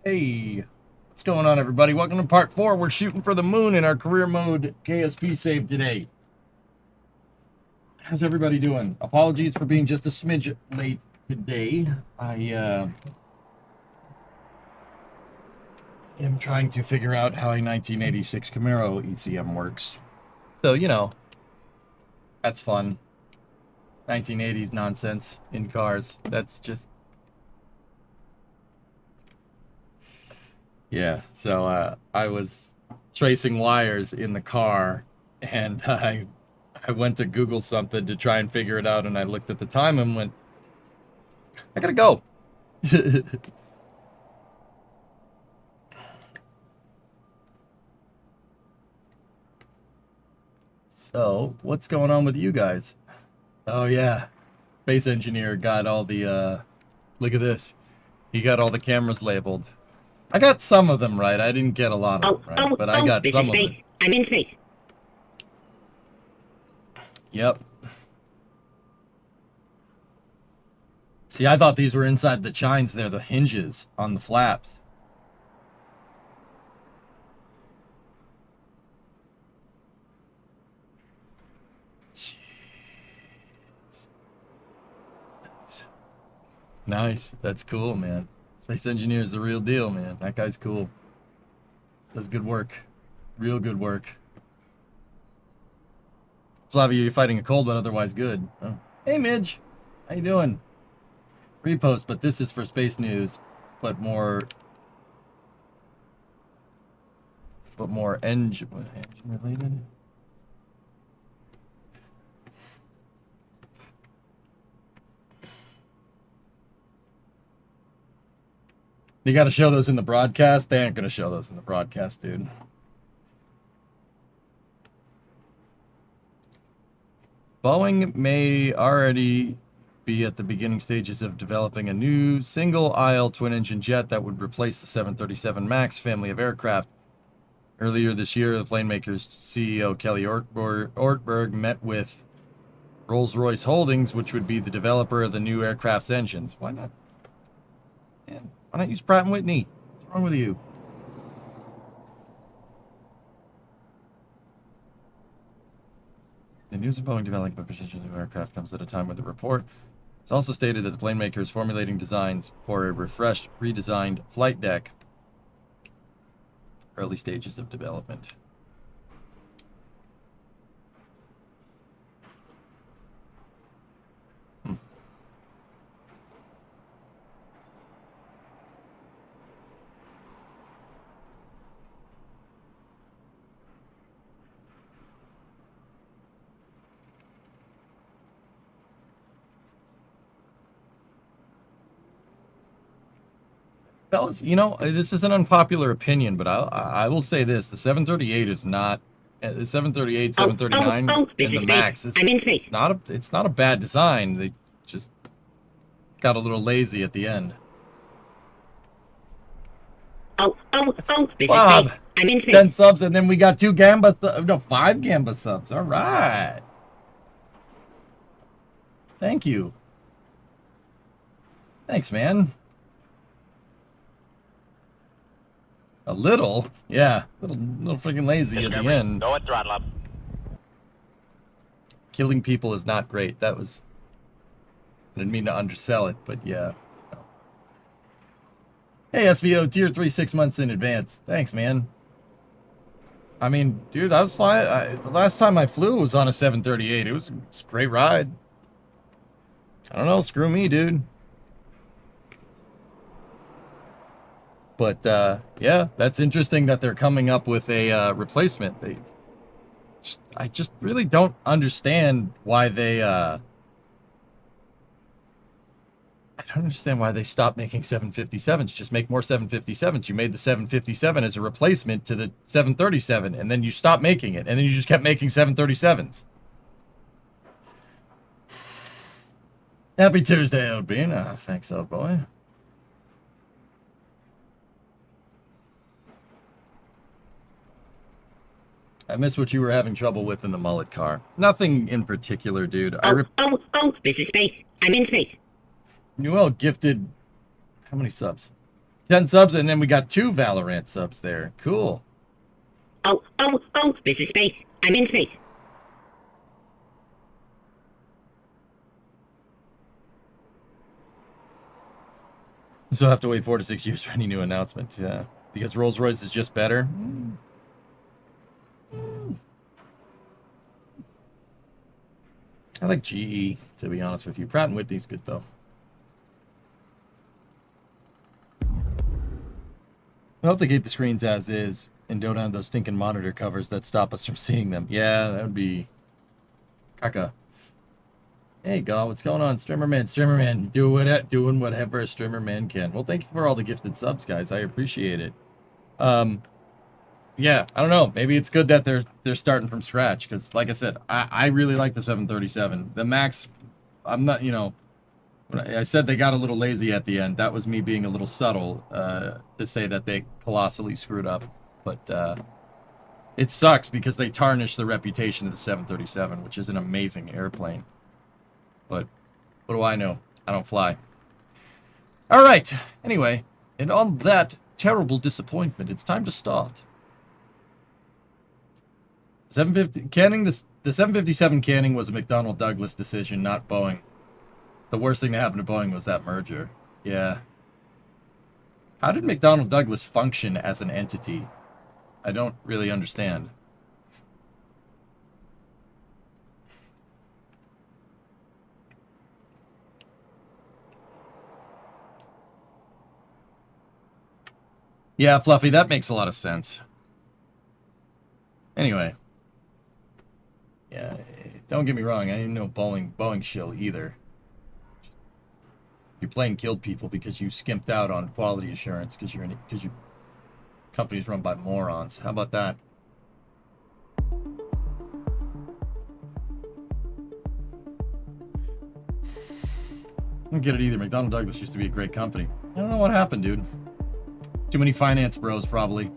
Hey, what's going on, everybody? Welcome to part 4. We're shooting for the moon in our career mode KSP save today. How's everybody doing? Apologies for being just a smidge late today. I am trying to figure out how a 1986 Camaro ECM works. So, that's fun. 1980s nonsense in cars. That's just... Yeah, so I was tracing wires in the car, and I went to Google something to try and figure it out, and I looked at the time and went, I gotta go. So, what's going on with you guys? Oh yeah, space engineer got all the, look at this. He got all the cameras labeled. I got some of them right. I didn't get a lot of them right, but I got this some is space. of it. I'm in space. Yep. See, I thought these were inside the chines there, the hinges on the flaps. Jeez. Nice. That's cool, man. Space engineer is the real deal, man. That guy's cool. Does good work. Real good work. Flavia, you're fighting a cold, but otherwise good. Oh. Hey, Midge. How you doing? Repost, but this is for space news, but more engine related. You got to show those in the broadcast. They ain't gonna show those in the broadcast, dude. Boeing may already be at the beginning stages of developing a new single-aisle twin-engine jet that would replace the 737 MAX family of aircraft. Earlier this year, the plane maker's CEO Kelly Ortberg met with Rolls-Royce Holdings, which would be the developer of the new aircraft's engines. Why not? Man, why not use Pratt & Whitney? What's wrong with you? The news of Boeing developing a precision new aircraft comes at a time when the report it's also stated that the plane maker is formulating designs for a refreshed, redesigned flight deck. Early stages of development. Fellas, this is an unpopular opinion, but I will say this: the 738 is not the 738, 739, This and is the space. Max. I'm in space. It's not a bad design. They just got a little lazy at the end. This Bob, is space. I'm in 10 space. subs, and then we got 5 Gamba subs. All right. Thank you. Thanks, man. A little, yeah, little freaking lazy at the end. Go at throttle up. Killing people is not great. I didn't mean to undersell it, but yeah. Hey, SVO, tier 3, 6 months in advance. Thanks, man. I mean, dude, I was flying. The last time I flew was on a 738. It was a great ride. I don't know, screw me, dude. But, yeah, that's interesting that they're coming up with a replacement. I just really don't understand why they, I don't understand why they stopped making 757s. Just make more 757s. You made the 757 as a replacement to the 737, and then you stopped making it, and then you just kept making 737s. Happy Tuesday, Odbean. Thanks, old boy. I missed what you were having trouble with in the mullet car. Nothing in particular, dude. This is space. I'm in space. Newell gifted how many subs? 10 subs, and then we got 2 Valorant subs there. Cool. Oh, this is space. I'm in space. So I have to wait 4 to 6 years for any new announcement. Yeah, because Rolls-Royce is just better. I like GE, to be honest with you. Pratt & Whitney's good, though. I hope they keep the screens as is and don't have those stinking monitor covers that stop us from seeing them. Yeah, that would be caca. Hey, God, what's going on? Streamerman, doing whatever a streamerman can. Well, thank you for all the gifted subs, guys. I appreciate it. Yeah, I don't know. Maybe it's good that they're starting from scratch because, like I said, I really like the 737. The Max, I'm not, you know, when I said they got a little lazy at the end. That was me being a little subtle to say that they colossally screwed up. But it sucks because they tarnished the reputation of the 737, which is an amazing airplane. But what do I know? I don't fly. All right. Anyway, and on that terrible disappointment, it's time to start. 750 canning the 757 canning was a McDonnell Douglas decision, not Boeing. The worst thing that happened to Boeing was that merger. Yeah. How did McDonnell Douglas function as an entity? I don't really understand. Yeah, Fluffy, that makes a lot of sense. Anyway. Yeah, don't get me wrong, I didn't know Boeing shill either. Your plane killed people because you skimped out on quality assurance because your company's run by morons. How about that? I don't get it either. McDonnell Douglas used to be a great company. I don't know what happened, dude. Too many finance bros, probably.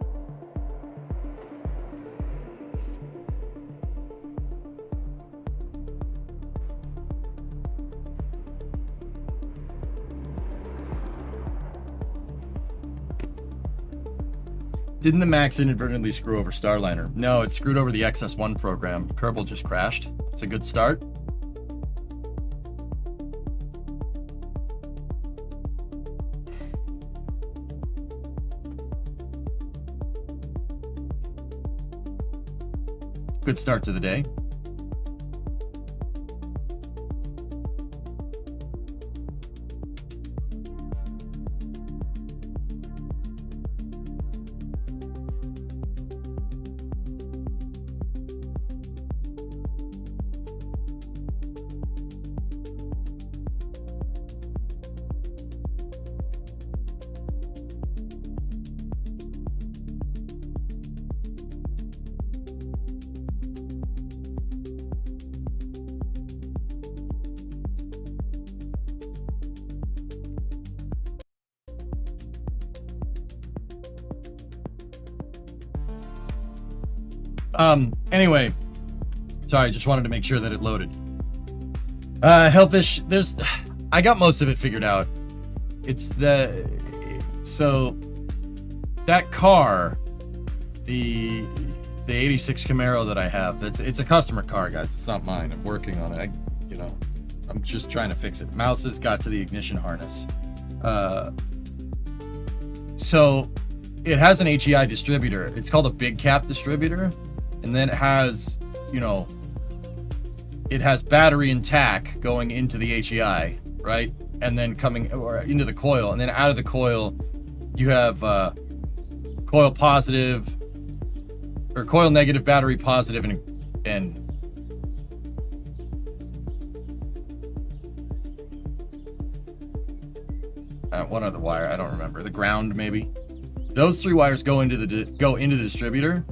Didn't the Max inadvertently screw over Starliner? No, it screwed over the XS1 program. Kerbal just crashed. It's a good start. Good start to the day. Anyway, sorry, just wanted to make sure that it loaded. Hellfish, I got most of it figured out. So that car, the 86 Camaro that I have, it's a customer car, guys. It's not mine. I'm working on it. I'm just trying to fix it. Mouse has got to the ignition harness. So it has an HEI distributor. It's called a big cap distributor. And then it has, it has battery and tack going into the HEI, right? And then coming or into the coil. And then out of the coil, you have coil positive or coil negative, battery positive, and one other wire. I don't remember. The ground, maybe. Those 3 wires go into the distributor.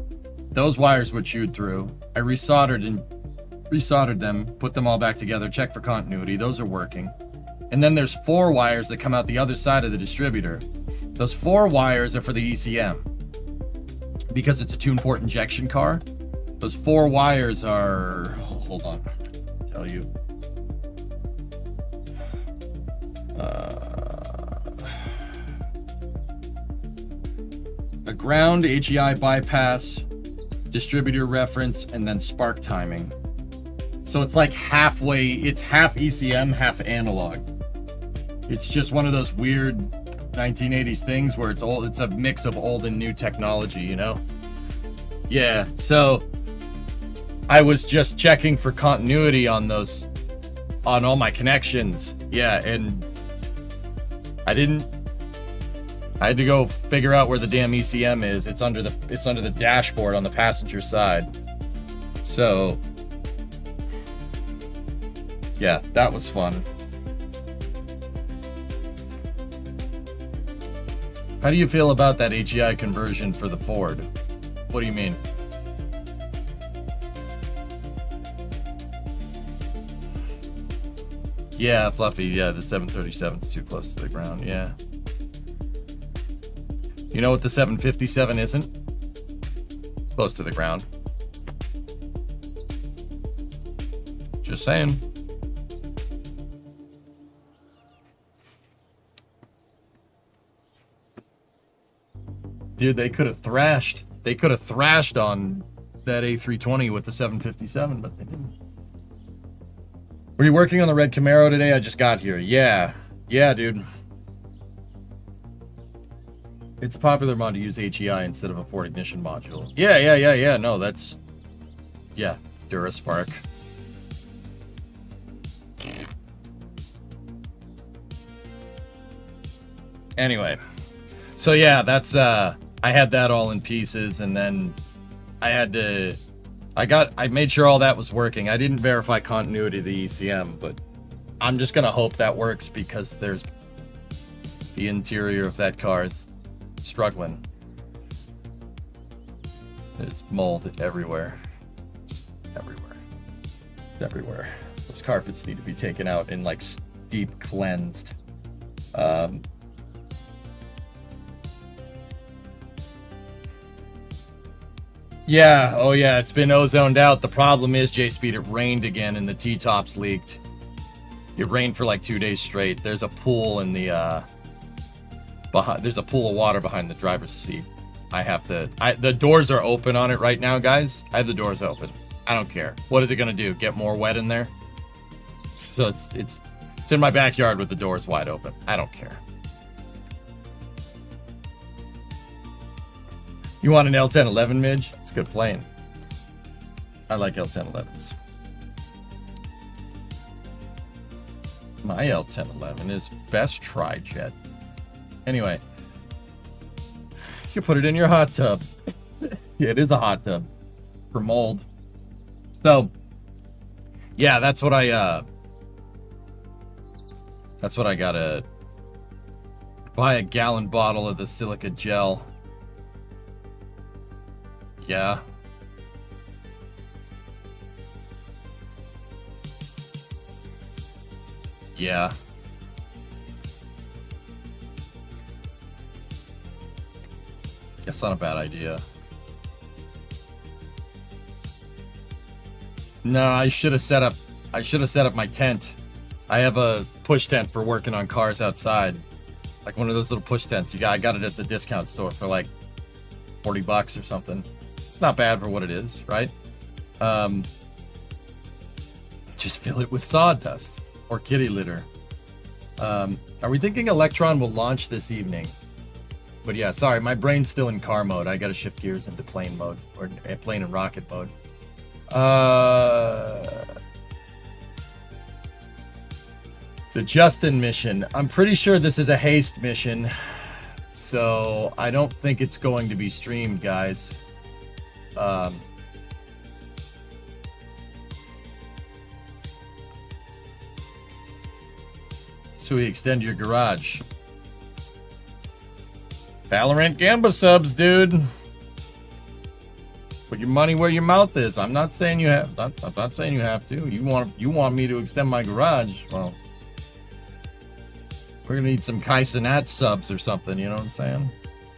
Those wires would shoot through. I resoldered them, put them all back together, check for continuity. Those are working. And then there's 4 wires that come out the other side of the distributor. Those 4 wires are for the ECM. Because it's a 2-port injection car. Those 4 wires are... Hold on. I'll tell you. ground, HEI bypass, distributor reference, and then spark timing. So it's like halfway, it's half ECM, half analog. It's just one of those weird 1980s things where it's a mix of old and new technology, you know? Yeah, so I was just checking for continuity on those, on all my connections. Yeah, and I had to go figure out where the damn ECM is. It's under the dashboard on the passenger side. So yeah, that was fun. How do you feel about that HEI conversion for the Ford? What do you mean? Yeah, Fluffy, yeah, the 737's too close to the ground, yeah. You know what the 757 isn't? Close to the ground. Just saying. Dude, they could have thrashed. They could have thrashed on that A320 with the 757, but they didn't. Were you working on the red Camaro today? I just got here. Yeah. Yeah, dude. It's a popular mod to use HEI instead of a Ford ignition module. Yeah. No, that's... Yeah, Duraspark. Anyway. So yeah, that's... I had that all in pieces, and then I had to... I made sure all that was working. I didn't verify continuity of the ECM, but I'm just gonna hope that works because there's... The interior of that car is struggling. There's mold everywhere. Just everywhere. It's everywhere. Those carpets need to be taken out and like deep cleansed. Yeah, oh yeah, it's been ozoned out. The problem is, J-Speed, it rained again and the T-tops leaked. It rained for like 2 days straight. There's a pool in the, there's a pool of water behind the driver's seat. The doors are open on it right now, guys. I have the doors open. I don't care. What is it gonna do? Get more wet in there? So it's in my backyard with the doors wide open. I don't care. You want an L1011, Midge? It's a good plane. I like L1011s. My L1011 is best tri-jet. Anyway. You can put it in your hot tub. Yeah, it is a hot tub. For mold. So, yeah, that's what I gotta buy a gallon bottle of the silica gel. Yeah. Yeah. Guess not a bad idea. No, I should have set up my tent. I have a push tent for working on cars outside. Like one of those little push tents. I got it at the discount store for like $40 or something. It's not bad for what it is, right? Just fill it with sawdust or kitty litter. Are we thinking Electron will launch this evening? But yeah, sorry, my brain's still in car mode. I gotta shift gears into plane mode, or plane and rocket mode. It's a Justin mission. I'm pretty sure this is a haste mission. So I don't think it's going to be streamed, guys. So we extend your garage. Valorant Gamba subs, dude. Put your money where your mouth is. I'm not saying you have. I'm not saying you have to. You want me to extend my garage? Well, we're gonna need some Kai Cenat subs or something. You know what I'm saying?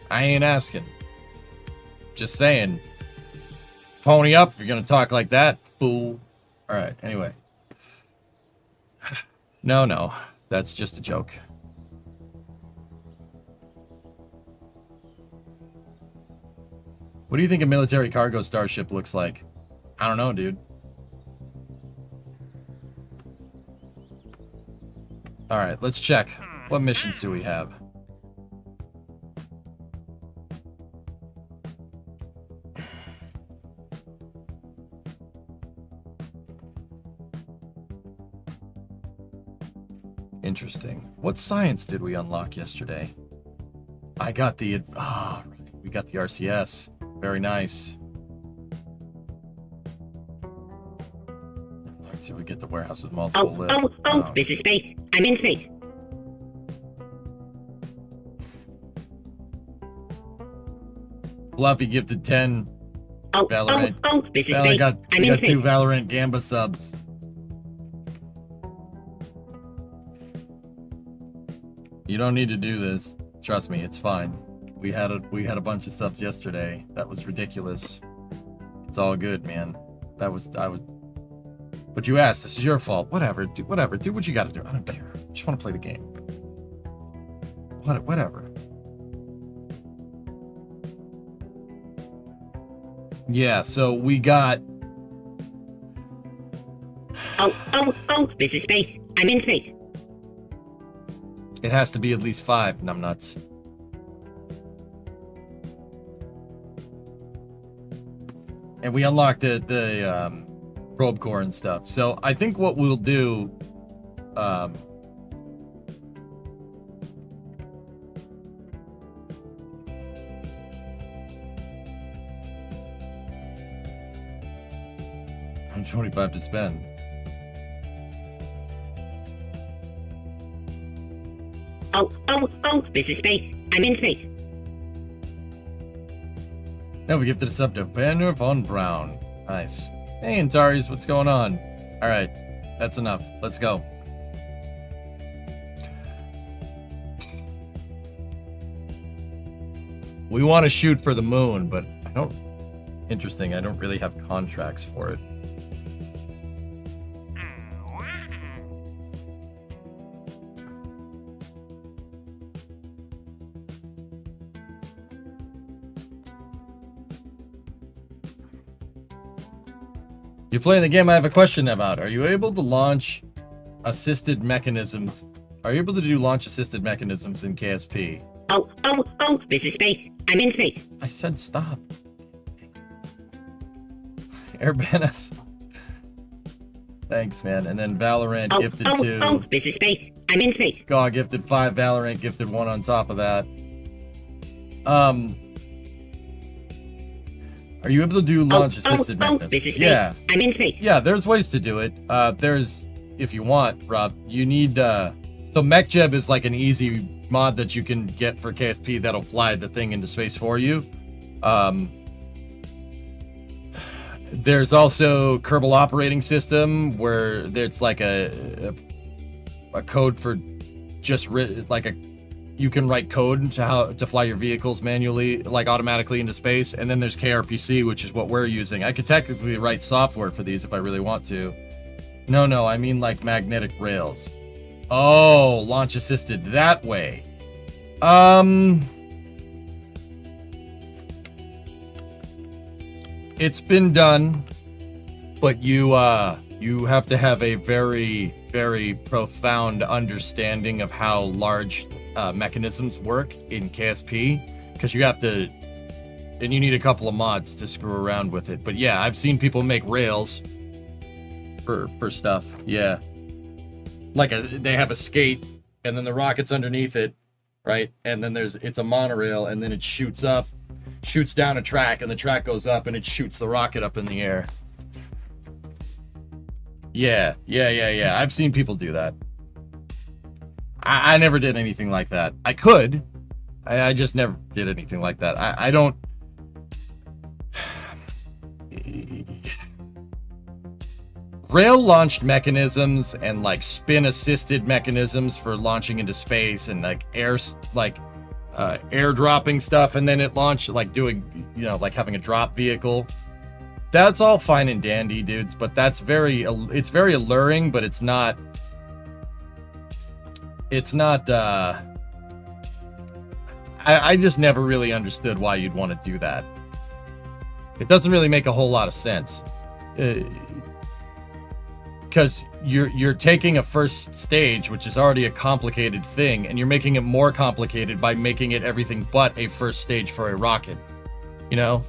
I ain't asking. Just saying. Pony up if you're gonna talk like that, fool. All right. Anyway. No. That's just a joke. What do you think a military cargo starship looks like? I don't know, dude. Alright, let's check. What missions do we have? Interesting. What science did we unlock yesterday? I got the... right. We got the RCS. Very nice. Let's see if we get the warehouse with multiple lifts. This is space. I'm in space. Fluffy gifted 10 Valorant. This is Valorant space. I'm in got space. 2 Valorant Gamba subs. You don't need to do this. Trust me, it's fine. We had a bunch of subs yesterday. That was ridiculous. It's all good, man. I was. But you asked. This is your fault. Whatever. Do whatever. Do what you got to do. I don't care. I just want to play the game. Whatever. Yeah. So we got. This is space. I'm in space. It has to be at least 5 numbnuts. And we unlocked the probe core and stuff. So I think what we'll do... I'm 25 to spend. This is space. I'm in space. Now we gifted a sub to Banner von Braun. Nice. Hey, Antares, what's going on? Alright, that's enough. Let's go. We want to shoot for the moon, but I don't... Interesting, I don't really have contracts for it. You playing the game I have a question about. Are you able to launch assisted mechanisms? Are you able to do launch assisted mechanisms in KSP? This is space. I'm in space. I said stop. Airbanis. Thanks, man. And then Valorant gifted 2. This is space. I'm in space. God gifted 5. Valorant gifted 1 on top of that. Are you able to do launch assisted mechanisms? This is space. Yeah. I'm in space. Yeah, there's ways to do it. There's, if you want, Rob, you need, so MechJeb is like an easy mod that you can get for KSP that'll fly the thing into space for you. There's also Kerbal Operating System, where it's like a code for just you can write code to how to fly your vehicles manually, like automatically into space. And then there's KRPC, which is what we're using. I could technically write software for these if I really want to. No, I mean like magnetic rails. Oh, launch assisted that way. It's been done, but you have to have a very, very profound understanding of how large mechanisms work in KSP, because you have to, and you need a couple of mods to screw around with it. But yeah, I've seen people make rails for stuff. Yeah, like they have a skate, and then the rocket's underneath it, right? And then it's a monorail, and then it shoots up, shoots down a track, and the track goes up, and it shoots the rocket up in the air. Yeah. I've seen people do that. I never did anything like that. I could. I just never did anything like that. I don't... Rail-launched mechanisms and, like, spin-assisted mechanisms for launching into space and, like, airdropping stuff, and then it launched, like, doing, like having a drop vehicle. That's all fine and dandy, dudes, but it's very alluring, but it's not, I just never really understood why you'd want to do that. It doesn't really make a whole lot of sense. Because you're taking a first stage, which is already a complicated thing, and you're making it more complicated by making it everything but a first stage for a rocket. You know?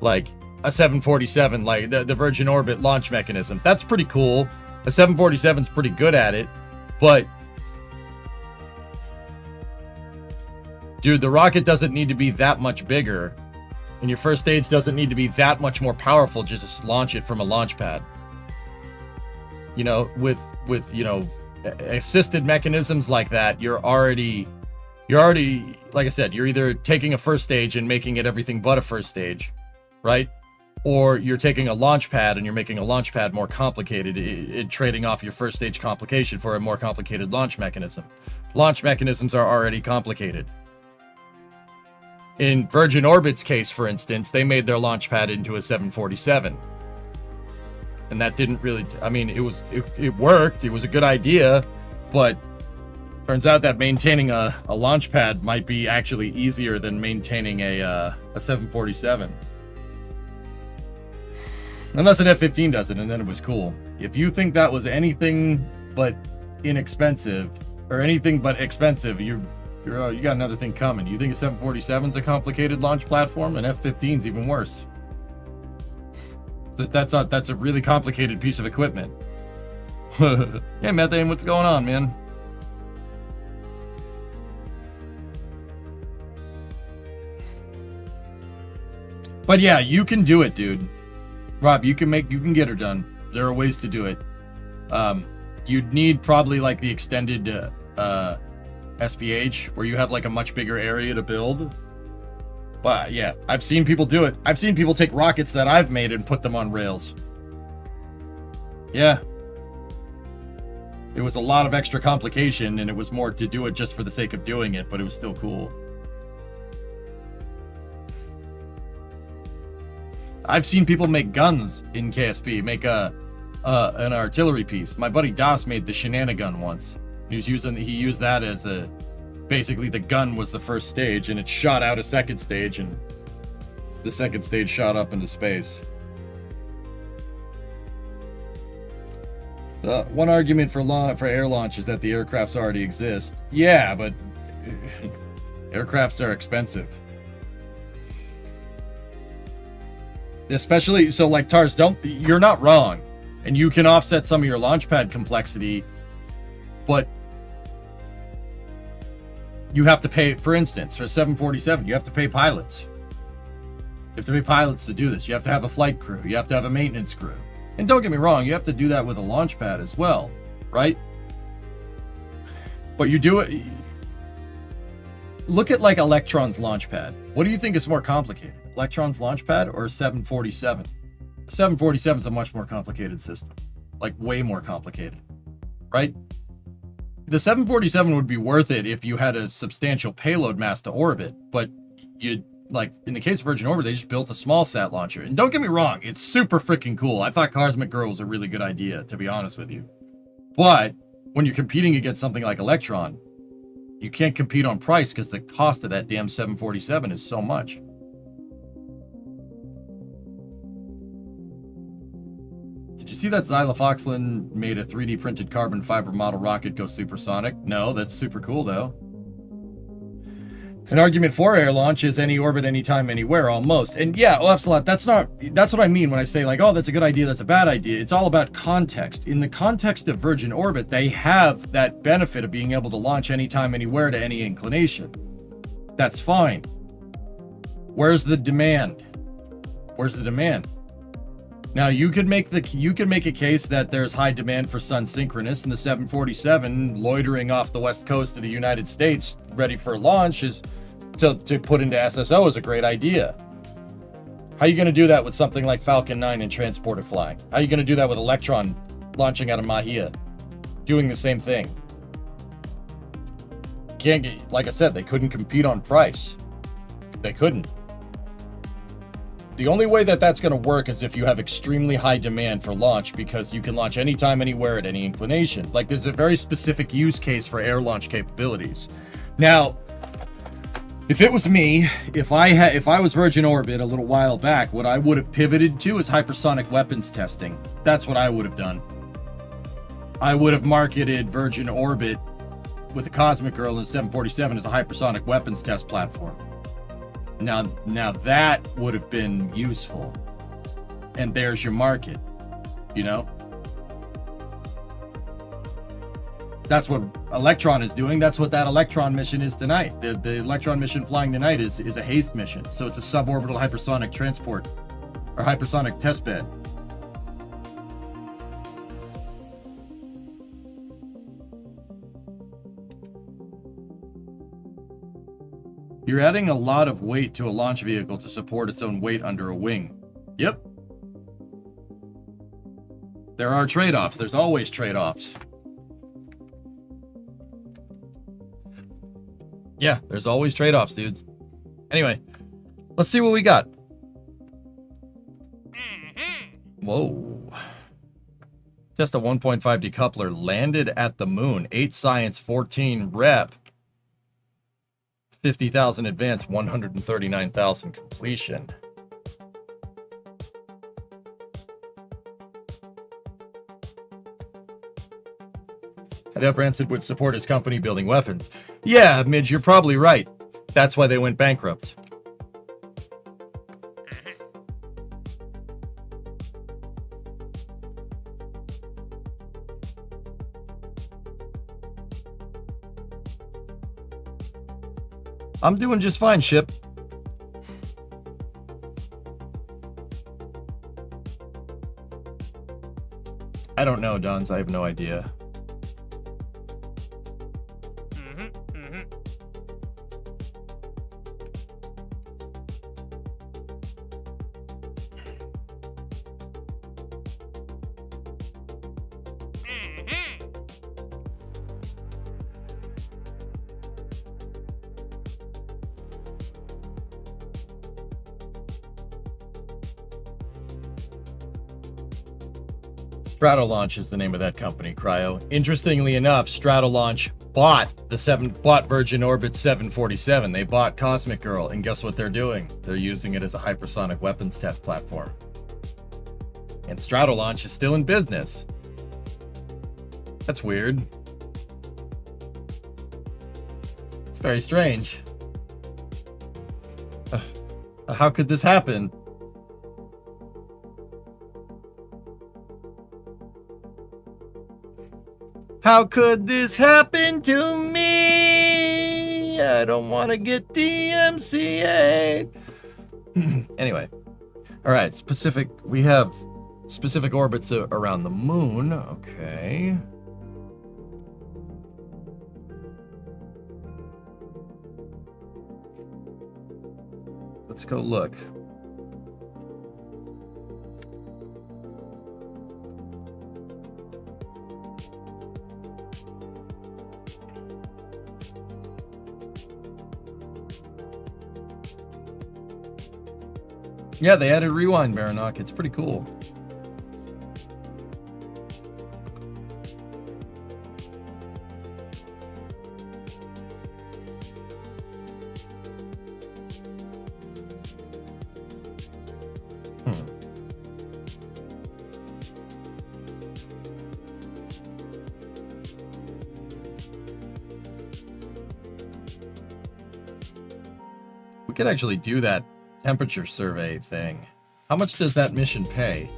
Like a 747, like the Virgin Orbit launch mechanism. That's pretty cool. A 747's pretty good at it, but dude, the rocket doesn't need to be that much bigger, and your first stage doesn't need to be that much more powerful. Just launch it from a launch pad. You know, with you know, assisted mechanisms like that, you're already like I said, you're either taking a first stage and making it everything but a first stage, right? Or you're taking a launch pad and you're making a launch pad more complicated, trading off your first stage complication for a more complicated launch mechanism. Launch mechanisms are already complicated. In Virgin Orbit's case, for instance, they made their launch pad into a 747. And that didn't really, I mean, it worked, it was a good idea, but turns out that maintaining a launch pad might be actually easier than maintaining a 747. Unless an F-15 does it, and then it was cool. If you think that was anything but inexpensive, or anything but expensive, you got another thing coming. You think a 747's a complicated launch platform? An F-15's even worse. That's a really complicated piece of equipment. Hey, Methane, what's going on, man? But yeah, you can do it, dude. Rob, you can get her done. There are ways to do it. You'd need probably like the extended SPH, where you have like a much bigger area to build. But yeah, I've seen people do it. I've seen people take rockets that I've made and put them on rails. Yeah. It was a lot of extra complication, and it was more to do it just for the sake of doing it, but it was still cool. I've seen people make guns in KSP, make an artillery piece. My buddy Das made the Shenanigan once. He used that as basically the gun was the first stage, and it shot out a second stage, and the second stage shot up into space. One argument for air launch is that the aircrafts already exist. Yeah, but aircrafts are expensive. Especially, so like Tars, you're not wrong. And you can offset some of your launch pad complexity, but you have to pay, for instance, for 747, you have to pay pilots. You have to pay pilots to do this. You have to have a flight crew. You have to have a maintenance crew. And don't get me wrong, you have to do that with a launch pad as well, right? But you do it. Look at like Electron's launch pad. What do you think is more complicated? Electron's launch pad or a 747? A 747 is a much more complicated system. Like way more complicated, right? The 747 would be worth it if you had a substantial payload mass to orbit, but you, like in the case of Virgin Orbit, they just built a small sat launcher. And don't get me wrong, it's super freaking cool. I thought Cosmic Girl was a really good idea, to be honest with you. But when you're competing against something like Electron, you can't compete on price because the cost of that damn 747 is so much. Did you see that Zyla Foxland made a 3D printed carbon fiber model rocket go supersonic? No, that's super cool though. An argument for air launch is any orbit, anytime, anywhere, almost. And yeah, Ocelot, that's what I mean when I say like, oh, that's a good idea, that's a bad idea. It's all about context. In the context of Virgin Orbit, they have that benefit of being able to launch anytime, anywhere to any inclination. That's fine. Where's the demand? Where's the demand? Now you could make a case that there's high demand for sun synchronous, and the 747 loitering off the west coast of the United States, ready for launch, is to put into SSO is a great idea. How are you going to do that with something like Falcon 9 and transporter flying? How are you going to do that with Electron launching out of Mahia, doing the same thing? Can't get, like I said, they couldn't compete on price. They couldn't. The only way that that's going to work is if you have extremely high demand for launch, because you can launch anytime, anywhere, at any inclination. Like, there's a very specific use case for air launch capabilities. Now, If it was me, if I was Virgin Orbit a little while back, what I would have pivoted to is hypersonic weapons testing. That's what I would have done. I would have marketed Virgin Orbit with the Cosmic Girl and 747 as a hypersonic weapons test platform. Now that would have been useful. And there's your market, you know? That's what Electron is doing. That's what that Electron mission is tonight. The Electron mission flying tonight is a haste mission. So it's a suborbital hypersonic transport or hypersonic test bed. You're adding a lot of weight to a launch vehicle to support its own weight under a wing. Yep. There are trade-offs. There's always trade-offs. Yeah, there's always trade-offs, dudes. Anyway, let's see what we got. Whoa. Test a 1.5 decoupler landed at the moon. 8 science, 14 rep. 50,000 advance, 139,000 completion. Head-up Rancid would support his company building weapons. Yeah, Midge, you're probably right. That's why they went bankrupt. I'm doing just fine, Ship. I don't know, Dons. I have no idea. Stratolaunch is the name of that company, Cryo. Interestingly enough, Stratolaunch bought Virgin Orbit 747. They bought Cosmic Girl, and guess what they're doing? They're using it as a hypersonic weapons test platform. And Stratolaunch is still in business. That's weird. It's very strange. How could this happen? How could this happen to me? I don't want to get DMCA. Anyway. All right, we have specific orbits around the moon. Okay. Let's go look. Yeah, they added Rewind, Baranok. It's pretty cool. We could actually do that temperature survey thing. How much does that mission pay?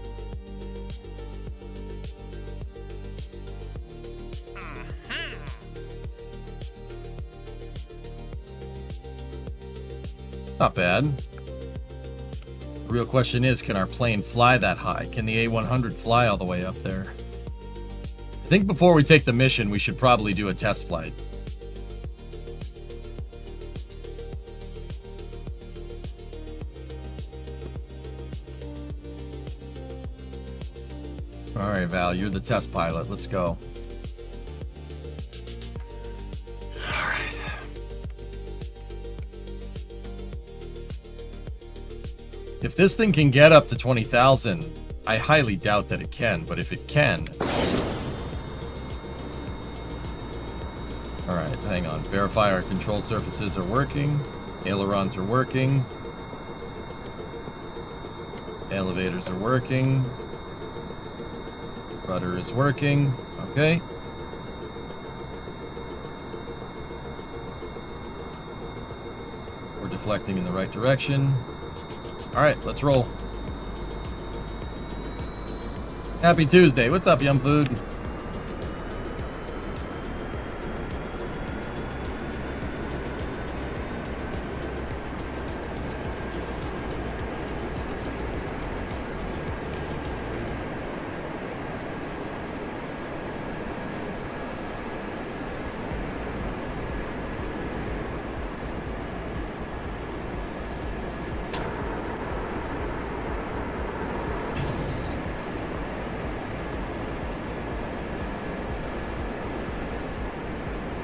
It's not bad. The real question is, can our plane fly that high? Can the A100 fly all the way up there? I think before we take the mission, we should probably do a test flight. All right, Val, you're the test pilot. Let's go. All right. If this thing can get up to 20,000, I highly doubt that it can, but if it can... All right, hang on. Verify our control surfaces are working. Ailerons are working. Elevators are working. Rudder is working. Okay. We're deflecting in the right direction. Alright, let's roll. Happy Tuesday. What's up, Yum Food?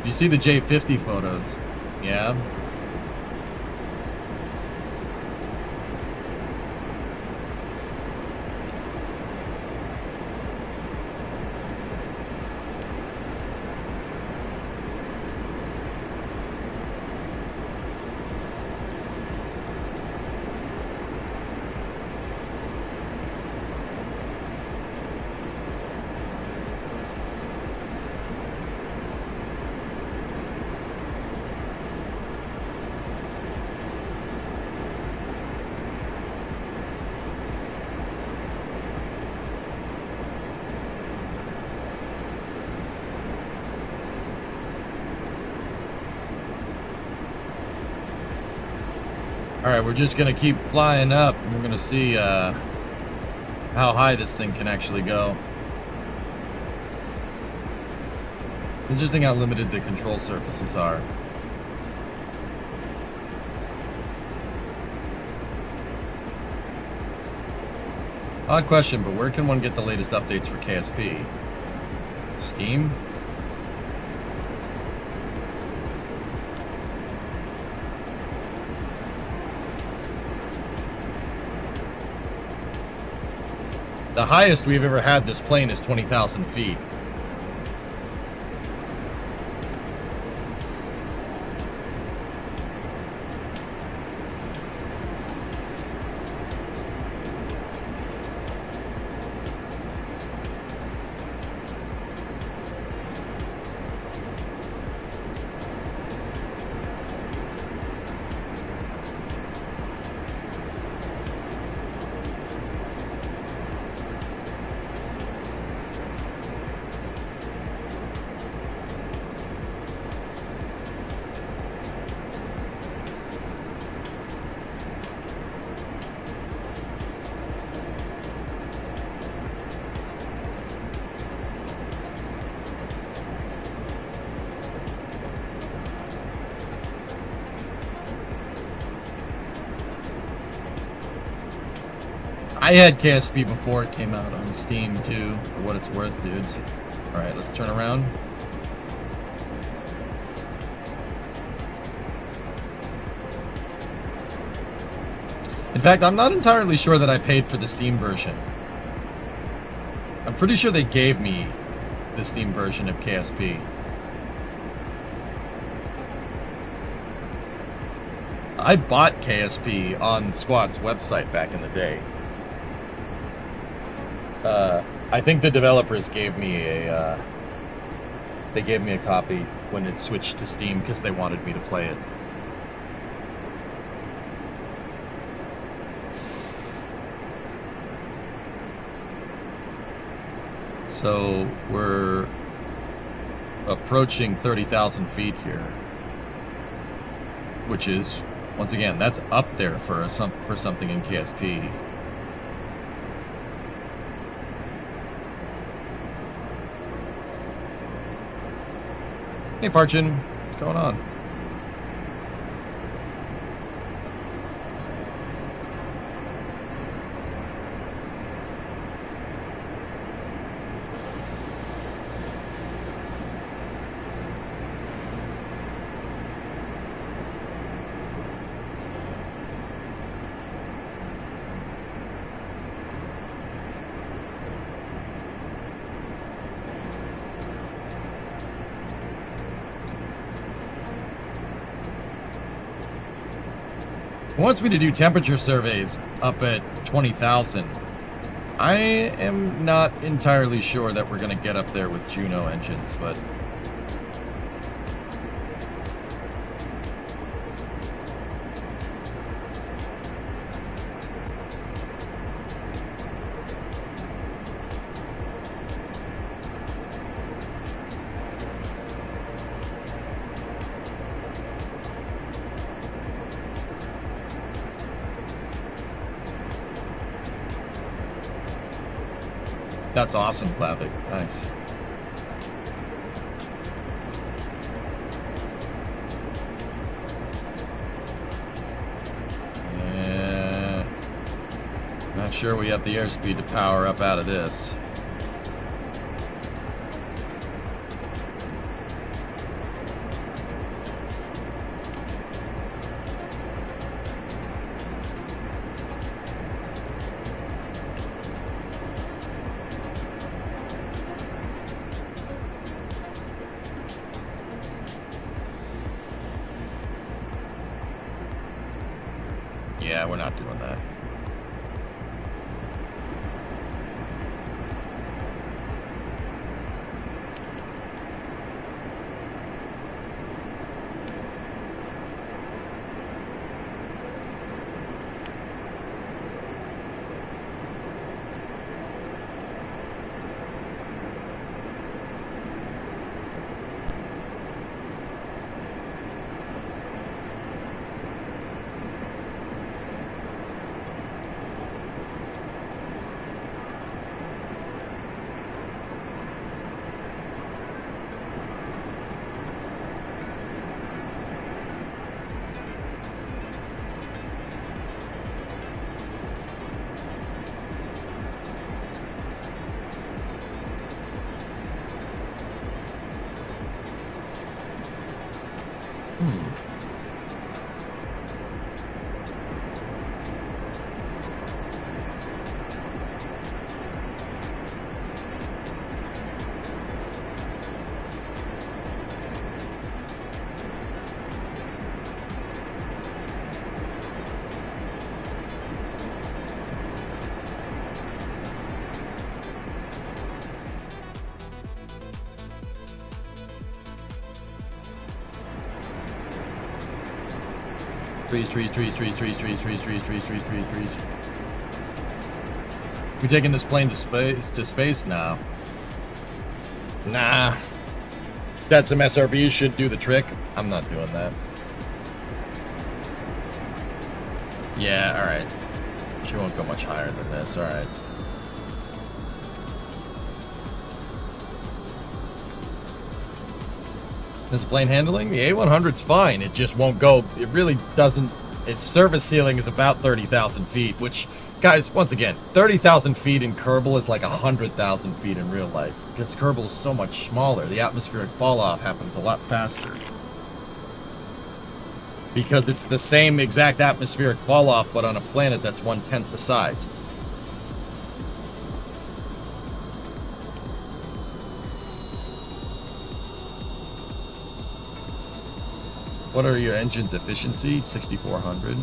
You see the J50 photos? Yeah. Alright, we're just gonna keep flying up and we're gonna see how high this thing can actually go. Interesting how limited the control surfaces are. Odd question, but where can one get the latest updates for KSP? Steam? The highest we've ever had this plane is 20,000 feet. I had KSP before it came out on Steam too, for what it's worth, dudes. Alright, let's turn around. In fact, I'm not entirely sure that I paid for the Steam version. I'm pretty sure they gave me the Steam version of KSP. I bought KSP on Squad's website back in the day. I think the developers gave me a copy when it switched to Steam because they wanted me to play it. So we're approaching 30,000 feet here, which is, once again, that's up there for something in KSP. Hey Parchin, what's going on? It wants me to do temperature surveys up at 20,000. I am not entirely sure that we're going to get up there with Juno engines, but... That's awesome, Plavik. Nice. Yeah. Not sure we have the airspeed to power up out of this. Yeah, we're not doing that. Trees. We taking this plane to space now? Nah. That some SRBs should do the trick. I'm not doing that. Yeah, alright. She won't go much higher than this, alright. This plane handling? The A100's fine, it just won't go. It really doesn't. Its service ceiling is about 30,000 feet, which, guys, once again, 30,000 feet in Kerbal is like 100,000 feet in real life. Because Kerbal is so much smaller, the atmospheric fall-off happens a lot faster. Because it's the same exact atmospheric fall-off, but on a planet that's 1/10 the size. What are your engine's efficiency? 6,400.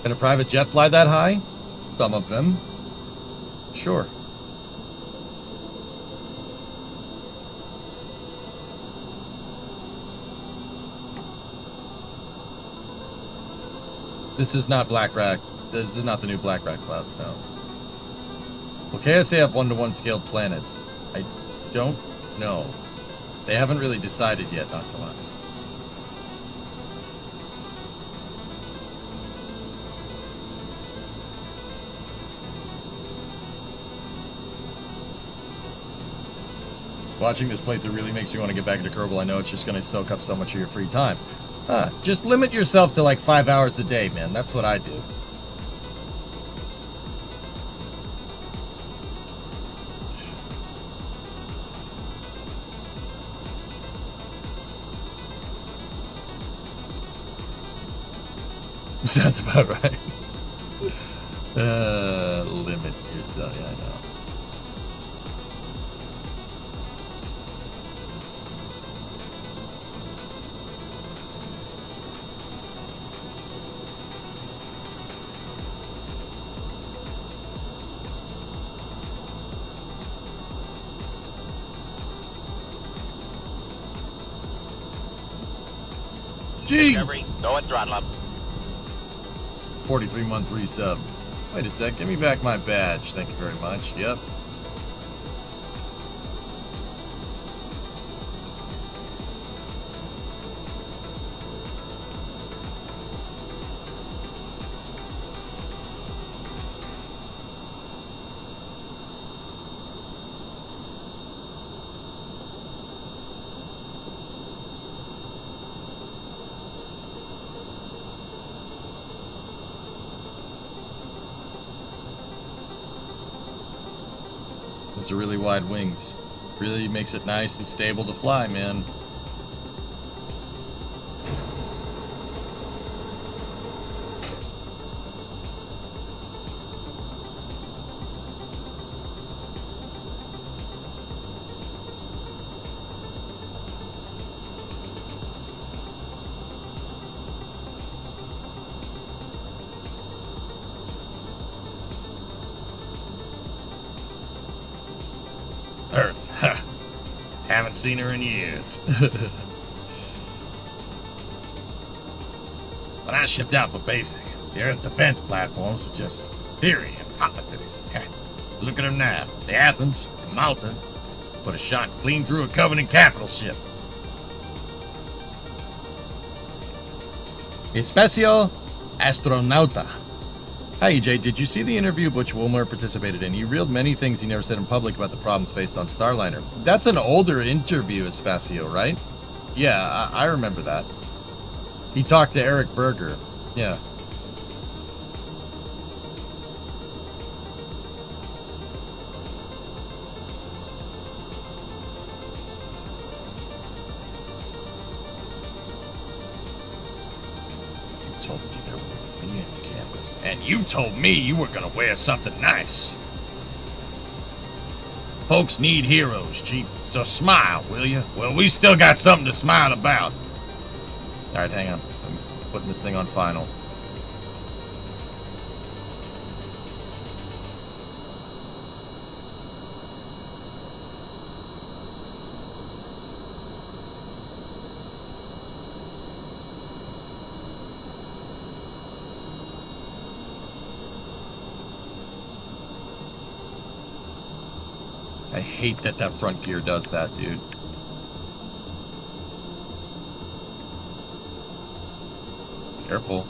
Can a private jet fly that high? Some of them. Sure. This is not Black Rat. This is not the new Black Rat clouds, no. Will KSA have one-to-one scaled planets? I don't know. They haven't really decided yet, not to us. Watching this playthrough really makes you want to get back into Kerbal. I know it's just going to soak up so much of your free time. Just limit yourself to like 5 hours a day, man. That's what I do. Sounds about right. Limit yourself. Yeah, I know. Gee! Discovery, go and throttle up. 43-month resub. Wait a sec, give me back my badge. Thank you very much. Yep. Those are really wide wings. Really makes it nice and stable to fly, man. Earth. Haven't seen her in years. When I shipped out for basic, the Earth defense platforms were just theory and politics. Look at them now. The Athens and Malta put a shot clean through a Covenant capital ship. Espacio Astronauta. Hi, EJ. Did you see the interview Butch Wilmer participated in? He reeled many things he never said in public about the problems faced on Starliner. That's an older interview, Espacio, right? Yeah, I remember that. He talked to Eric Berger. Yeah. You told me there would be any cameras. And you told me you were gonna wear something nice. Folks need heroes, Chief. So smile, will you? Well, we still got something to smile about. Alright, hang on. I'm putting this thing on final. I hate that that front gear does that, dude. Careful.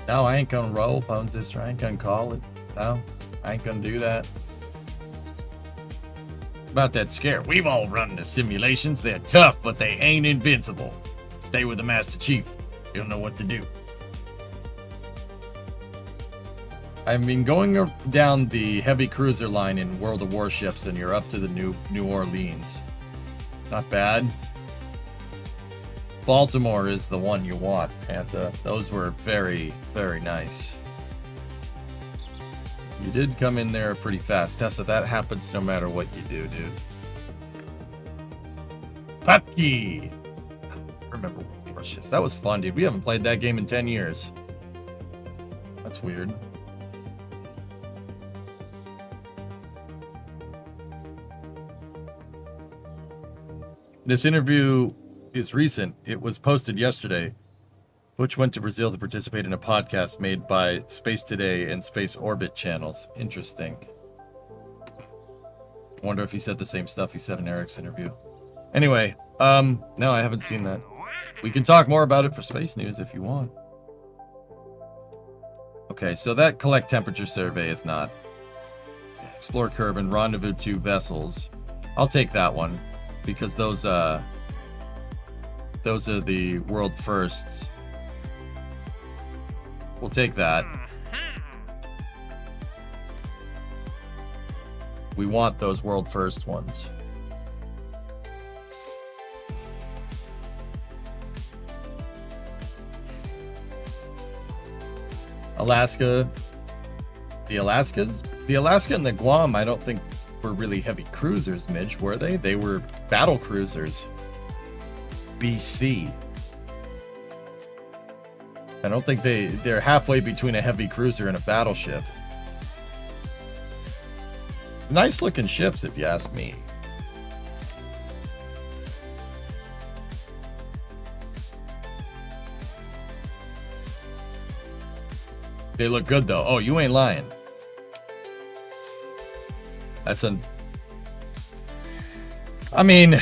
No, I ain't gonna roll, Pwn Sister. I ain't gonna call it. No, I ain't gonna do that. About that scare. We've all run into simulations. They're tough, but they ain't invincible. Stay with the Master Chief. He'll know what to do. I've been going down the heavy cruiser line in World of Warships, and you're up to the New Orleans. Not bad. Baltimore is the one you want, Panta. Those were very, very nice. You did come in there pretty fast. Tessa, that happens no matter what you do, dude. Pupkey! Remember World of Warships. That was fun, dude. We haven't played that game in 10 years. That's weird. This interview is recent. It was posted yesterday. Butch went to Brazil to participate in a podcast made by Space Today and Space Orbit channels. Interesting. I wonder if he said the same stuff he said in Eric's interview. Anyway, no, I haven't seen that. We can talk more about it for space news if you want. Okay, so that collect temperature survey is not. Explore Kerbin, rendezvous 2 vessels. I'll take that one because those are the world firsts. We'll take that. We want those world first ones. Alaska. The Alaska and the Guam, I don't think were really heavy cruisers, Midge, were they? They were battle cruisers. BC. I don't think they're halfway between a heavy cruiser and a battleship. Nice looking ships, if you ask me. They look good though. Oh, you ain't lying. I mean,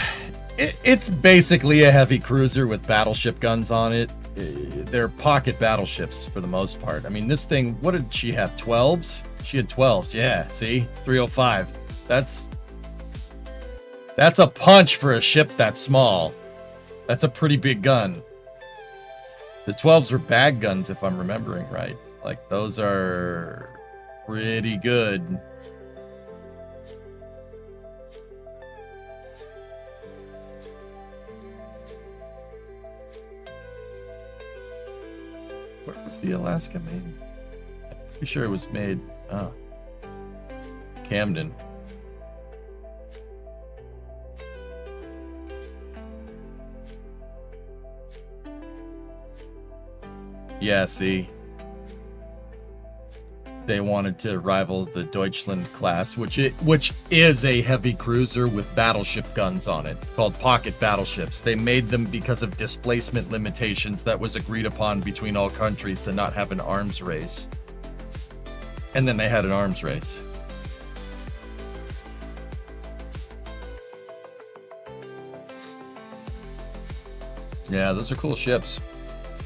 it's basically a heavy cruiser with battleship guns on it. They're pocket battleships for the most part. I mean, this thing, what did she have? 12s? She had 12s. Yeah, see? 305. That's a punch for a ship that small. That's a pretty big gun. The 12s were bag guns, if I'm remembering right. Like, those are pretty good. Where was the Alaska made? I'm pretty sure it was made. Oh. Camden. Yeah, see. They wanted to rival the Deutschland class, which is a heavy cruiser with battleship guns on it, called pocket battleships. They made them because of displacement limitations that was agreed upon between all countries to not have an arms race. And then they had an arms race. Yeah, those are cool ships.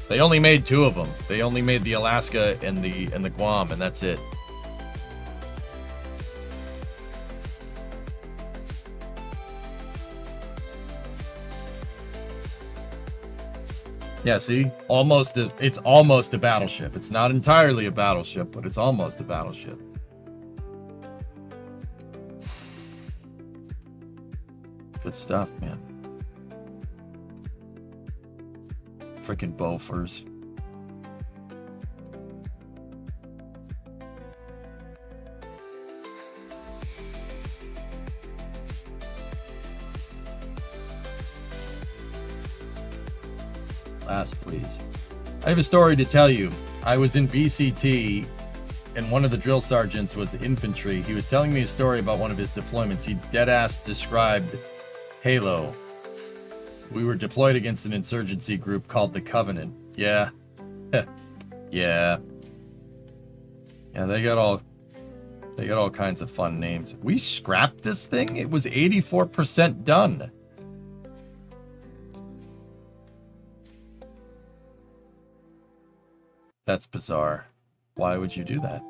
They only made 2 of them. They only made the Alaska and the Guam, and that's it. Yeah, see? It's almost a battleship. It's not entirely a battleship, but it's almost a battleship. Good stuff, man. Freaking Bofors. Last, please. I have a story to tell you. I was in VCT, and one of the drill sergeants was infantry. He was telling me a story about one of his deployments. He dead-ass described Halo. We were deployed against an insurgency group called the Covenant. Yeah. Yeah. Yeah, they got all kinds of fun names. We scrapped this thing? It was 84% done. That's bizarre. Why would you do that?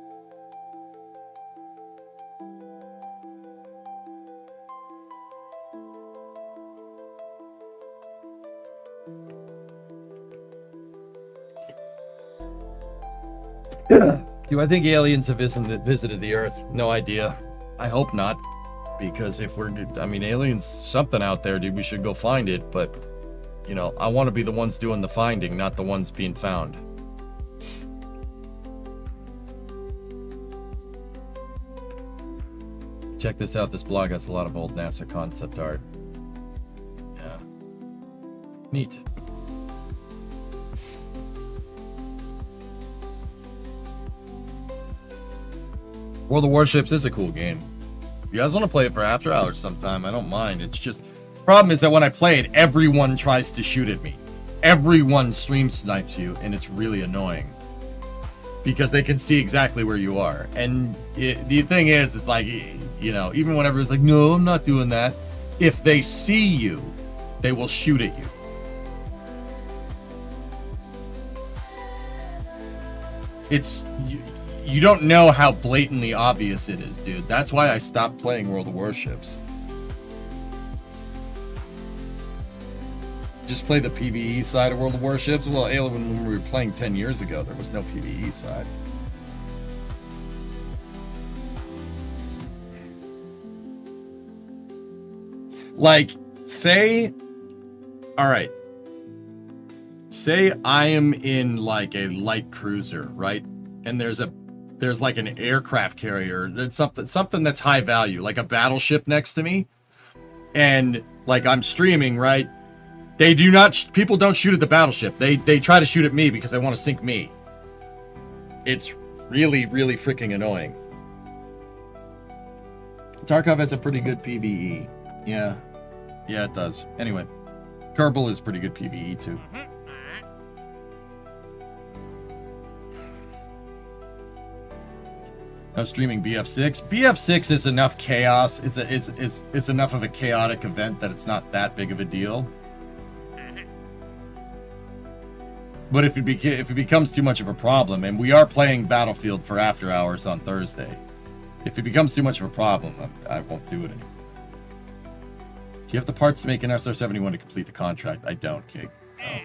Do I think aliens have visited the Earth? No idea. I hope not. Because if aliens, something out there, dude, we should go find it. But, you know, I want to be the ones doing the finding, not the ones being found. Check this out. This blog has a lot of old NASA concept art. Yeah. Neat. World of Warships is a cool game. If you guys want to play it for after hours sometime, I don't mind. It's just, the problem is that when I play it, everyone tries to shoot at me. Everyone stream snipes you, and it's really annoying. because they can see exactly where you are. And the thing is like, you know, even when everyone's like, no, I'm not doing that. If they see you, they will shoot at you. It's, you don't know how blatantly obvious it is, dude. That's why I stopped playing World of Warships. Just play the PvE side of World of Warships. Well, Ayla, when we were playing 10 years ago, there was no PvE side. Like, say, all right. Say I am in like a light cruiser, right? And there's like an aircraft carrier. There's something that's high value, like a battleship next to me. And like I'm streaming, right? They do not, people don't shoot at the battleship. They try to shoot at me because they want to sink me. It's really, really freaking annoying. Tarkov has a pretty good PvE. Yeah. Yeah, it does. Anyway, Kerbal is pretty good PvE too. No streaming BF6. BF6 is enough chaos. It's enough of a chaotic event that it's not that big of a deal. But if it becomes too much of a problem, and we are playing Battlefield for after hours on Thursday, if it becomes too much of a problem, I won't do it anymore. Do you have the parts to make an SR-71 to complete the contract? I don't, Kig. No.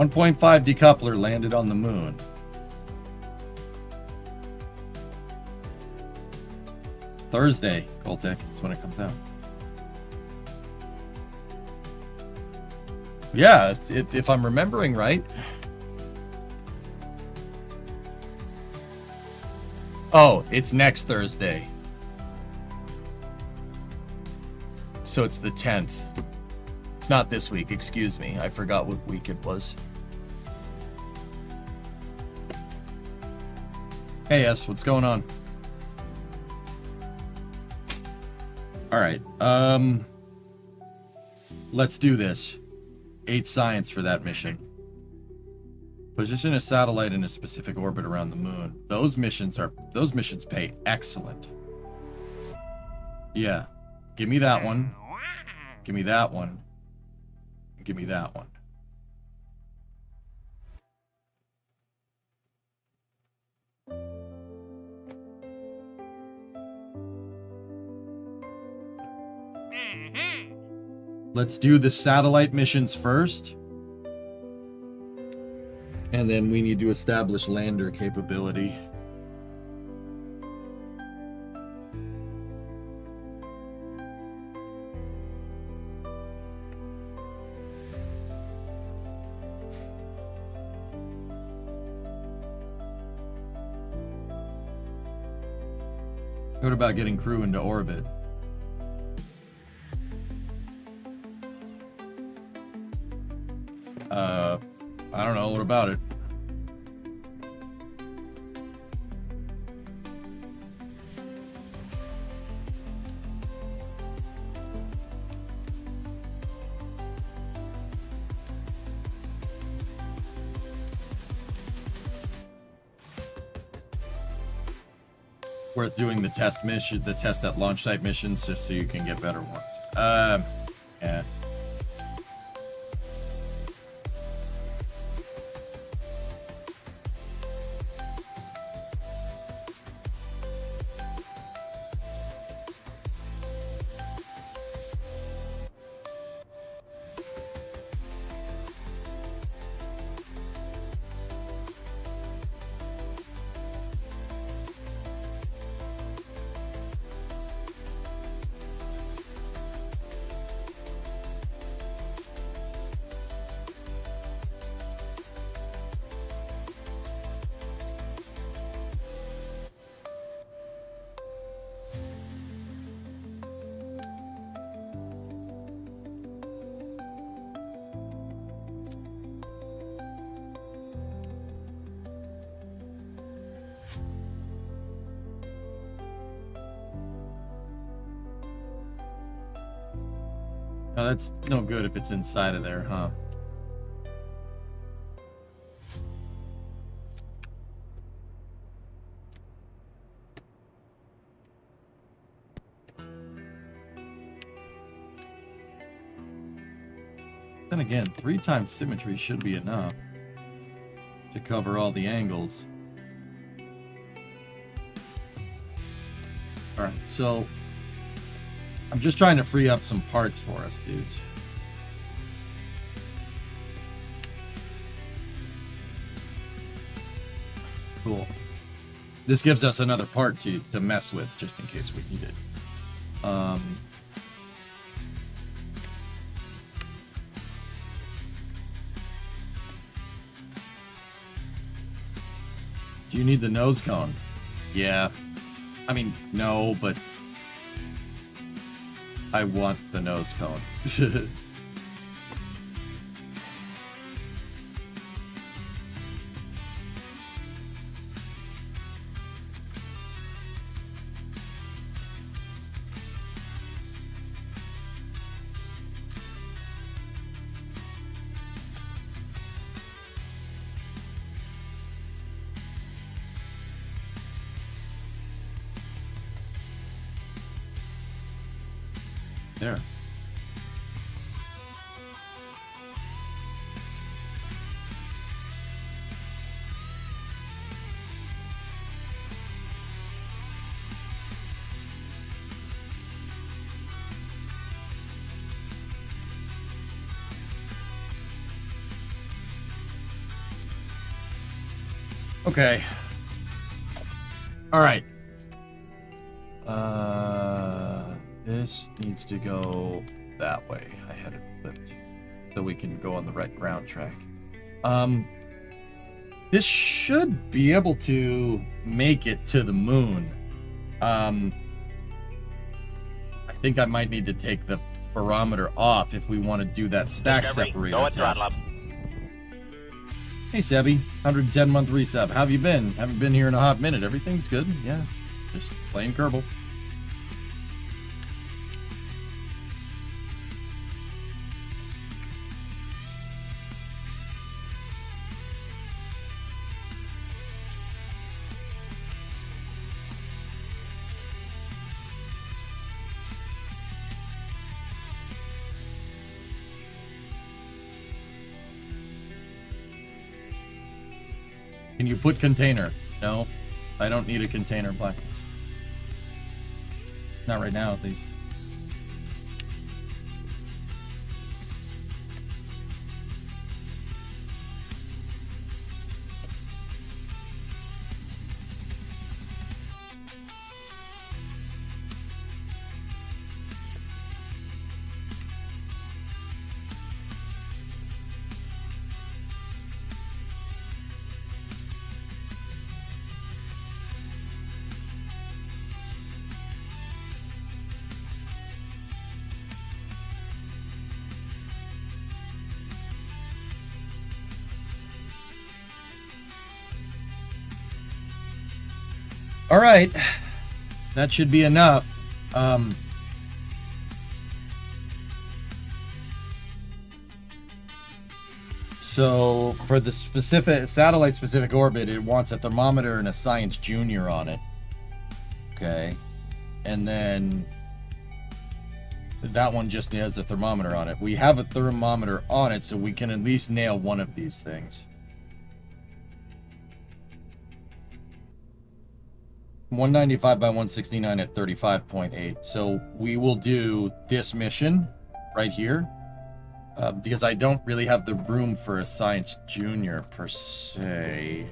1.5 decoupler landed on the moon. Thursday, Coltec, is when it comes out. Yeah, if I'm remembering right. Oh, it's next Thursday. So it's the 10th. It's not this week, excuse me. I forgot what week it was. Hey, S, what's going on? All right, let's do this. 8 science for that mission. Position a satellite in a specific orbit around the moon. Those missions pay excellent. Yeah. Give me that one. Give me that one. Give me that one. Let's do the satellite missions first. And then we need to establish lander capability. What about getting crew into orbit? I don't know. What about it? Worth doing the test mission, the test at launch site missions, just so you can get better ones. Yeah. Oh, that's no good if it's inside of there, huh? Then again, 3 times symmetry should be enough to cover all the angles. Alright, so I'm just trying to free up some parts for us, dudes. Cool. This gives us another part to mess with, just in case we need it. Do you need the nose cone? Yeah. I mean, no, but I want the nose cone. There. Okay. All right. This needs to go that way. I had it flipped so we can go on the right ground track. This should be able to make it to the moon. I think I might need to take the barometer off if we want to do that stack separator test. Hey Sebby, 110 month resub. How have you been? Haven't been here in a hot minute. Everything's good. Yeah, just playing Kerbal. Can you put container? No, I don't need a container, Blackness. Not right now, at least. All right, that should be enough. So for the specific satellite specific orbit, it wants a thermometer and a science junior on it. Okay, and then that one just has a thermometer on it. We have a thermometer on it, so we can at least nail one of these things. 195 by 169 at 35.8. So we will do this mission right here because I don't really have the room for a science junior per se.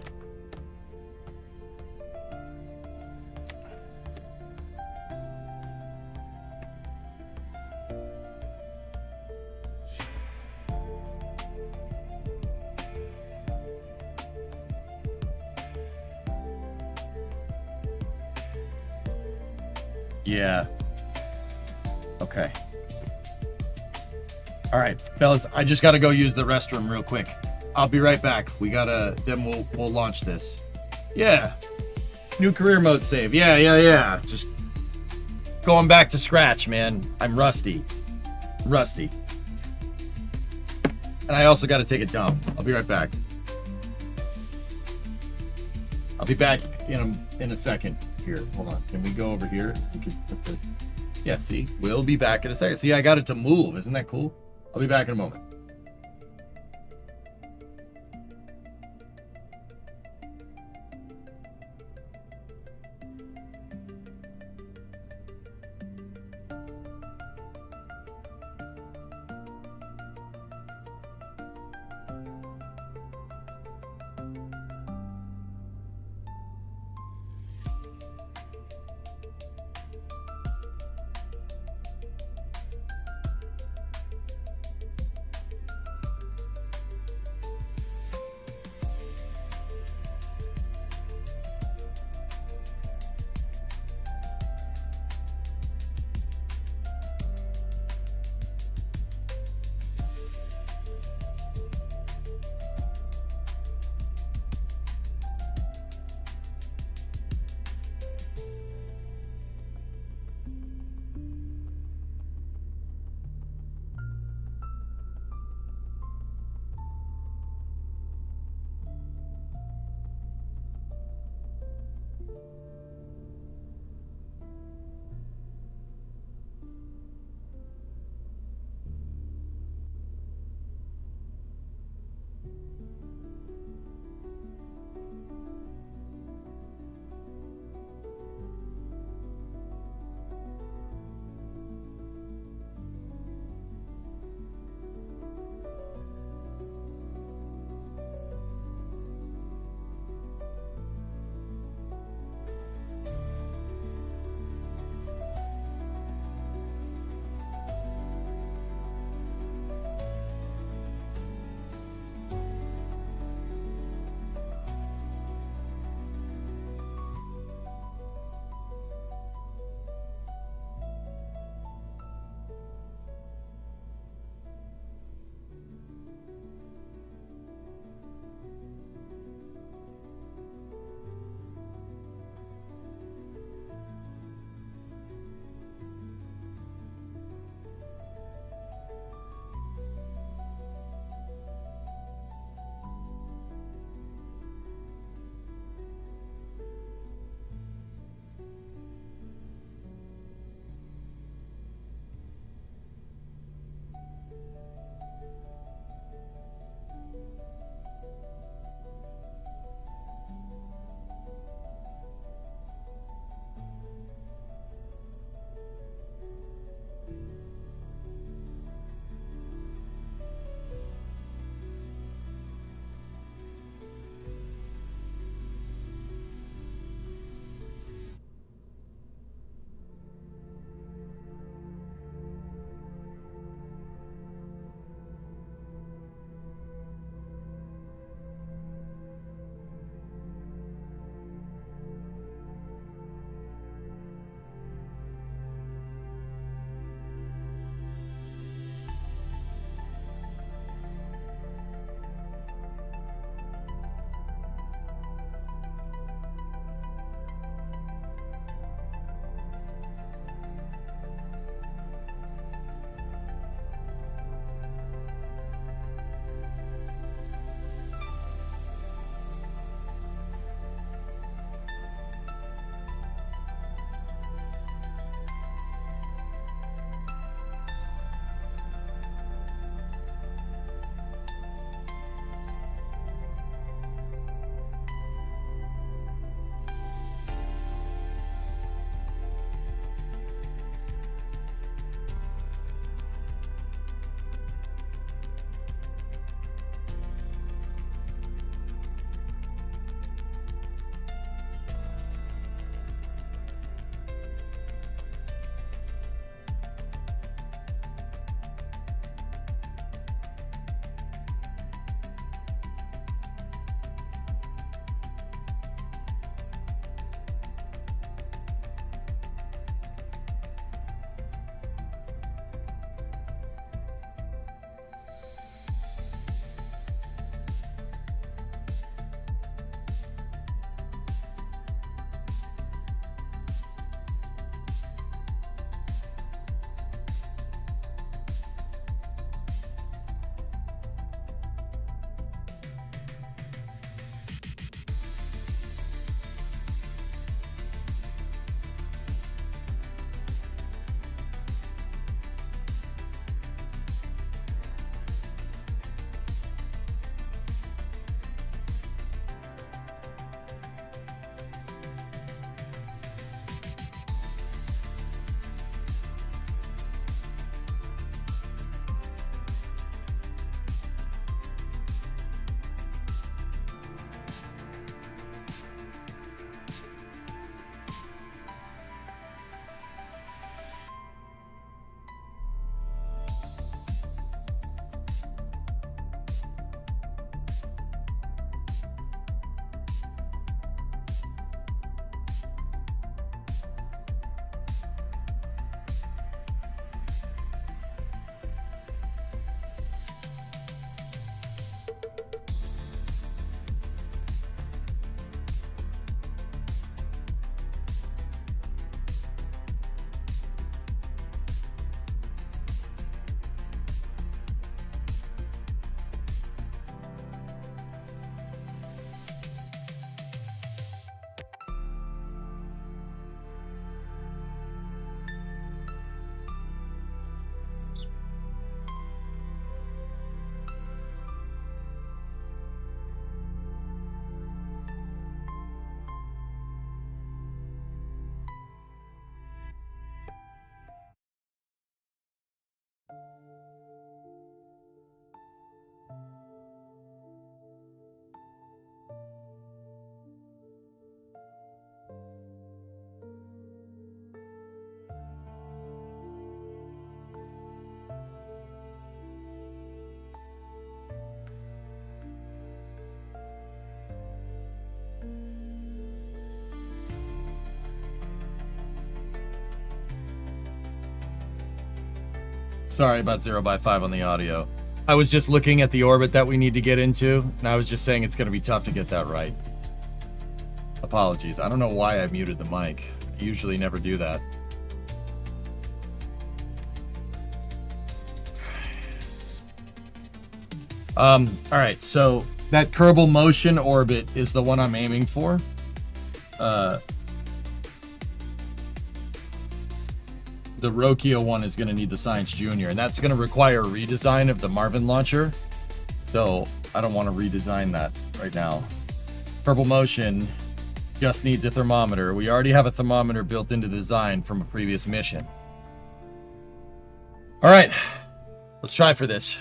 Yeah. Okay. All right, fellas, I just got to go use the restroom real quick. I'll be right back. Then we'll launch this. Yeah. New career mode save. Yeah. Just going back to scratch, man. I'm rusty. And I also got to take a dump. I'll be right back. I'll be back in a second. Here, hold on. Can we go over here? Yeah, see? We'll be back in a second. See, I got it to move. Isn't that cool? I'll be back in a moment. Sorry about 0x5 on the audio. I was just looking at the orbit that we need to get into, and I was just saying it's going to be tough to get that right. Apologies. I don't know why I muted the mic. I usually never do that. Alright, so that Kerbal Motion orbit is the one I'm aiming for. The Rokio one is going to need the Science Junior, and that's going to require a redesign of the Marvin launcher. So I don't want to redesign that right now. Kerbal Motion just needs a thermometer. We already have a thermometer built into the design from a previous mission. Alright, let's try for this.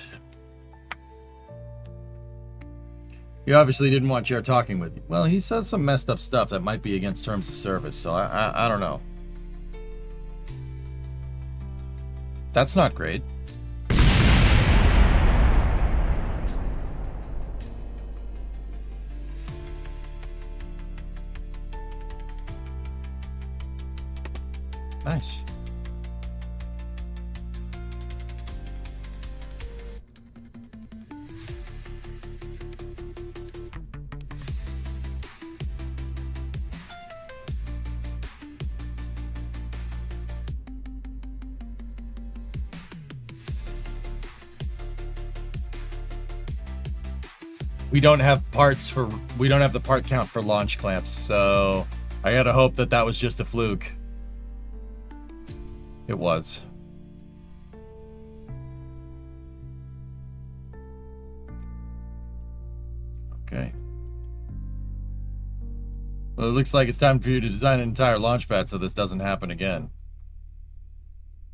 You obviously didn't want Jer talking with you. Well, he says some messed up stuff that might be against terms of service, so I don't know. That's not great. Nice. We don't have the part count for launch clamps, so I gotta hope that that was just a fluke. It was. Okay. Well, it looks like it's time for you to design an entire launch pad so this doesn't happen again.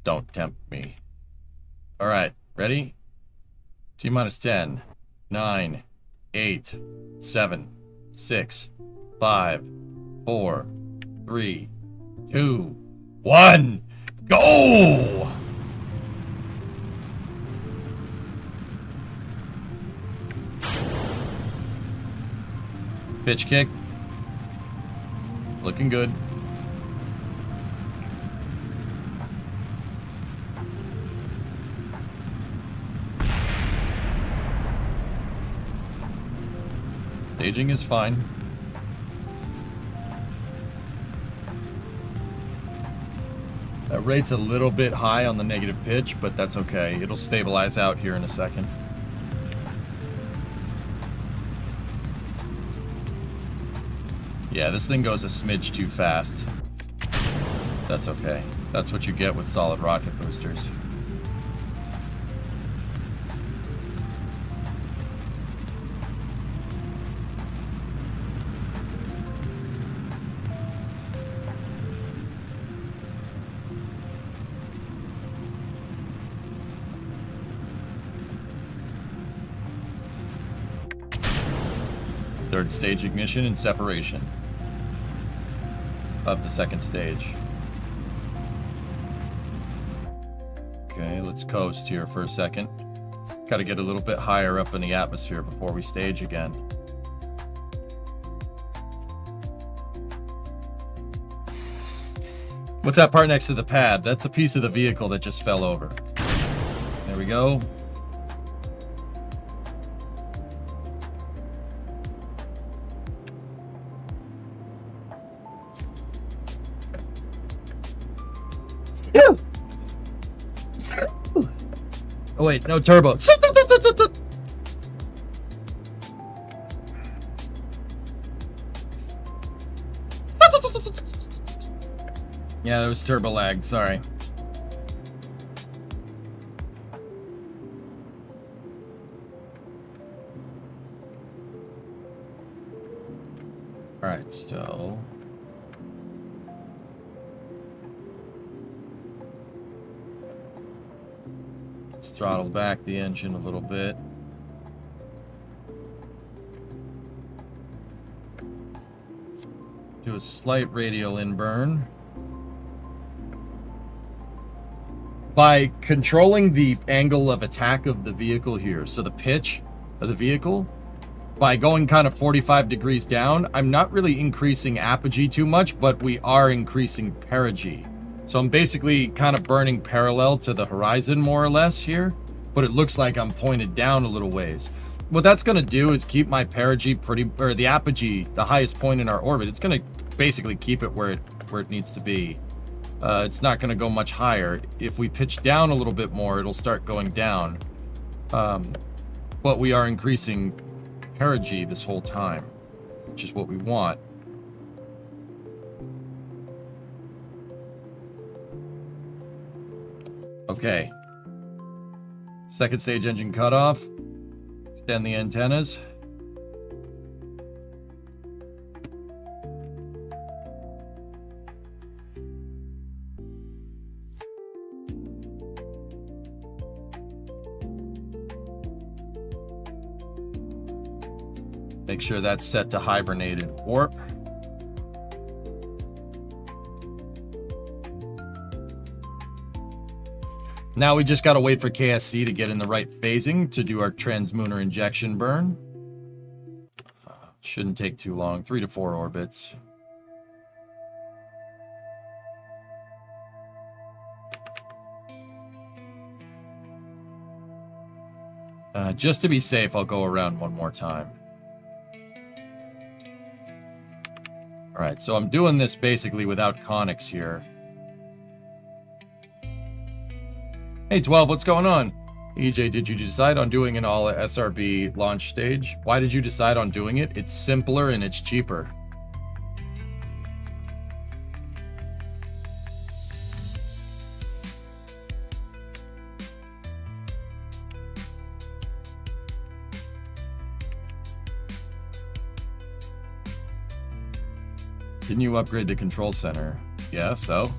Don't tempt me. Alright, ready? T-minus 10, 9, 8, 7, 6, 5, 4, 3, 2, 1, go! Pitch kick. Looking good. Staging is fine. That rate's a little bit high on the negative pitch, but that's okay. It'll stabilize out here in a second. Yeah, this thing goes a smidge too fast. That's okay. That's what you get with solid rocket boosters. Third stage ignition and separation of the second stage. Okay, let's coast here for a second. Got to get a little bit higher up in the atmosphere before we stage again. What's that part next to the pad? That's a piece of the vehicle that just fell over. There we go. Oh wait, no turbo. Yeah, there was turbo lag, sorry. Alright, so... let's throttle back the engine a little bit. Do a slight radial inburn. By controlling the angle of attack of the vehicle here, so the pitch of the vehicle, by going kind of 45 degrees down, I'm not really increasing apogee too much, but we are increasing perigee. So I'm basically kind of burning parallel to the horizon more or less here, but it looks like I'm pointed down a little ways. What that's going to do is keep my perigee or the apogee, the highest point in our orbit. It's going to basically keep it where it needs to be. It's not going to go much higher. If we pitch down a little bit more, it'll start going down. But we are increasing perigee this whole time, which is what we want. Okay. Second stage engine cutoff. Extend the antennas. Make sure that's set to hibernated warp. Now we just got to wait for KSC to get in the right phasing to do our translunar injection burn. Shouldn't take too long, 3 to 4 orbits. Just to be safe, I'll go around one more time. All right, so I'm doing this basically without conics here. Hey, 12, what's going on? EJ, did you decide on doing an all SRB launch stage? Why did you decide on doing it? It's simpler and it's cheaper. Didn't you upgrade the control center? Yeah, so?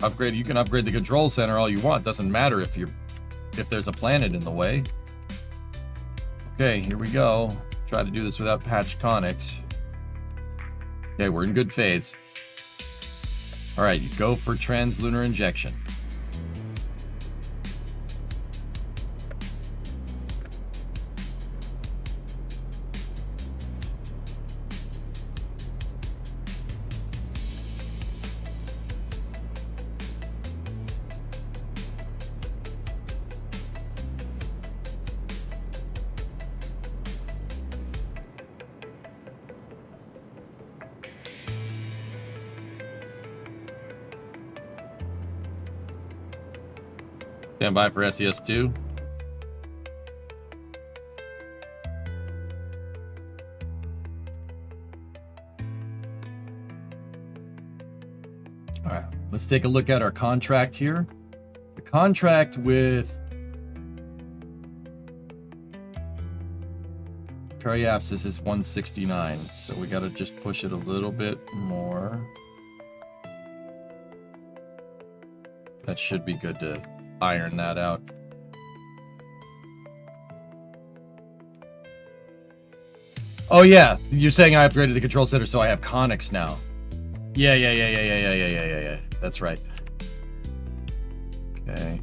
You can upgrade the control center all you want. Doesn't matter if there's a planet in the way. Okay, here we go. Try to do this without patched conics. Okay, we're in good phase. All right, you go for translunar injection. Stand by for SES2. All right, let's take a look at our contract here. The contract with periapsis is 169, so we got to just push it a little bit more. That should be good to iron that out. Oh yeah, you're saying I upgraded the control center so I have conics now. Yeah. That's right. Okay.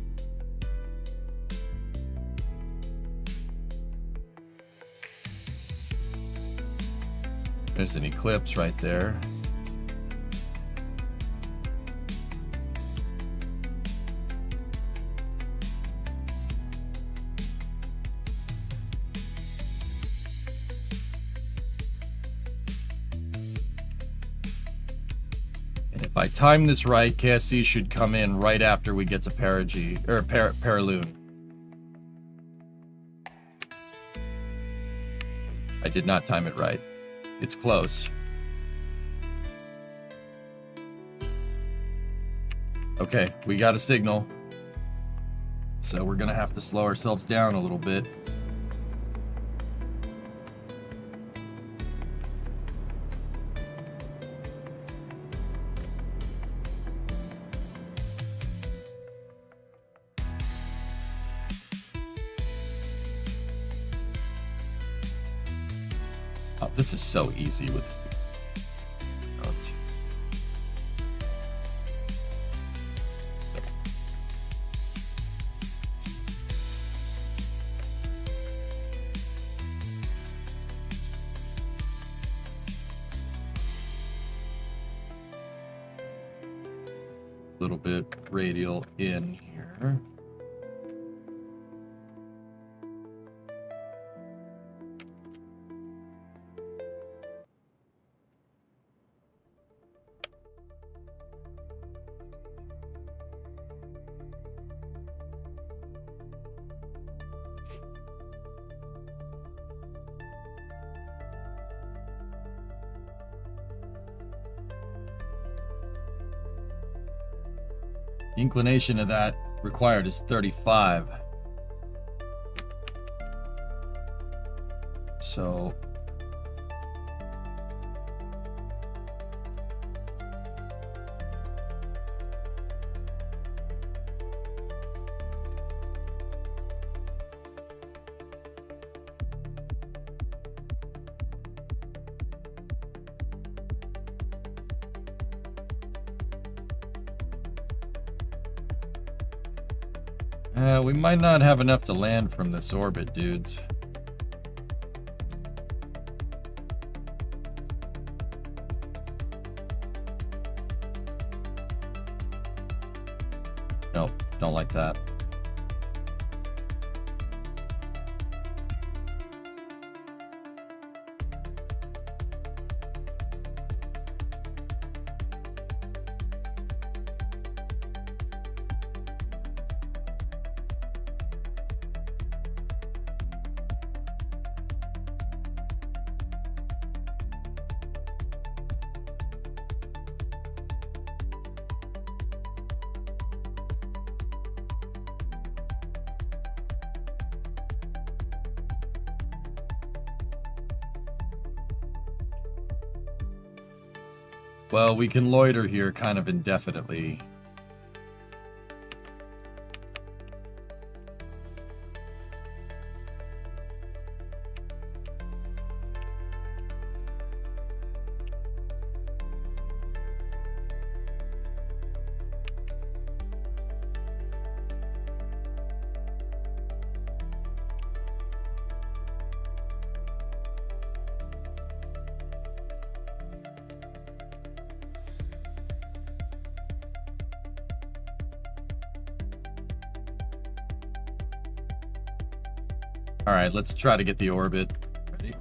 There's an eclipse right there. If I time this right, KSC should come in right after we get to perigee, or Paraloon. I did not time it right. It's close. Okay, we got a signal. So we're gonna have to slow ourselves down a little bit. Oh, this is so easy with... little bit radial in here. The inclination of that required is 35. So we might not have enough to land from this orbit, dudes. Nope, don't like that. Well, we can loiter here kind of indefinitely. All right, let's try to get the orbit. Ready?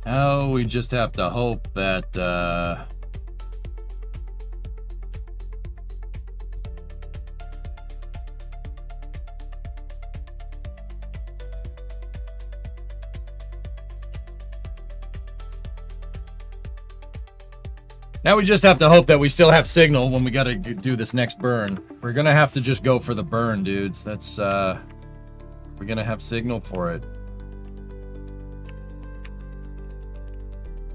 Now we just have to hope that now we just have to hope that we still have signal when we gotta do this next burn. We're gonna have to just go for the burn, dudes. That's we're gonna have signal for it.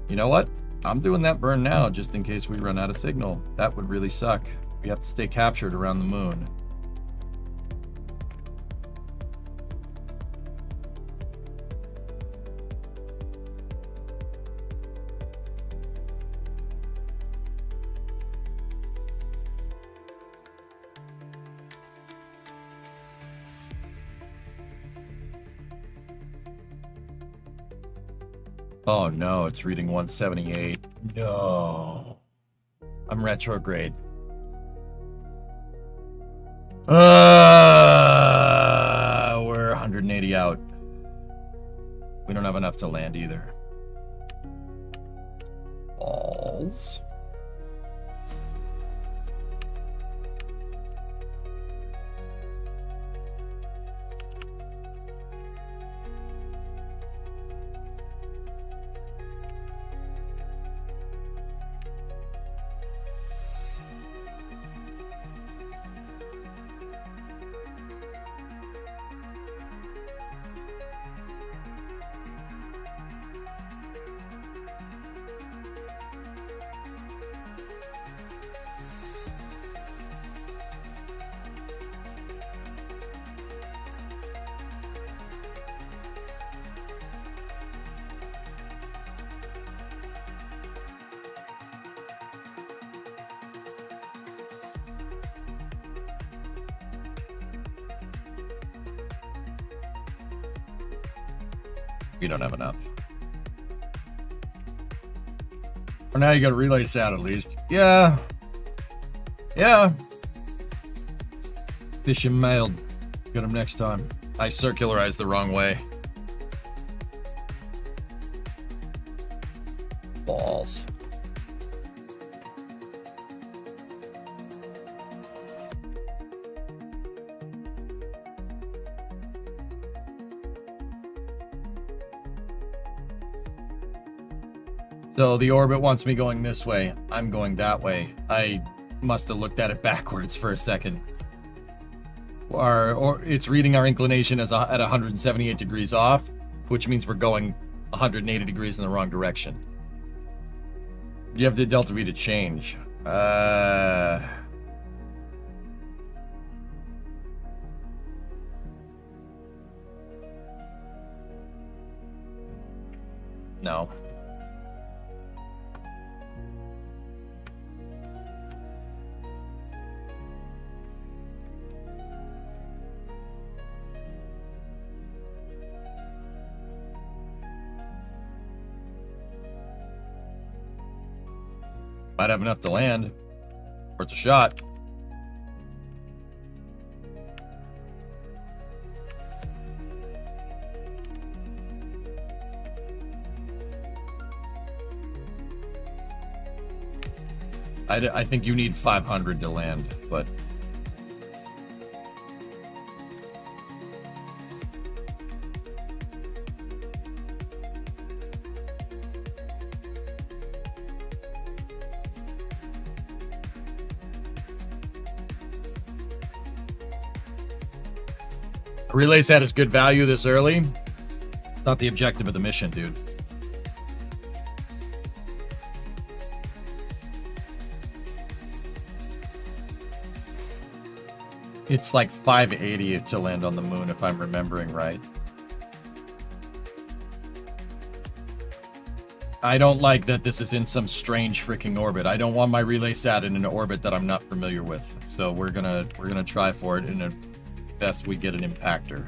You know what? I'm doing that burn now just in case we run out of signal. That would really suck. We have to stay captured around the moon. Oh no, it's reading 178. No. I'm retrograde. We're 180 out. We don't have enough to land either. Balls. We don't have enough. For now, you got to relay sat at least. Yeah. Yeah. Fish him mailed. Get him next time. I circularized the wrong way. Balls. So the orbit wants me going this way. I'm going that way. I must have looked at it backwards for a second. Or it's reading our inclination as at 178 degrees off, which means we're going 180 degrees in the wrong direction. You have the delta V to change. No. Might have enough to land. Worth a shot. I think you need 500 to land, but... Relay set is good value this early. Not the objective of the mission, dude. It's like 580 to land on the moon, if I'm remembering right. I don't like that this is in some strange freaking orbit. I don't want my relay sat in an orbit that I'm not familiar with. So we're gonna try for it in a best we get an impactor.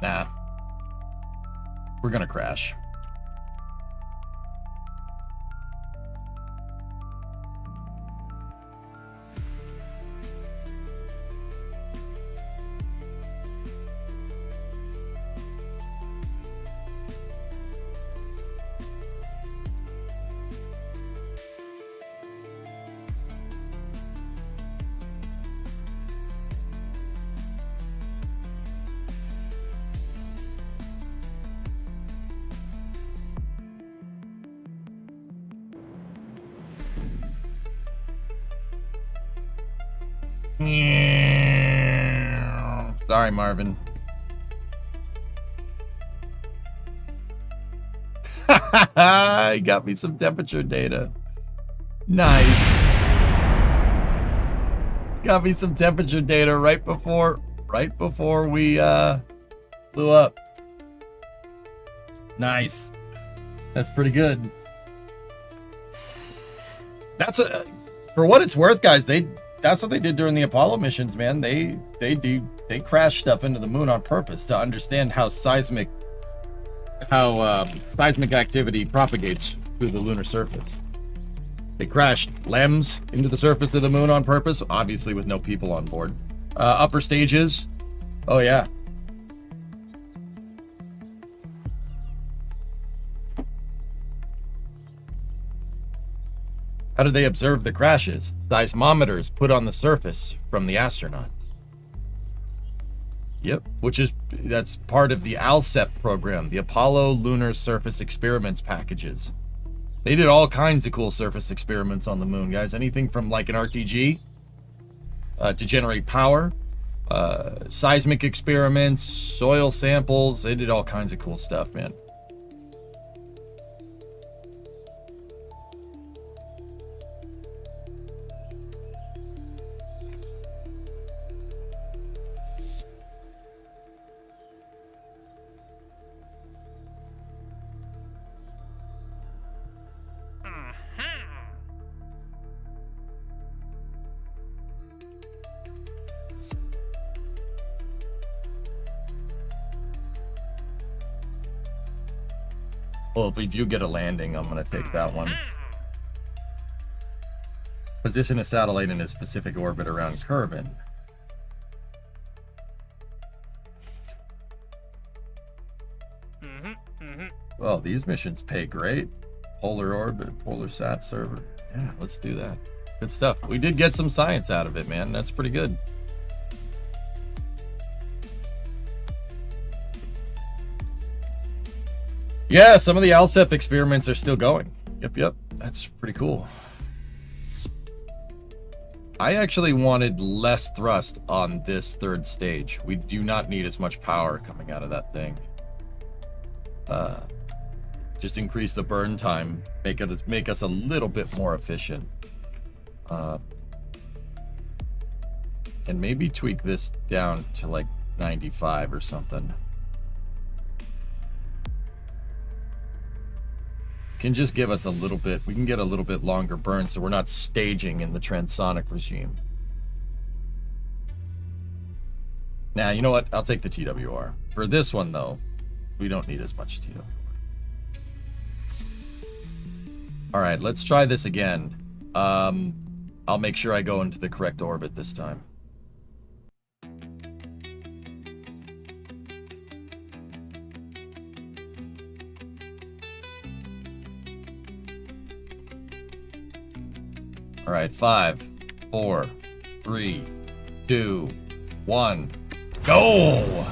Nah. We're gonna crash. Sorry, Marvin. He got me some temperature data. Nice. Got me some temperature data right before we blew up. Nice. That's pretty good. That's for what it's worth, guys. That's what they did during the Apollo missions, man. They crashed stuff into the moon on purpose to understand how seismic activity propagates through the lunar surface. They crashed LEMs into the surface of the moon on purpose, obviously with no people on board. Upper stages, oh yeah. How did they observe the crashes? Seismometers put on the surface from the astronauts. Yep, that's part of the ALSEP program, the Apollo Lunar Surface Experiments packages. They did all kinds of cool surface experiments on the moon, guys. Anything from like an RTG to generate power, seismic experiments, soil samples. They did all kinds of cool stuff, man. Well, if we do get a landing, I'm going to take that one. Position a satellite in a specific orbit around Kerbin. Well, these missions pay great. Polar orbit, polar sat server. Yeah, let's do that. Good stuff. We did get some science out of it, man. That's pretty good. Yeah, some of the ALSEF experiments are still going. Yep. That's pretty cool. I actually wanted less thrust on this third stage. We do not need as much power coming out of that thing. Just increase the burn time, make us a little bit more efficient. And maybe tweak this down to like 95 or something. Can just give us a little bit, we can get a little bit longer burn so we're not staging in the transonic regime. Now, you know what? I'll take the TWR. For this one, though, we don't need as much TWR. All right, let's try this again. I'll make sure I go into the correct orbit this time. All right, 5, 4, 3, 2, 1, go!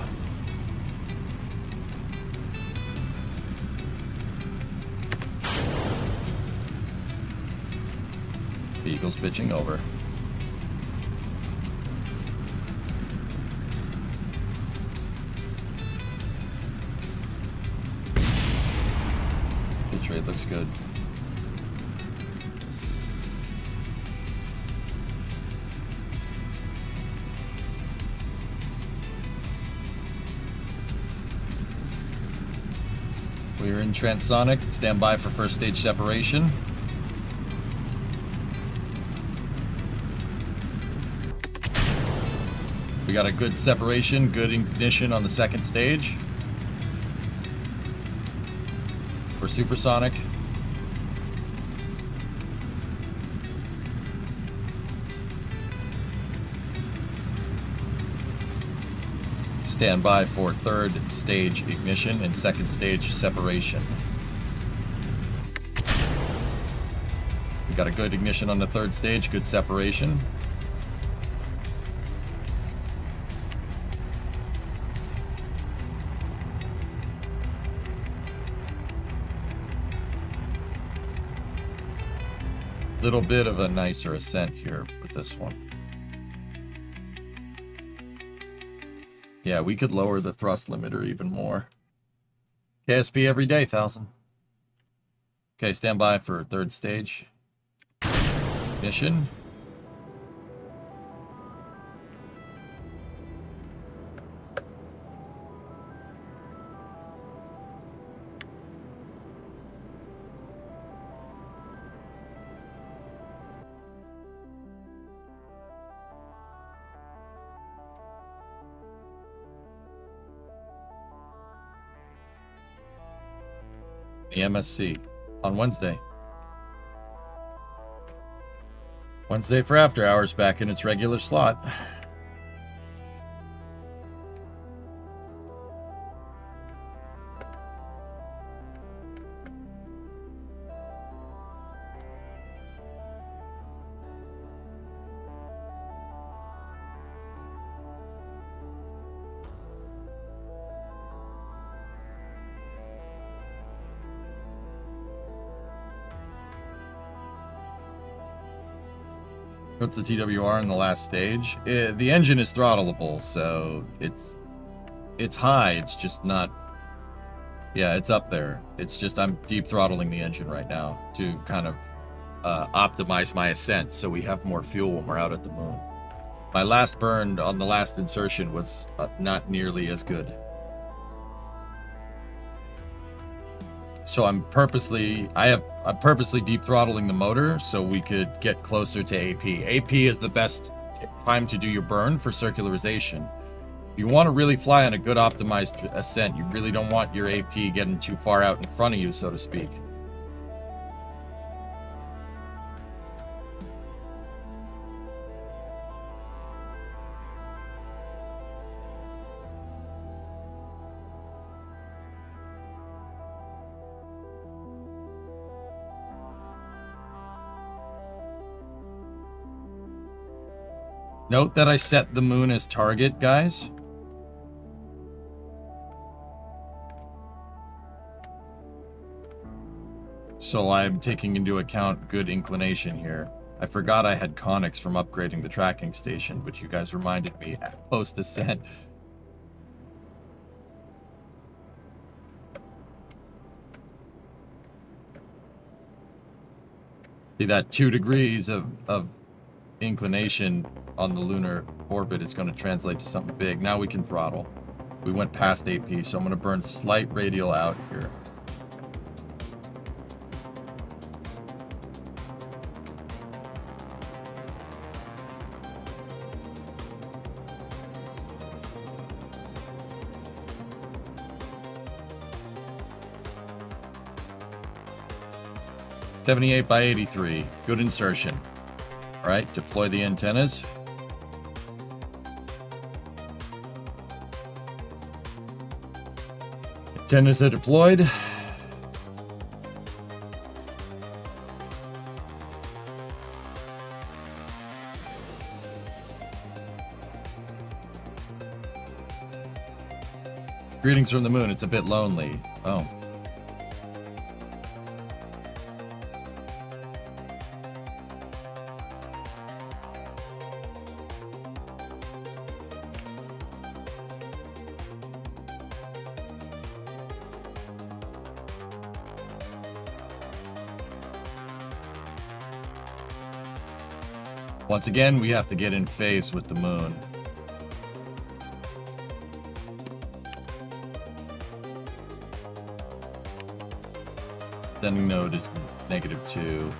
Vehicle's pitching over. Pitch rate looks good. We're in transonic. Stand by for first stage separation. We got a good separation, good ignition on the second stage. We're supersonic. Stand by for third stage ignition and second stage separation. We got a good ignition on the third stage, good separation. Little bit of a nicer ascent here with this one. Yeah, we could lower the thrust limiter even more. KSP every day, 1,000. Okay, stand by for third stage. Ignition. The MSC on Wednesday. Wednesday for after hours back in its regular slot. What's the TWR in the last stage? The engine is throttleable, so it's high. It's just not. Yeah, it's up there. It's just I'm deep throttling the engine right now to kind of optimize my ascent, so we have more fuel when we're out at the moon. My last burn on the last insertion was not nearly as good. So I'm purposely deep throttling the motor so we could get closer to AP. AP is the best time to do your burn for circularization. You want to really fly on a good optimized ascent. You really don't want your AP getting too far out in front of you, so to speak. Note that I set the moon as target, guys. So I'm taking into account good inclination here. I forgot I had conics from upgrading the tracking station, which you guys reminded me post-ascent. See, that 2 degrees of inclination on the lunar orbit is going to translate to something big. Now we can throttle. We went past AP, so I'm going to burn slight radial out here. .78 by 83. Good insertion. All right, deploy the antennas. Antennas are deployed. Greetings from the moon. It's a bit lonely. Oh. Once again, we have to get in phase with the moon. Sending node is -2.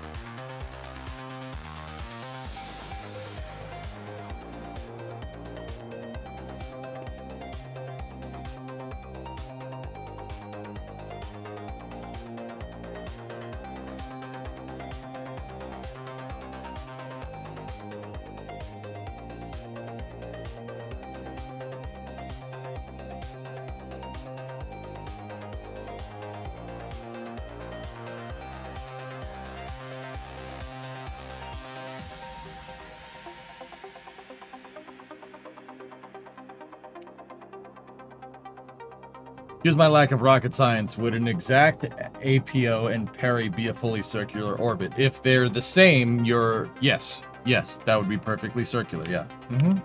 Excuse my lack of rocket science. Would an exact APO and Peri be a fully circular orbit? If they're the same, you're... Yes. Yes, that would be perfectly circular, yeah. Mm-hmm.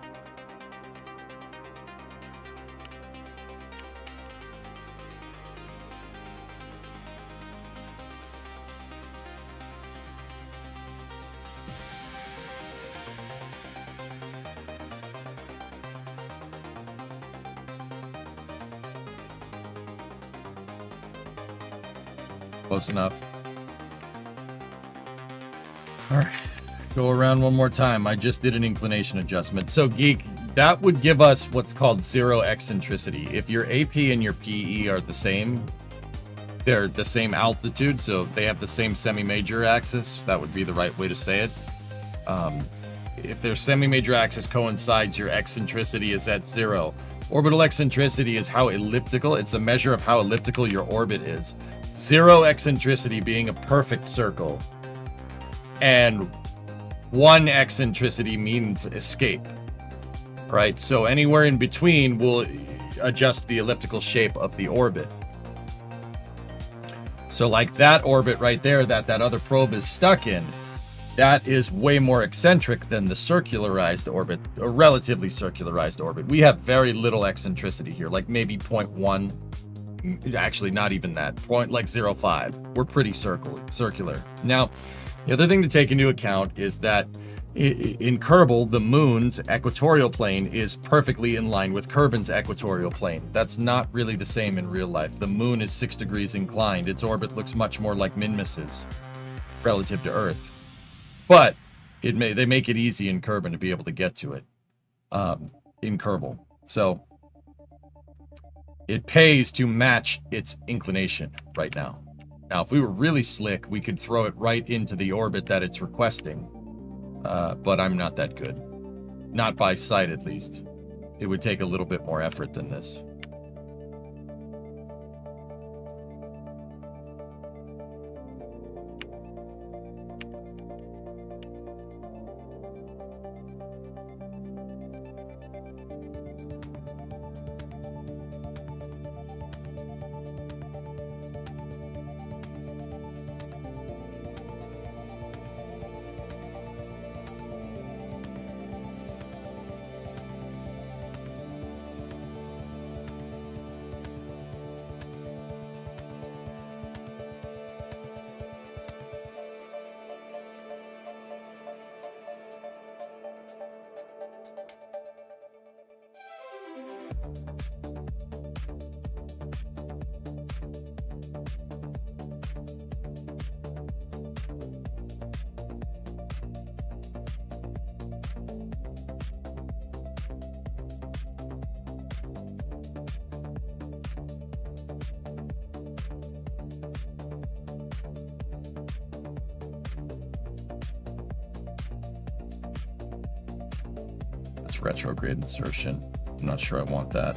Close enough. All right, go around one more time. I just did an inclination adjustment. So, Geek, that would give us what's called 0 eccentricity. If your AP and your PE are the same, they're the same altitude, so they have the same semi-major axis. That would be the right way to say it. If their semi-major axis coincides, your eccentricity is at 0. Orbital eccentricity is how elliptical. It's the measure of how elliptical your orbit is. 0 eccentricity being a perfect circle, and 1 eccentricity means escape, right? So anywhere in between will adjust the elliptical shape of the orbit. So like that orbit right there that other probe is stuck in, that is way more eccentric than the circularized orbit, a relatively circularized orbit. We have very little eccentricity here, like maybe 0.1. Actually, not even that. Point like 0.5. We're pretty circular. Now, the other thing to take into account is that in Kerbal, the moon's equatorial plane is perfectly in line with Kerbin's equatorial plane. That's not really the same in real life. The moon is 6 degrees inclined. Its orbit looks much more like Minmus's relative to Earth. But they make it easy in Kerbin to be able to get to it in Kerbal. So It pays to match its inclination right now. Now, if we were really slick, we could throw it right into the orbit that it's requesting. But I'm not that good. Not by sight, at least. It would take a little bit more effort than this. That's retrograde insertion. I'm not sure I want that.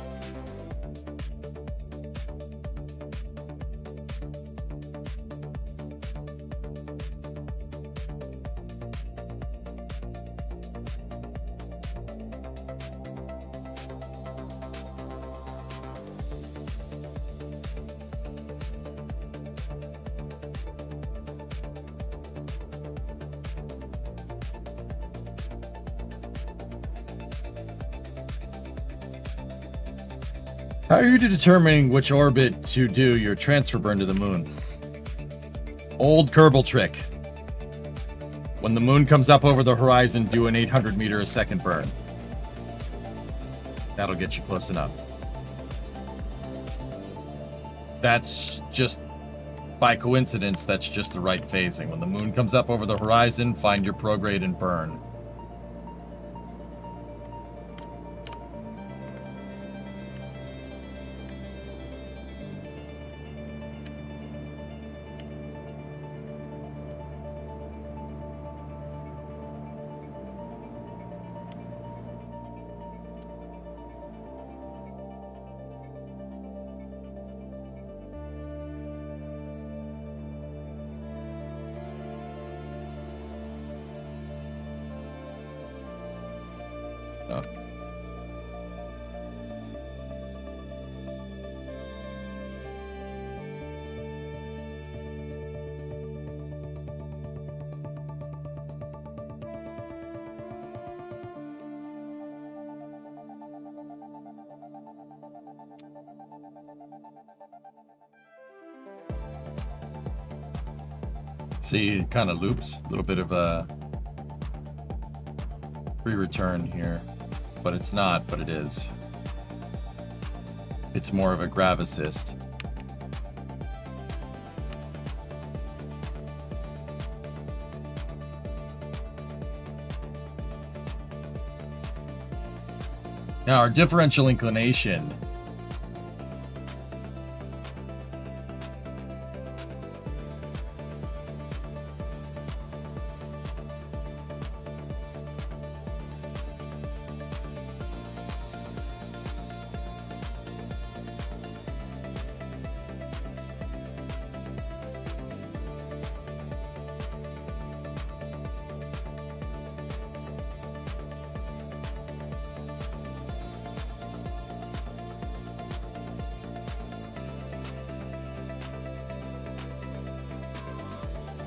How are you determining which orbit to do your transfer burn to the moon? Old Kerbal trick. When the moon comes up over the horizon, do an 800 meter a second burn. That'll get you close enough. That's just, by coincidence, that's just the right phasing. When the moon comes up over the horizon, find your prograde and burn. Oh. See, it kind of loops. A little bit of a free return here. But it's not, but it is. It's more of a grab assist. Now, our differential inclination.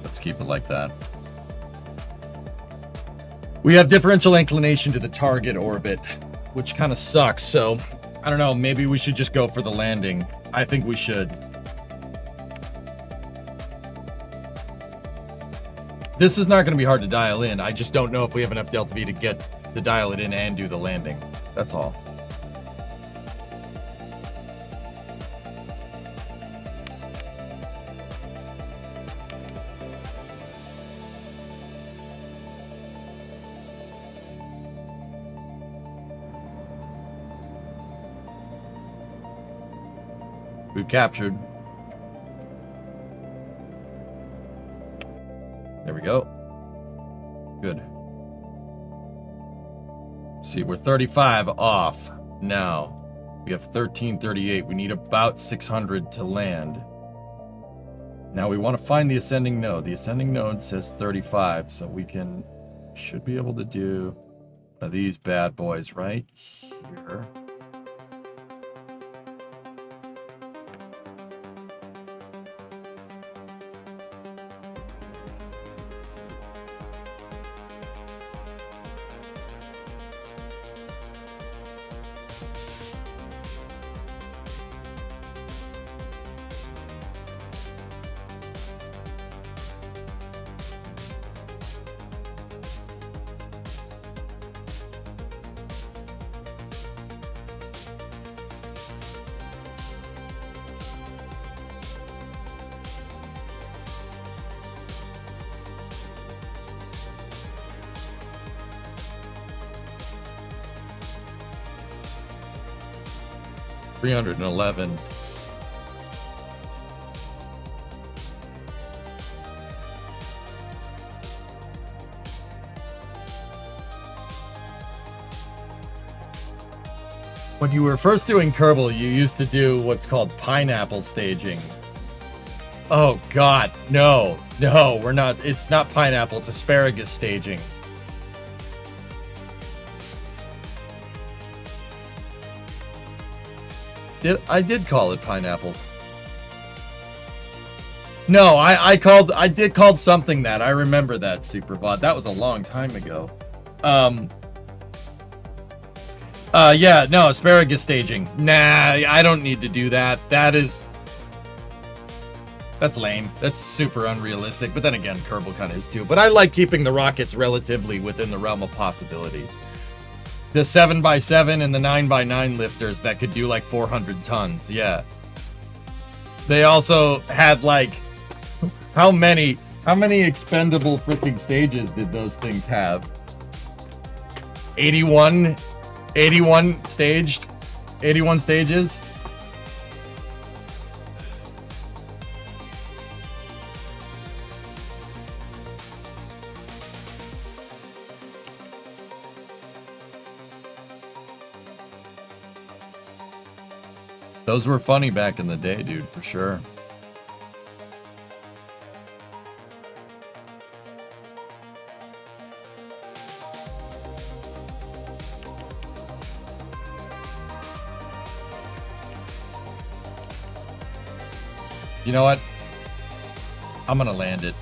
Let's keep it like that. We have differential inclination to the target orbit, which kind of sucks. So, I don't know, maybe we should just go for the landing. I think we should. This is not going to be hard to dial in. I just don't know if we have enough delta V to get to dial it in and do the landing. That's all. We've captured. There we go. Good. See, we're 35 off now. We have 1338. We need about 600 to land. Now we want to find the ascending node. The ascending node says 35, so we should be able to do one of these bad boys right here. $311. When you were first doing Kerbal, you used to do what's called pineapple staging. Oh God, no, we're not. It's not pineapple, it's asparagus staging. I did call it pineapple. No, I did call something that. I remember that, Superbot. That was a long time ago. Yeah, no, asparagus staging. Nah, I don't need to do that. That's lame. That's super unrealistic. But then again, Kerbal kind of is too. But I like keeping the rockets relatively within the realm of possibility. The 7x7 and the 9x9 lifters that could do like 400 tons. Yeah. They also had like, how many expendable freaking stages did those things have? 81 staged? 81 stages? Those were funny back in the day, dude, for sure. You know what? I'm gonna land it.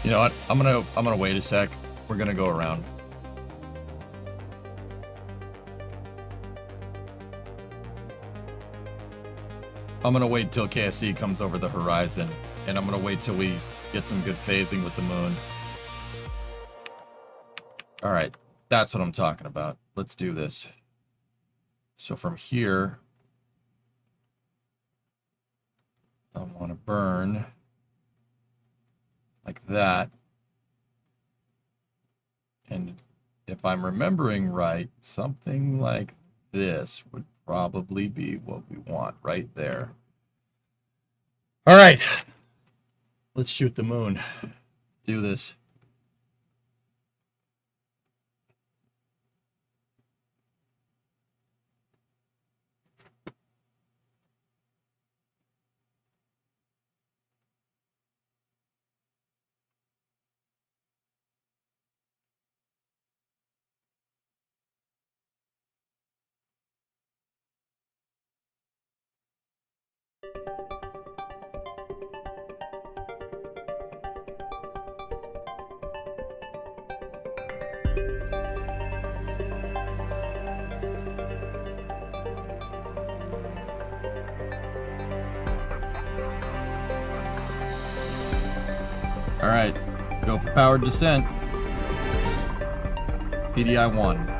You know what? I'm gonna wait a sec. We're gonna go around. I'm gonna wait till KSC comes over the horizon, and I'm gonna wait till we get some good phasing with the moon. All right, that's what I'm talking about. Let's do this. So from here, I want to burn like that. And if I'm remembering right, something like this would probably be what we want right there. All right, let's shoot the moon. Do this. Alright, go for powered descent. PDI 1.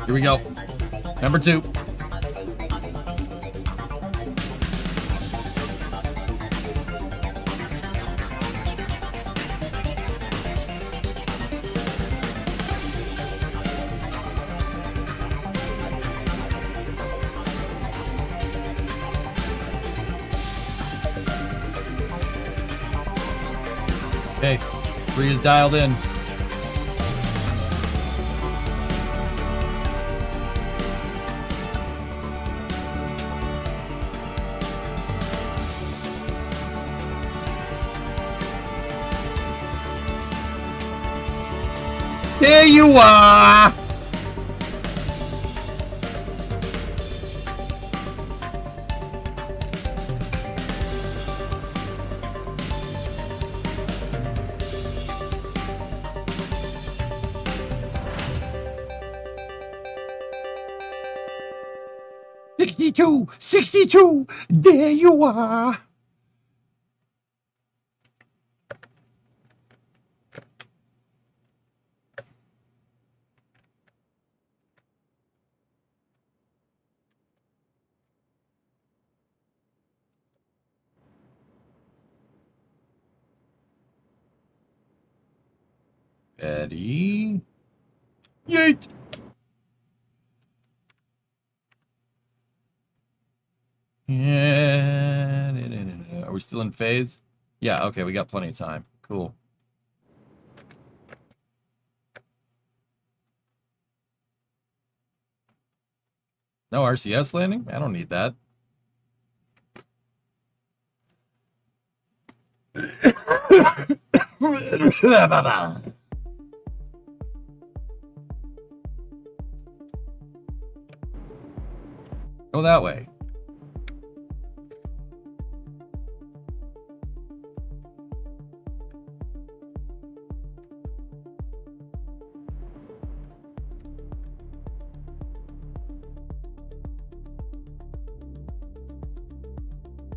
Here we go. Number 2. Okay, 3 is dialed in. There you are! $62, there you are! Ready? Yeet! Yeah. Are we still in phase? Yeah, okay, we got plenty of time. Cool. No RCS landing? I don't need that. Go that way.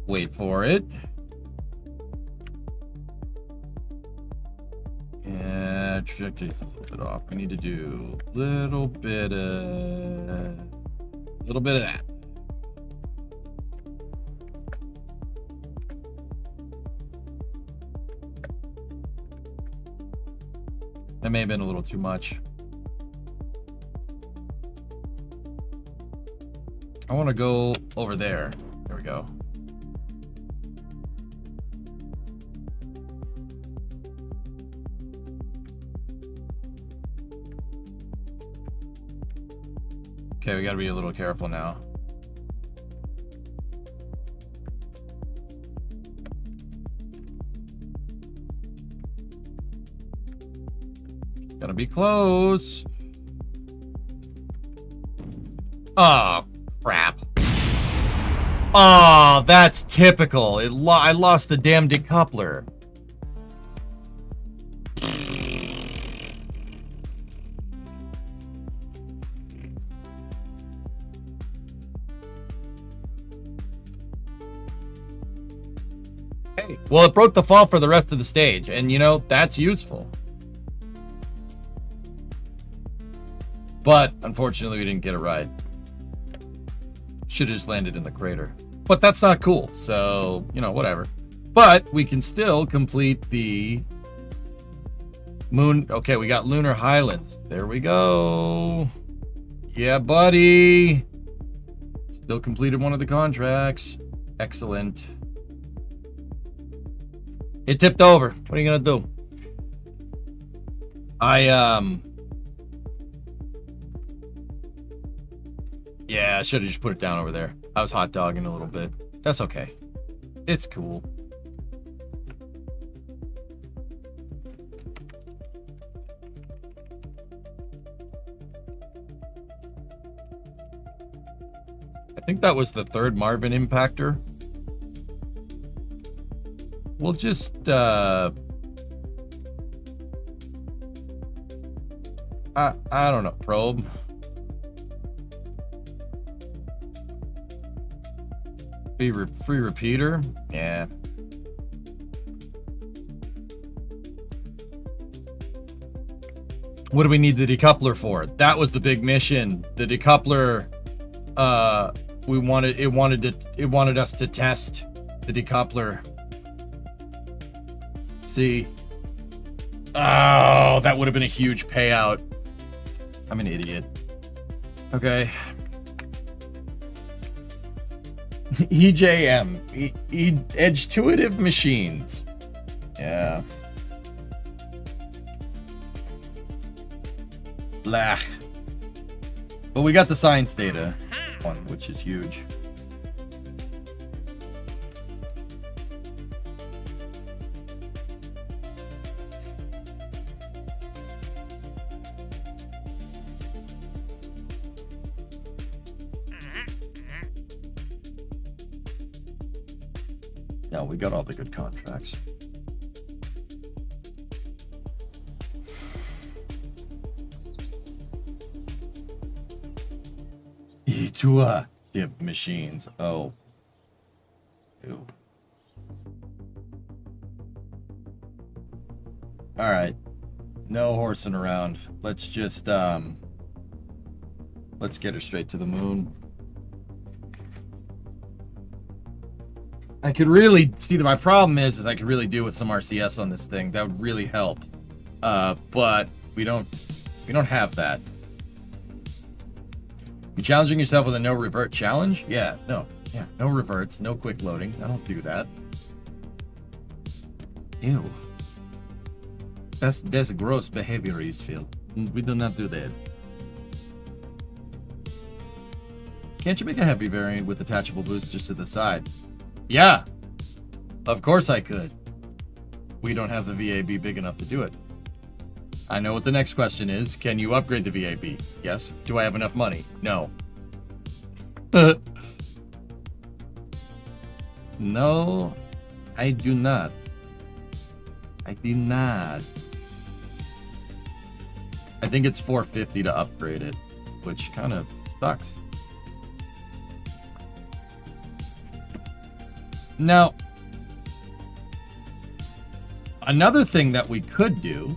Wait for it. Yeah, trajectory's a little bit off. We need to do a little bit of that. That may have been a little too much. I want to go over there. There we go. Okay, we gotta be a little careful now. Gotta be close. Oh, crap. Oh, that's typical. I lost the damn decoupler. Hey, well, it broke the fall for the rest of the stage, and you know, that's useful. But unfortunately, we didn't get a ride. Should have just landed in the crater. But that's not cool, so, you know, whatever. But we can still complete the moon. Okay, we got Lunar Highlands. There we go. Yeah, buddy. Still completed one of the contracts. Excellent. It tipped over. What are you gonna do? Yeah, I should have just put it down over there. I was hot dogging a little bit. That's okay. It's cool. I think that was the third Marvin impactor. We'll just, I don't know, probe. Free repeater? Yeah. What do we need the decoupler for? That was the big mission. The decoupler, it wanted us to test the decoupler. See? Oh, that would have been a huge payout. I'm an idiot. Okay. EJM. Edge-tuitive machines. Yeah. Blah. But we got the science data one, which is huge. No, we got all the good contracts. Intuitive machines. Oh. Ew. Alright. No horsing around. Let's just, let's get her straight to the moon. I could really see that my problem is I could really do with some RCS on this thing. That would really help. But we don't have that. You challenging yourself with a no revert challenge? Yeah, no reverts, no quick loading. I don't do that. Ew. That's gross behavior, Eastfield. We do not do that. Can't you make a heavy variant with attachable boosters to the side? Yeah, of course I could. We don't have the VAB big enough to do it. I know what the next question is. Can you upgrade the VAB? Yes. Do I have enough money? No. No, I do not. I do not. I think it's $450 to upgrade it, which kind of sucks. Now, another thing that we could do,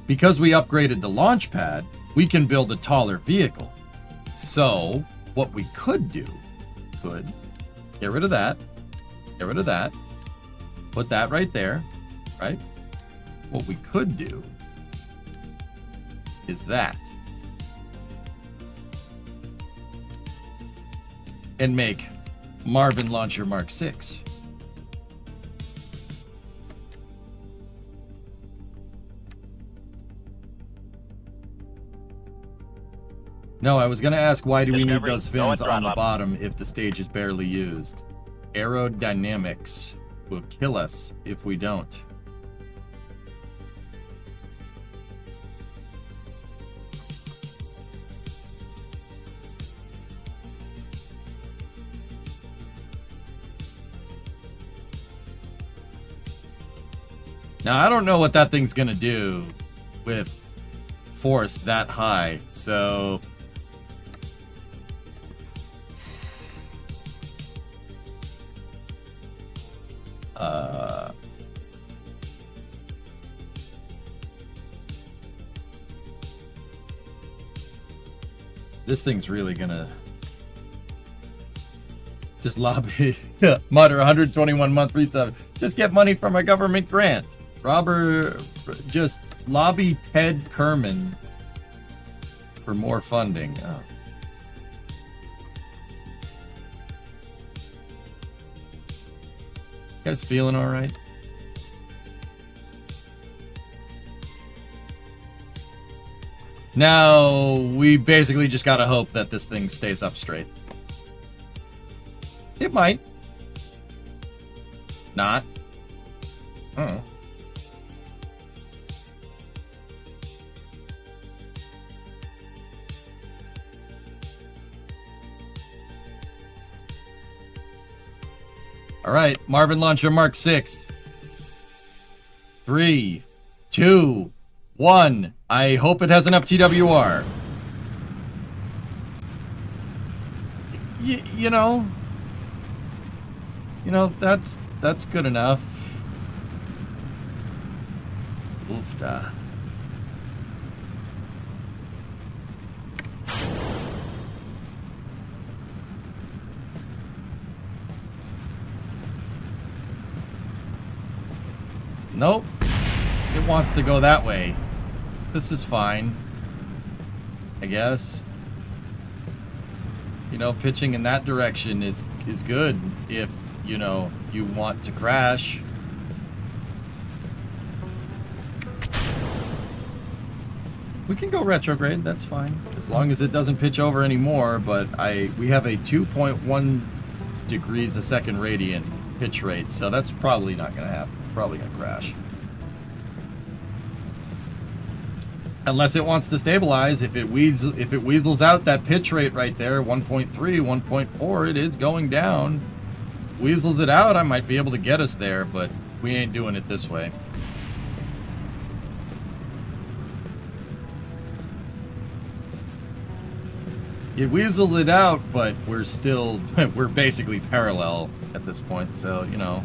because we upgraded the launch pad, we can build a taller vehicle. So, what we could do, get rid of that, put that right there, right? What we could do is that. And make Marvin Launcher Mark 6. No, I was going to ask, why do we need those fins on the bottom if the stage is barely used? Aerodynamics will kill us if we don't. Now, I don't know what that thing's going to do with force that high, so... This thing's really gonna just lobby Mutter 121 month resub. Just get money from a government grant. Robert, just lobby Ted Kerman for more funding. Oh. guys feeling all right? Now, we basically just gotta hope that this thing stays up straight. It might. Not. Oh. All right, Marvin Launcher Mark 6. 3, 2, 1. I hope it has enough TWR. You know, that's good enough. Oofda. Nope. It wants to go that way. This is fine, I guess. You know, pitching in that direction is good if, you know, you want to crash. We can go retrograde, that's fine. As long as it doesn't pitch over anymore, but we have a 2.1 degrees a second radian pitch rate, so that's probably not gonna happen. Probably gonna crash. Unless it wants to stabilize. If it weasels out that pitch rate right there, 1.3, 1.4, it is going down. Weasels it out, I might be able to get us there, but we ain't doing it this way. It weasels it out, but we're still, we're basically parallel at this point, so, you know.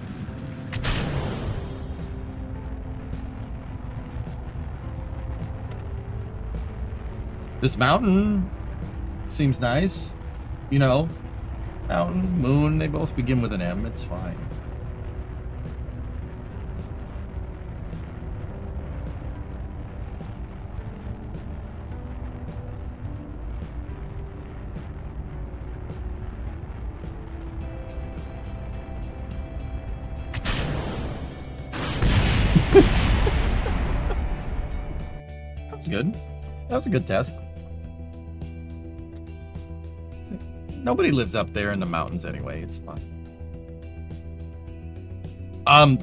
This mountain seems nice. You know, mountain, moon, they both begin with an M. It's fine. That was good. That was a good test. Nobody lives up there in the mountains anyway. It's fine.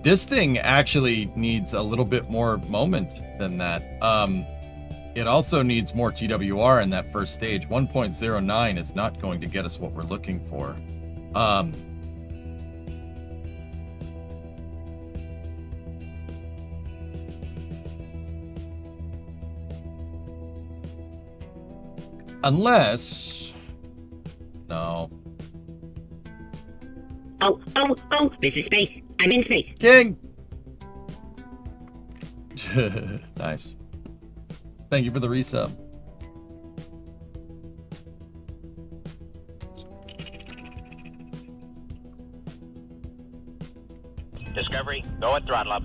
This thing actually needs a little bit more moment than that. It also needs more TWR in that first stage. 1.09 is not going to get us what we're looking for. Unless... No. Oh, this is space. I'm in space. King! Nice. Thank you for the resub. Discovery, go at throttle up.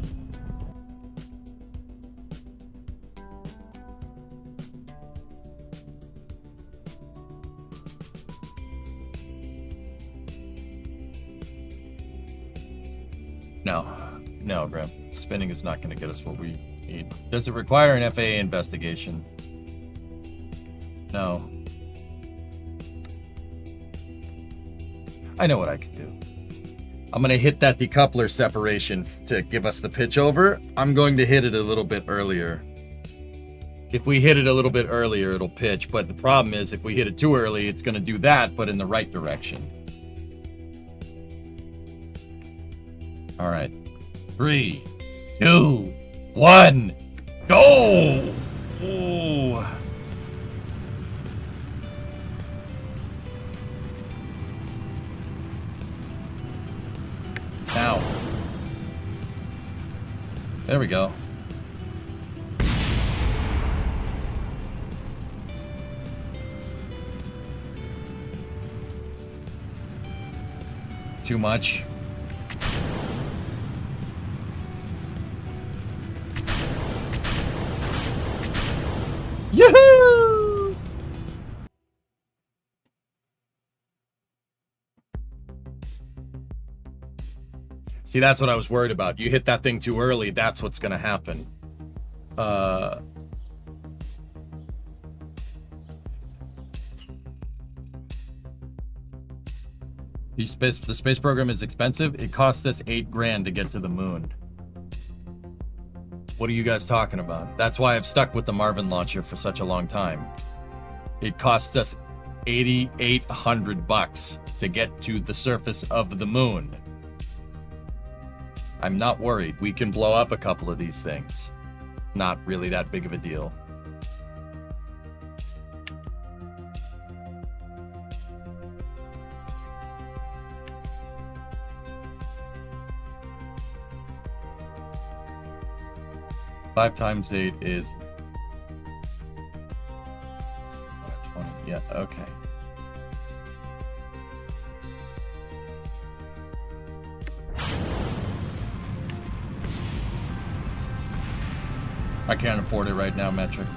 No, Graham. Spinning is not going to get us what we need. Does it require an FAA investigation? No. I know what I can do. I'm going to hit that decoupler separation to give us the pitch over. I'm going to hit it a little bit earlier. If we hit it a little bit earlier, it'll pitch. But the problem is, if we hit it too early, it's going to do that, but in the right direction. All right. 3, 2, 1, go! Ooh. Now. There we go. Too much. Yahoo! See, that's what I was worried about. You hit that thing too early, that's what's gonna happen. The space program is expensive. It costs us $8 grand to get to the moon. What are you guys talking about? That's why I've stuck with the Marvin launcher for such a long time. It costs us $8,800 to get to the surface of the moon. I'm not worried. We can blow up a couple of these things. Not really that big of a deal. Five times 8 is 20. Yeah, okay. I can't afford it right now, Metric.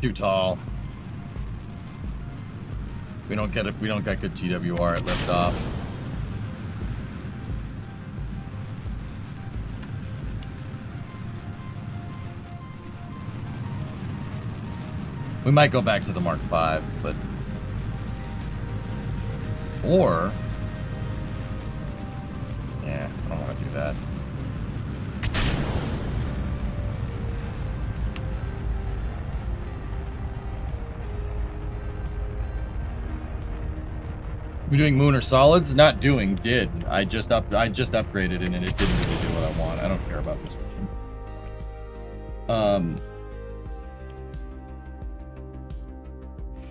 Too tall. We don't get it. We don't get good TWR at liftoff. We might go back to the Mark V, but or yeah, I don't want to do that. We're doing Lunar solids? Not doing, did. I just upgraded it and it didn't really do what I want. I don't care about this version.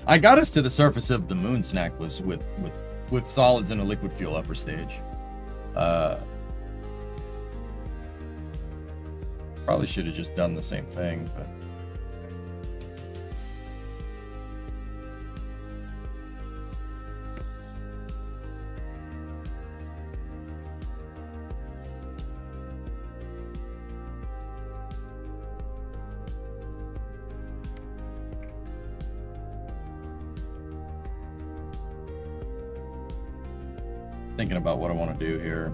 I got us to the surface of the moon, Snackless, with solids and a liquid fuel upper stage. Probably should have just done the same thing, but thinking about what I want to do here.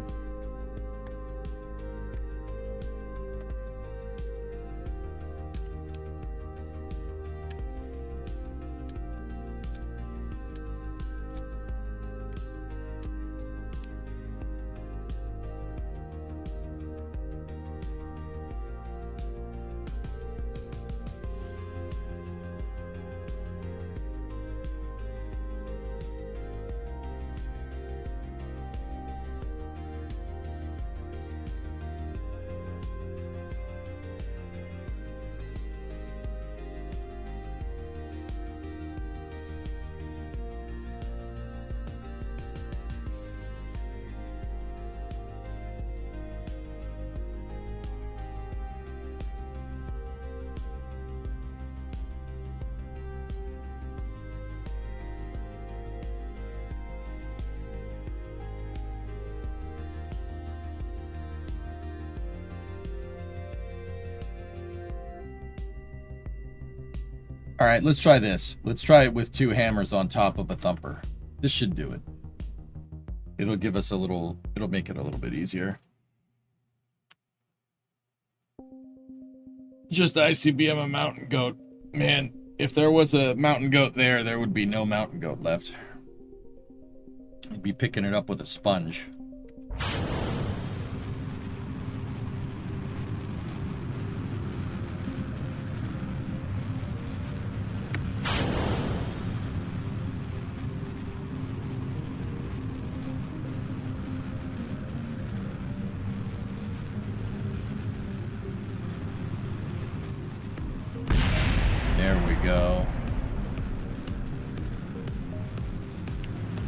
All right, let's try this. Let's try it with 2 hammers on top of a thumper. This should do it. It'll give us a little, it'll make it a little bit easier. Just ICBM a mountain goat. Man, if there was a mountain goat there, there would be no mountain goat left. I'd be picking it up with a sponge.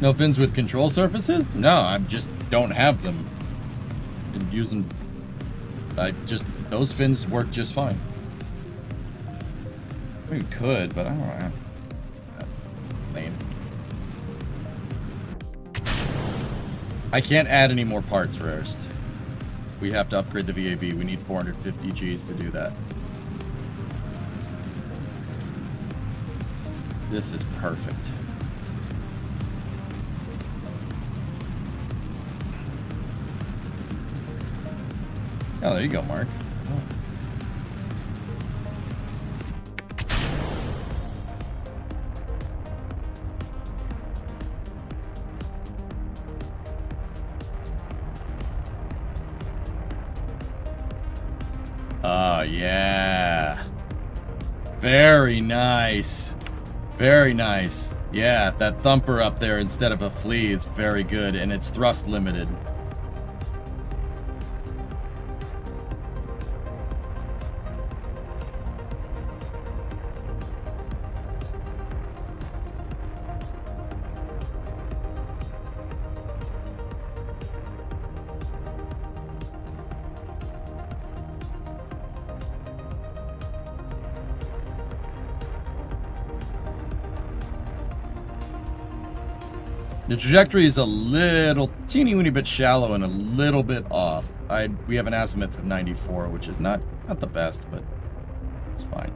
No fins with control surfaces? No, I just don't have them. Been using... those fins work just fine. We could, but I don't know. Lame. I can't add any more parts first. We have to upgrade the VAB. We need 450 Gs to do that. This is perfect. Oh, there you go, Mark. Oh, yeah. Very nice. Very nice. Yeah, that thumper up there instead of a flea is very good, and it's thrust limited. The trajectory is a little teeny weeny bit shallow and a little bit off. We have an azimuth of 94, which is not the best, but it's fine.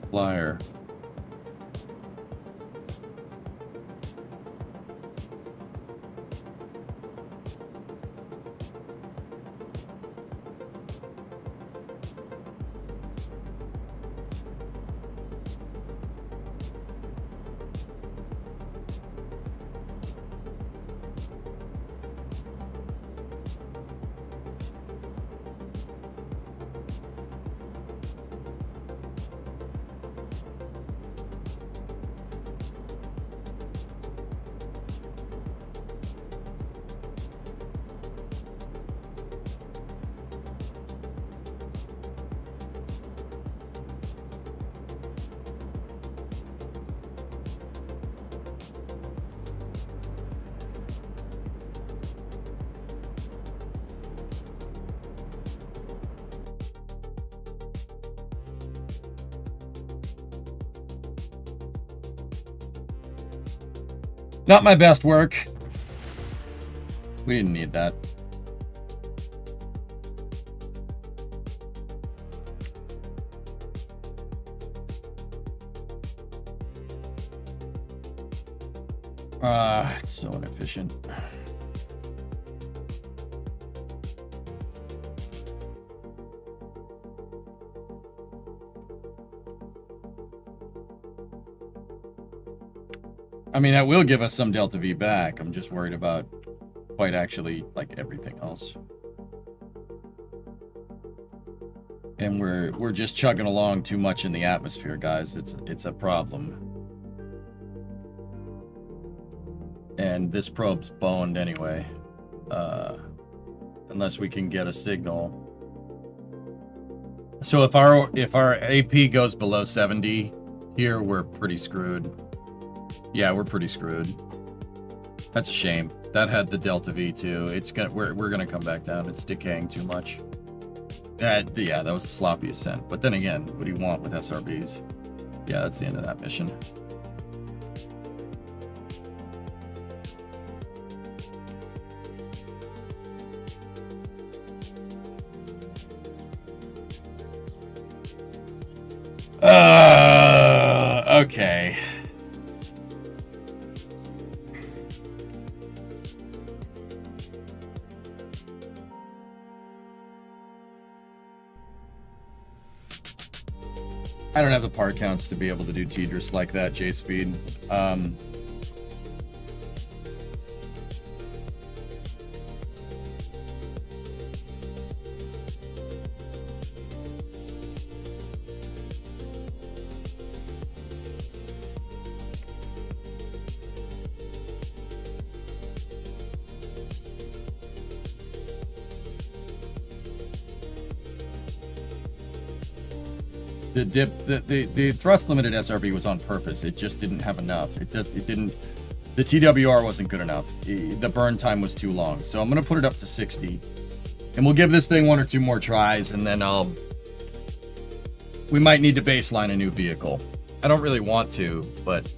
Flyer. Not my best work. We didn't need that. It's so inefficient. I mean, that will give us some delta V back. I'm just worried about quite actually like everything else. And we're just chugging along too much in the atmosphere, guys. It's a problem. And this probe's boned anyway. Unless we can get a signal. So if our AP goes below 70 here, we're pretty screwed. Yeah, we're pretty screwed. That's a shame. That had the delta V too. We're gonna come back down. It's decaying too much. Yeah, that was a sloppy ascent. But then again, what do you want with SRBs? Yeah, that's the end of that mission. Okay. I don't have the part counts to be able to do Tidris like that, J-Speed. The thrust limited SRB was on purpose. It just didn't have enough. It didn't. The TWR wasn't good enough. The burn time was too long. So I'm gonna put it up to 60, and we'll give this thing 1 or 2 more tries, and then we might need to baseline a new vehicle. I don't really want to, but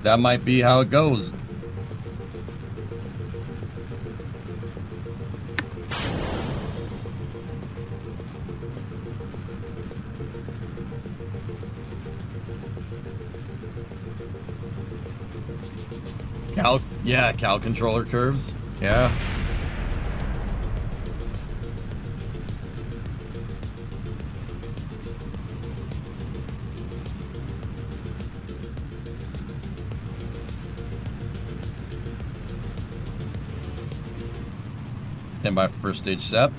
that might be how it goes. Cal controller curves. Yeah. Stand by for first stage set.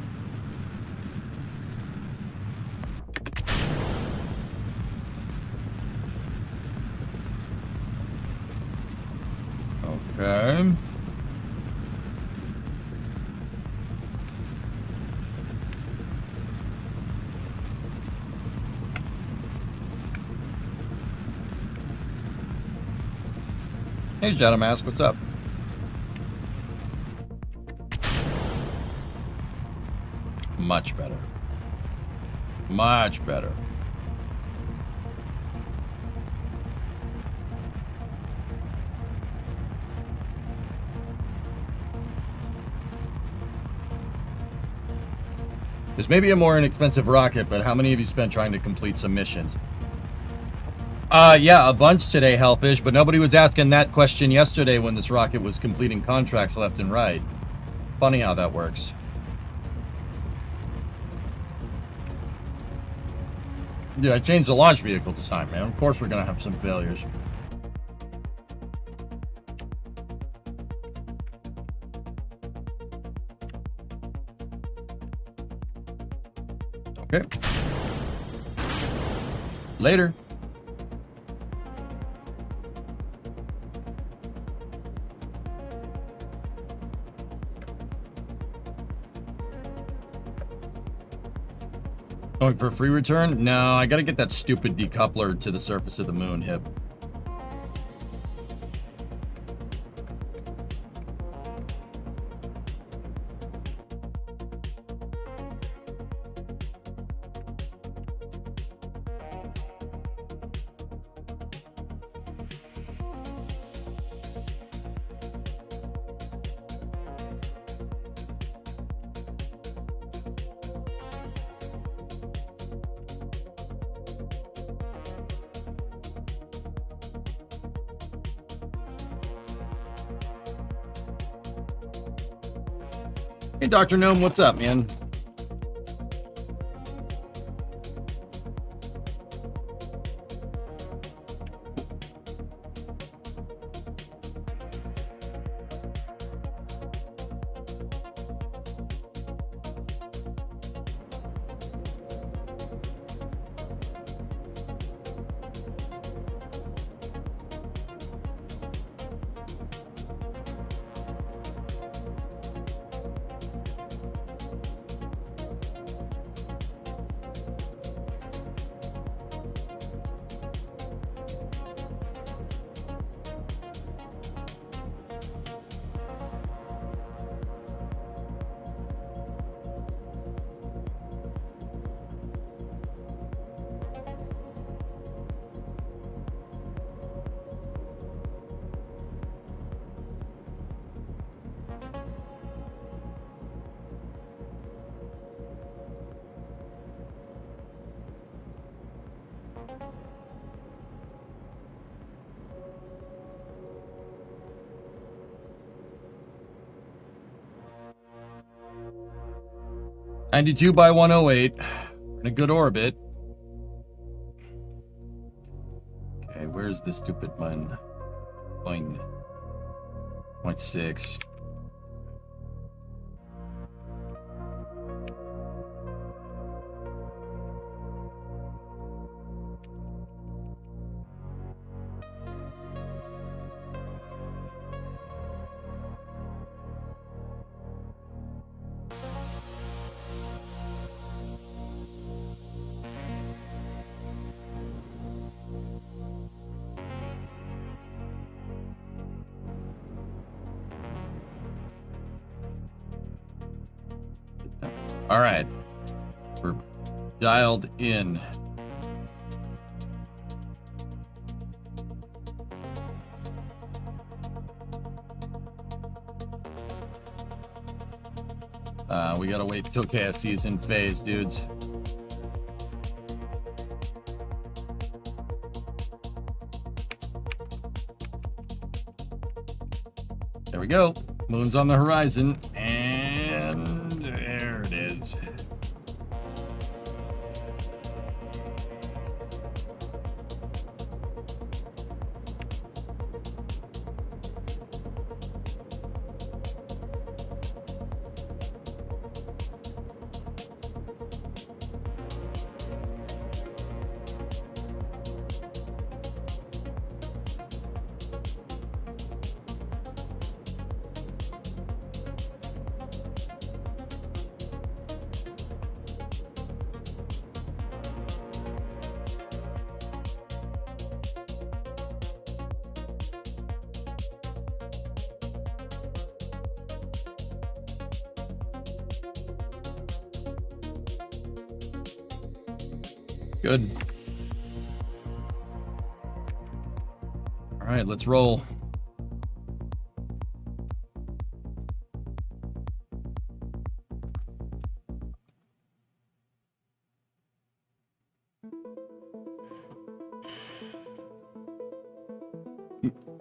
Okay. Hey, Shadow Mask, what's up? Much better. Much better. This may be a more inexpensive rocket, but how many of you spent trying to complete some missions? Yeah, a bunch today, Hellfish, but nobody was asking that question yesterday when this rocket was completing contracts left and right. Funny how that works. Dude, I changed the launch vehicle design, man. Of course we're gonna have some failures. Okay. Later. Going for a free return? No, I gotta get that stupid decoupler to the surface of the moon, Hip. Hey, Dr. Gnome, what's up, man? $92 by 108. In a good orbit. Okay, where's the stupid one? 0.6. All right. We're dialed in. We gotta wait till KSC is in phase, dudes. There we go. Moon's on the horizon, and there it is. Good. All right, let's roll.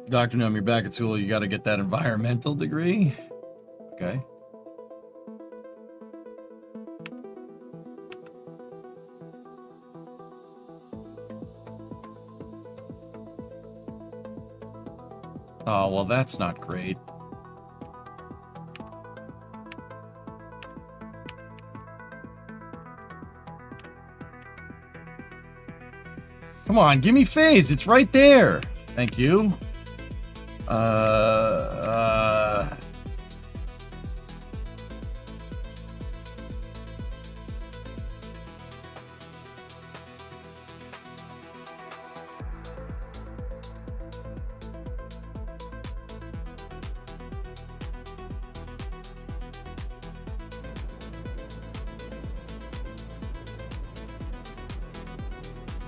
Dr. Num, you're back at school. You got to get that environmental degree. Okay. Oh, well, that's not great. Come on, give me phase. It's right there. Thank you.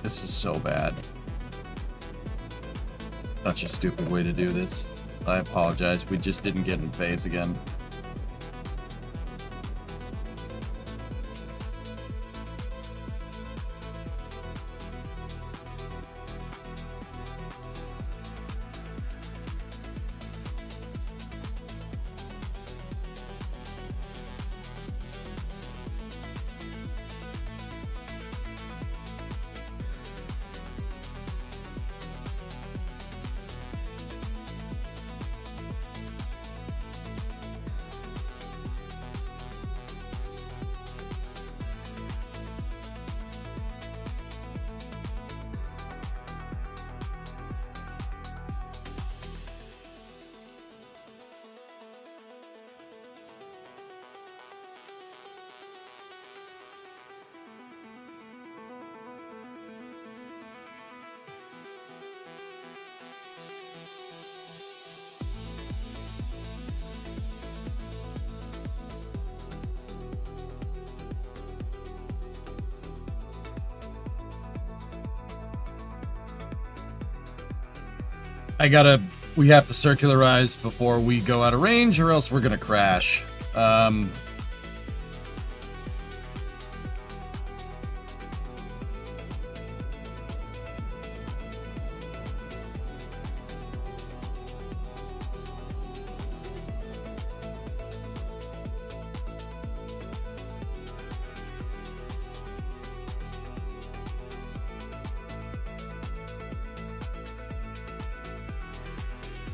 This is so bad. Such a stupid way to do this. I apologize. We just didn't get in phase again. We have to circularize before we go out of range, or else we're gonna crash.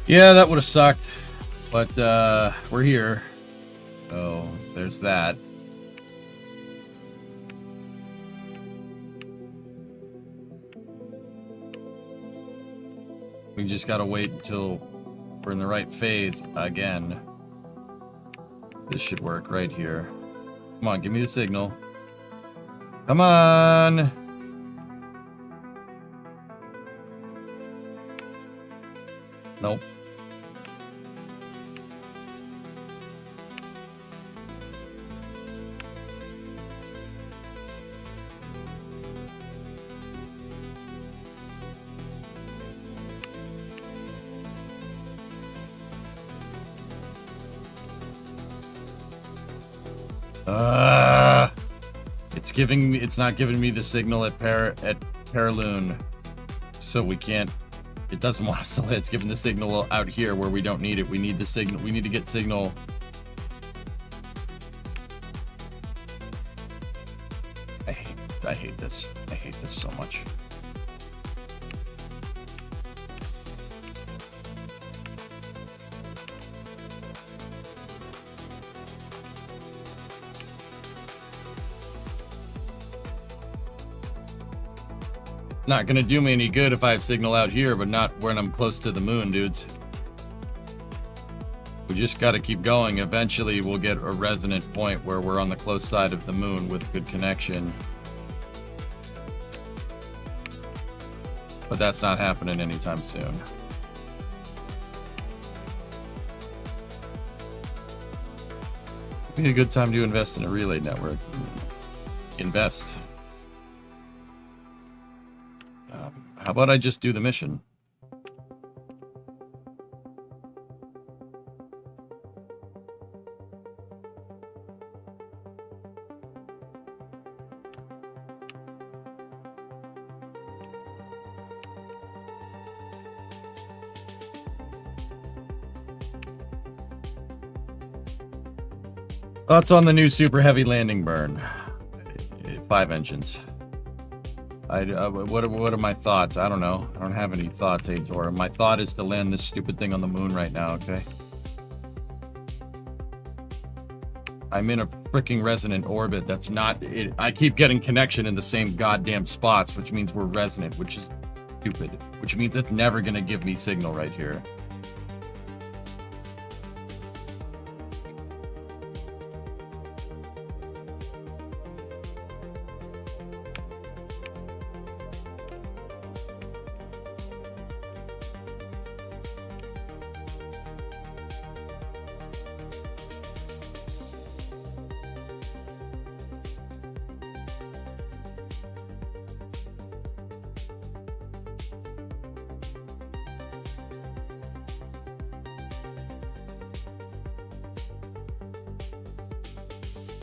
Yeah, that would have sucked, but we're here. So there's that. We just gotta wait until we're in the right phase again. This should work right here. Come on, give me the signal. Come on! Nope. It's not giving me the signal at Paraloon. So we can't, it doesn't want us to let, it's giving the signal out here where we don't need it. We need the signal, we need to get signal. I hate this. I hate this so much. Not gonna do me any good if I have signal out here, but not when I'm close to the moon, dudes. We just gotta keep going. Eventually we'll get a resonant point where we're on the close side of the moon with good connection. But that's not happening anytime soon. Be a good time to invest in a relay network. Invest. How about I just do the mission? Thoughts on the new super heavy landing burn? 5 engines. What are my thoughts? I don't know. I don't have any thoughts, Azor. My thought is to land this stupid thing on the moon right now, okay? I'm in a freaking resonant orbit that's not... I keep getting connection in the same goddamn spots, which means we're resonant, which is stupid. Which means it's never gonna give me signal right here.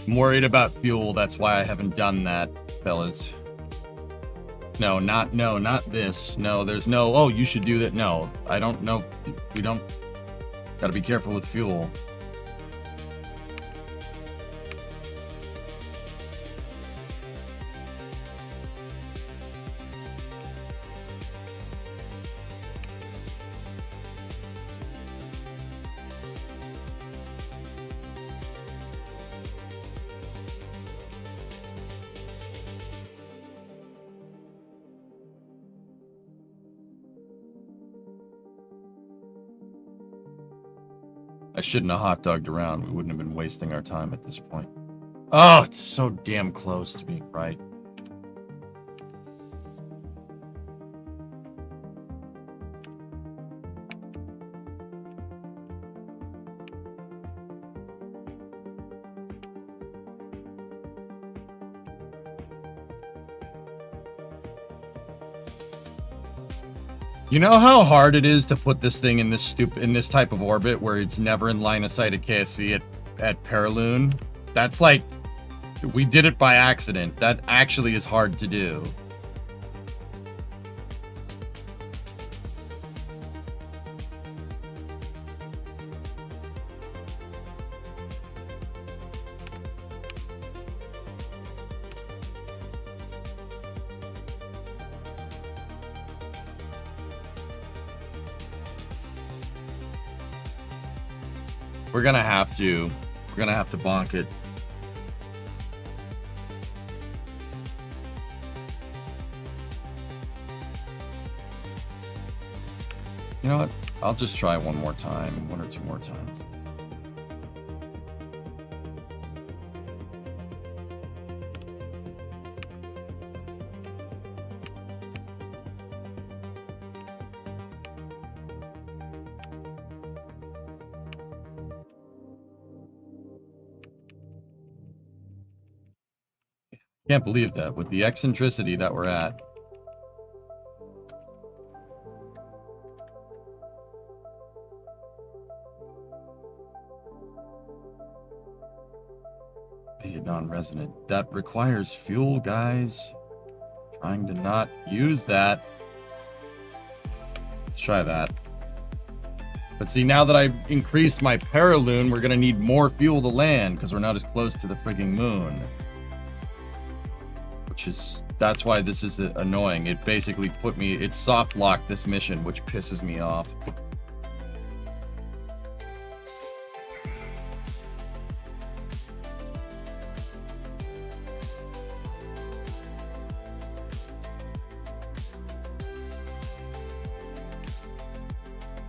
I'm worried about fuel. That's why I haven't done that, fellas. No, not this. No, there's no, oh, you should do that. No, I don't know. We don't. Gotta be careful with fuel. I shouldn't have hot dogged around. We wouldn't have been wasting our time at this point. Oh, it's so damn close to being right. You know how hard it is to put this thing in this type of orbit where it's never in line of sight at KSP at Paraloon? That's like, we did it by accident. That actually is hard to do. We're gonna have to bonk it. You know what? I'll just try one more time, 1 or 2 more times. Can't believe that with the eccentricity that we're at. non-resonant. That requires fuel, guys. Trying to not use that. Let's try that. But see, now that I've increased my paraloon, we're gonna need more fuel to land because we're not as close to the frigging moon. That's why this is annoying. It basically it soft locked this mission, which pisses me off.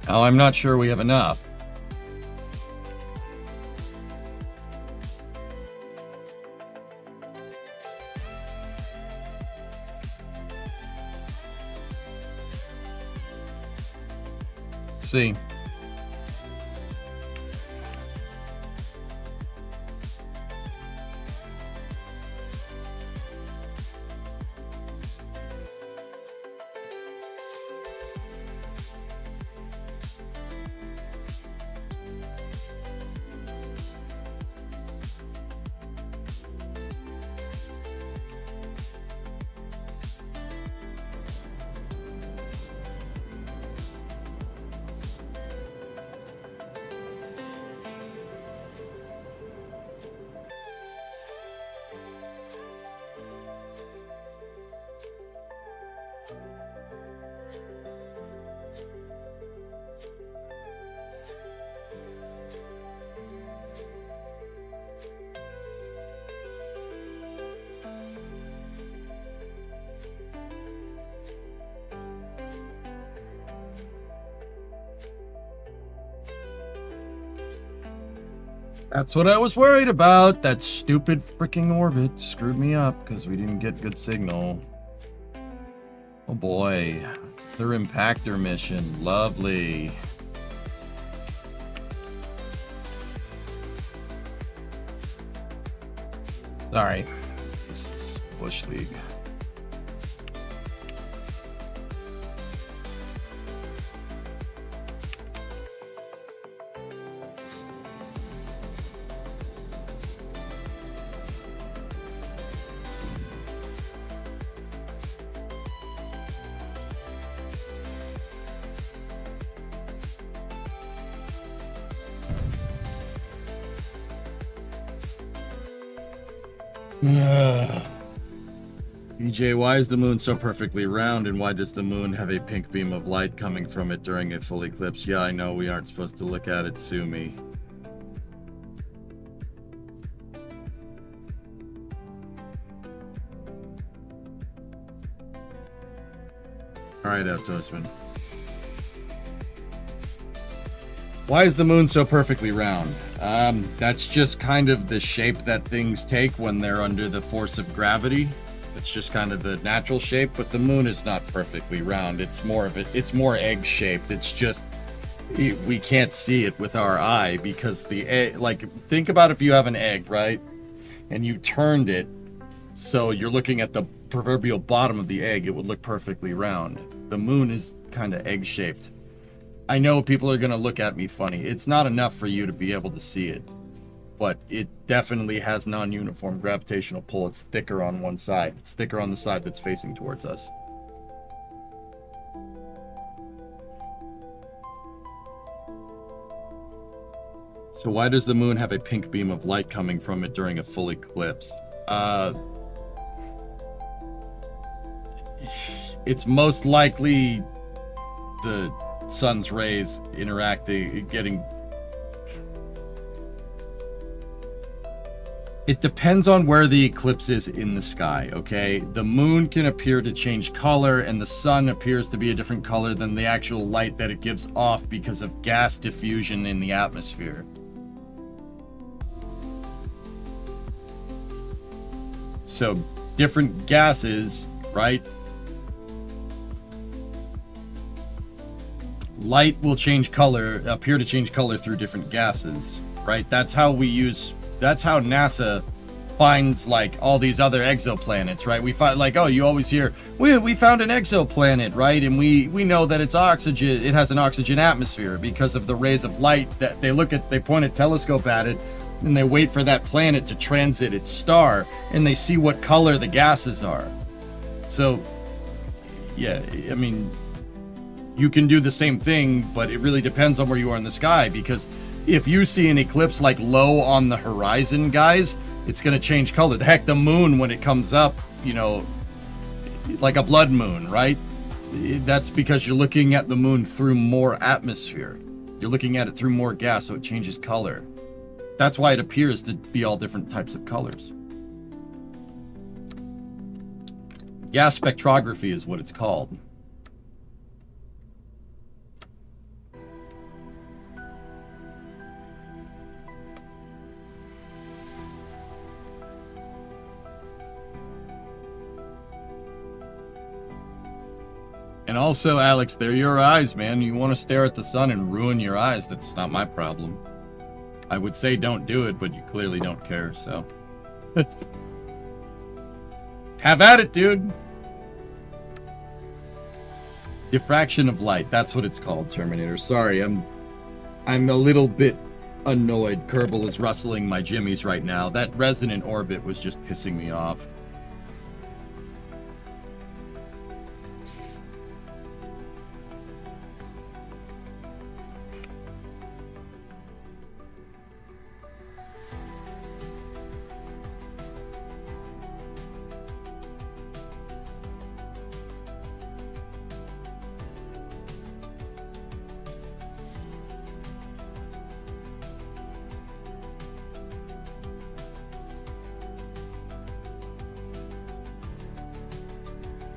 Now, I'm not sure we have enough. Let's see. That's what I was worried about. That stupid freaking orbit screwed me up because we didn't get good signal. Oh boy. Their impactor mission. Lovely. Sorry. This is Bush League. EJ, why is the moon so perfectly round, and why does the moon have a pink beam of light coming from it during a full eclipse? Yeah, I know we aren't supposed to look at it, sue me. Alright, Outdoorsman. Why is the moon so perfectly round? That's just kind of the shape that things take when they're under the force of gravity. It's just kind of the natural shape, but the moon is not perfectly round. It's more egg shaped. It's just, we can't see it with our eye because the egg, like, think about if you have an egg, right? And you turned it so you're looking at the proverbial bottom of the egg, it would look perfectly round. The moon is kind of egg shaped. I know people are going to look at me funny. It's not enough for you to be able to see it, but it definitely has non-uniform gravitational pull. It's thicker on one side. It's thicker on the side that's facing towards us. So why does the moon have a pink beam of light coming from it during a full eclipse? It's most likely the sun's rays interacting, it depends on where the eclipse is in the sky, okay? The moon can appear to change color, and the sun appears to be a different color than the actual light that it gives off because of gas diffusion in the atmosphere. So, different gases, right? Light will change color, appear to change color through different gases, right? That's how NASA finds like all these other exoplanets, right? We find like, oh, you always hear, we found an exoplanet, right? And we know that it's oxygen, it has an oxygen atmosphere because of the rays of light that they point a telescope at it, and they wait for that planet to transit its star, and they see what color the gases are. So, yeah, I mean, you can do the same thing, but it really depends on where you are in the sky, because if you see an eclipse like low on the horizon, guys, it's going to change color. Heck, the moon, when it comes up, you know, like a blood moon, right? That's because you're looking at the moon through more atmosphere. You're looking at it through more gas, so it changes color. That's why it appears to be all different types of colors. Gas spectrography is what it's called. And also, Alex, they're your eyes, man. You want to stare at the sun and ruin your eyes, that's not my problem. I would say don't do it, but you clearly don't care, so. Have at it, dude. Diffraction of light, that's what it's called, Terminator. Sorry, I'm a little bit annoyed. Kerbal is rustling my jimmies right now. That resonant orbit was just pissing me off.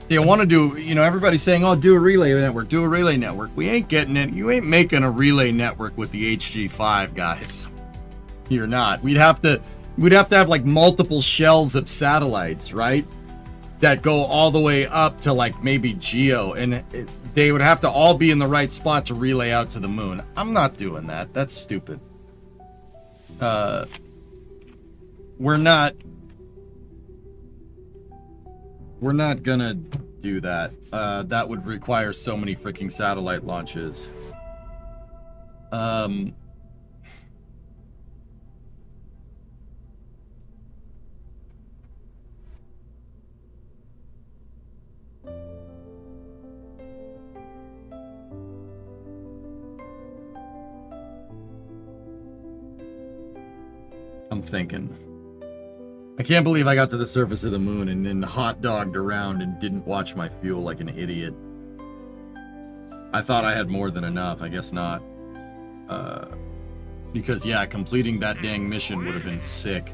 You want to do, you know, everybody's saying, oh, do a relay network, do a relay network. We ain't getting it. You ain't making a relay network with the HG5, guys. You're not. We'd have to have like multiple shells of satellites, right? That go all the way up to like maybe Geo, and they would have to all be in the right spot to relay out to the moon. I'm not doing that. That's stupid. We're not gonna do that. That would require so many freaking satellite launches. I'm thinking. I can't believe I got to the surface of the moon and then hot dogged around and didn't watch my fuel like an idiot. I thought I had more than enough. I guess not. Because, yeah, completing that dang mission would have been sick.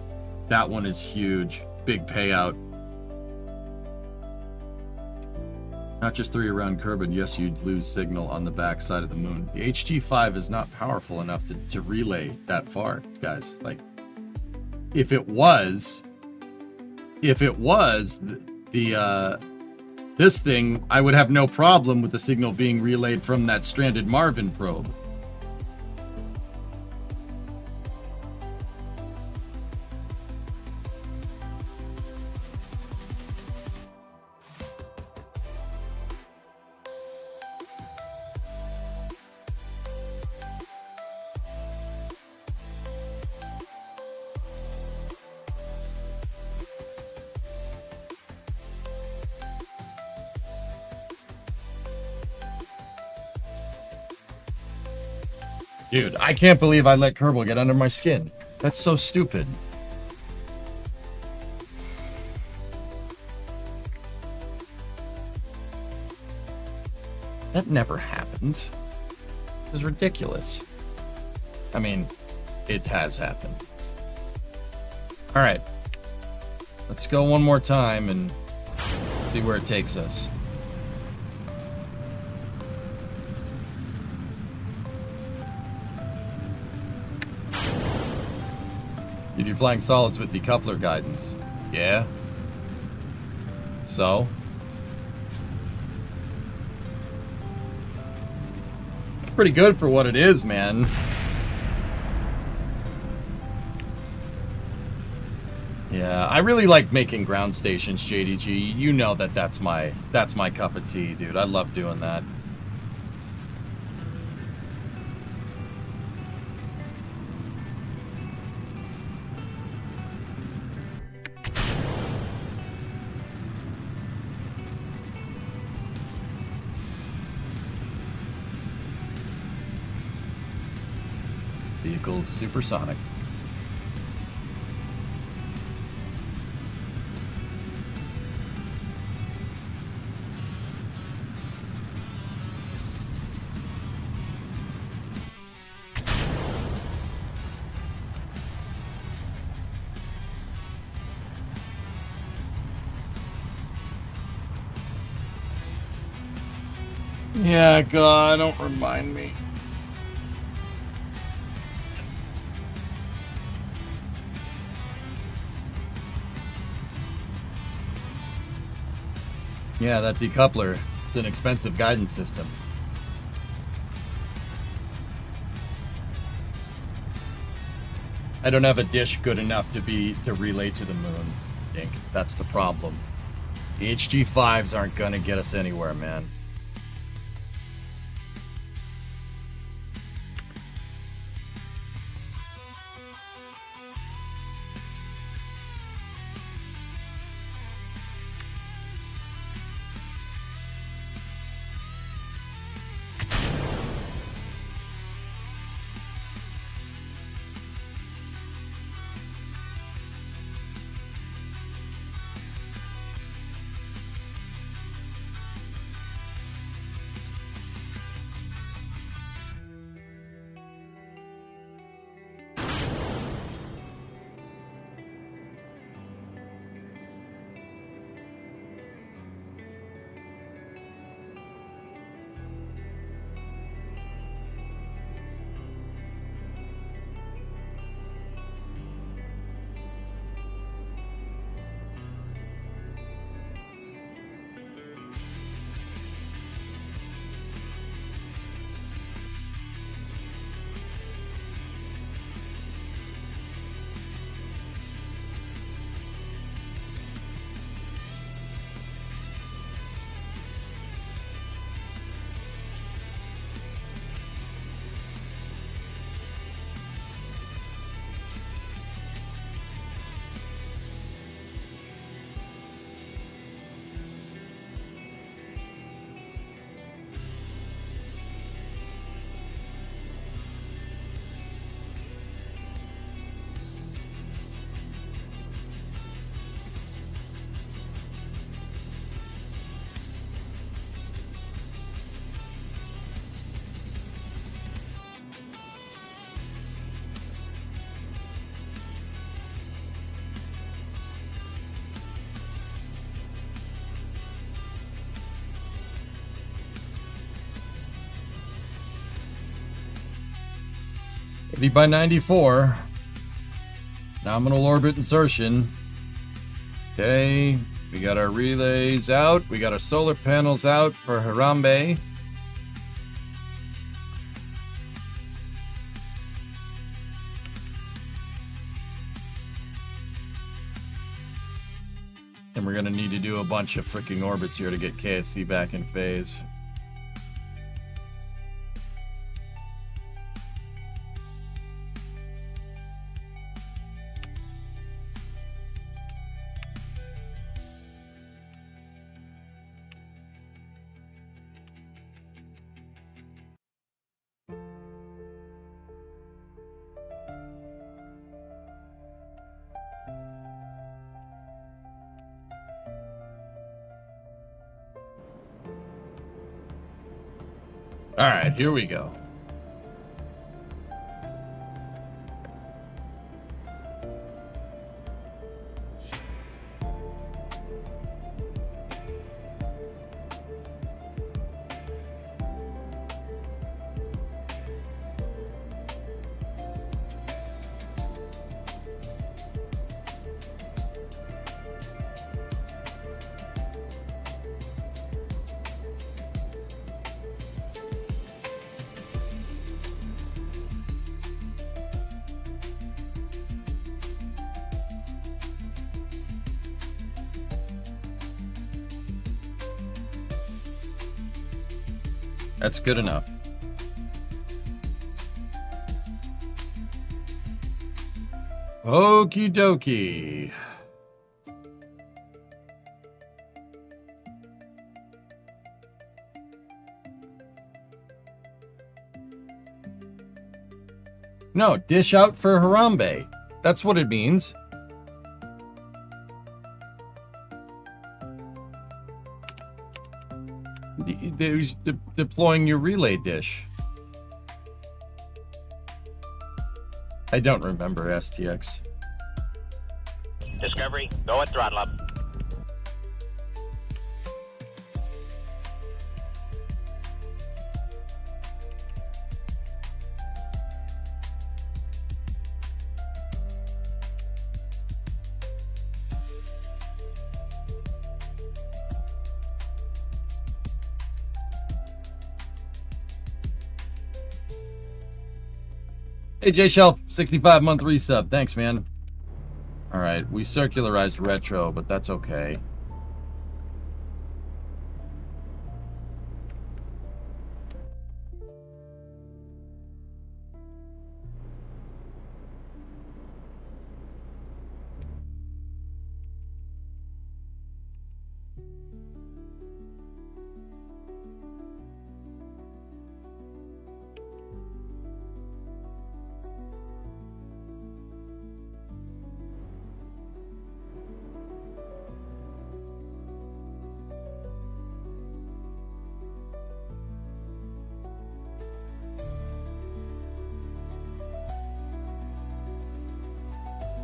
That one is huge. Big payout. Not just 3 around Kerbin. Yes, you'd lose signal on the back side of the moon. The HG5 is not powerful enough to relay that far, guys. Like, if it was this thing, I would have no problem with the signal being relayed from that stranded Marvin probe. Dude, I can't believe I let Kerbal get under my skin. That's so stupid. That never happens. It's ridiculous. I mean, it has happened. All right. Let's go one more time and see where it takes us. You're flying solids with decoupler guidance. Yeah? So? Pretty good for what it is, man. Yeah, I really like making ground stations, JDG. You know that's my cup of tea, dude. I love doing that. equals supersonic. Yeah, God, don't remind me. Yeah, that decoupler is an expensive guidance system. I don't have a dish good enough to relay to the moon, Dink. That's the problem. The HG5s aren't gonna get us anywhere, man. By 94. Nominal orbit insertion. Okay. We got our relays out. We got our solar panels out for Harambe. And we're going to need to do a bunch of freaking orbits here to get KSC back in phase. All right, here we go. That's good enough. Okie dokie. No, dish out for Harambe. That's what it means. He's deploying your relay dish. I don't remember STX. Discovery, go at throttle up. Hey, J Shelf, 65-month resub. Thanks, man. All right, we circularized retro, but that's okay.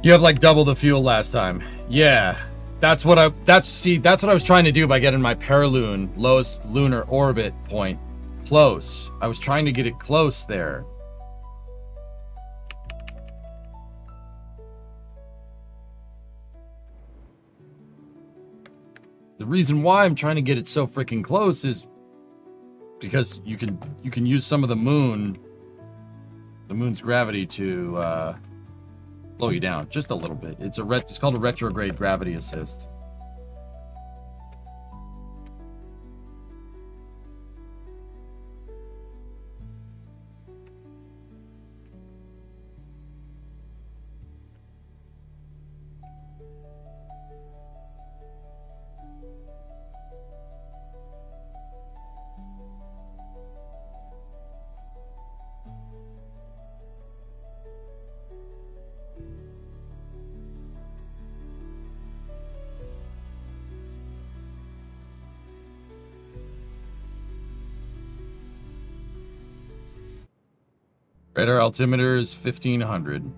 You have like double the fuel last time. Yeah. That's what I was trying to do by getting my Paraloon lowest lunar orbit point close. I was trying to get it close there. The reason why I'm trying to get it so freaking close is because you can use some of the moon's gravity to slow you down just a little bit. It's called a retrograde gravity assist. Radar altimeter is 1500.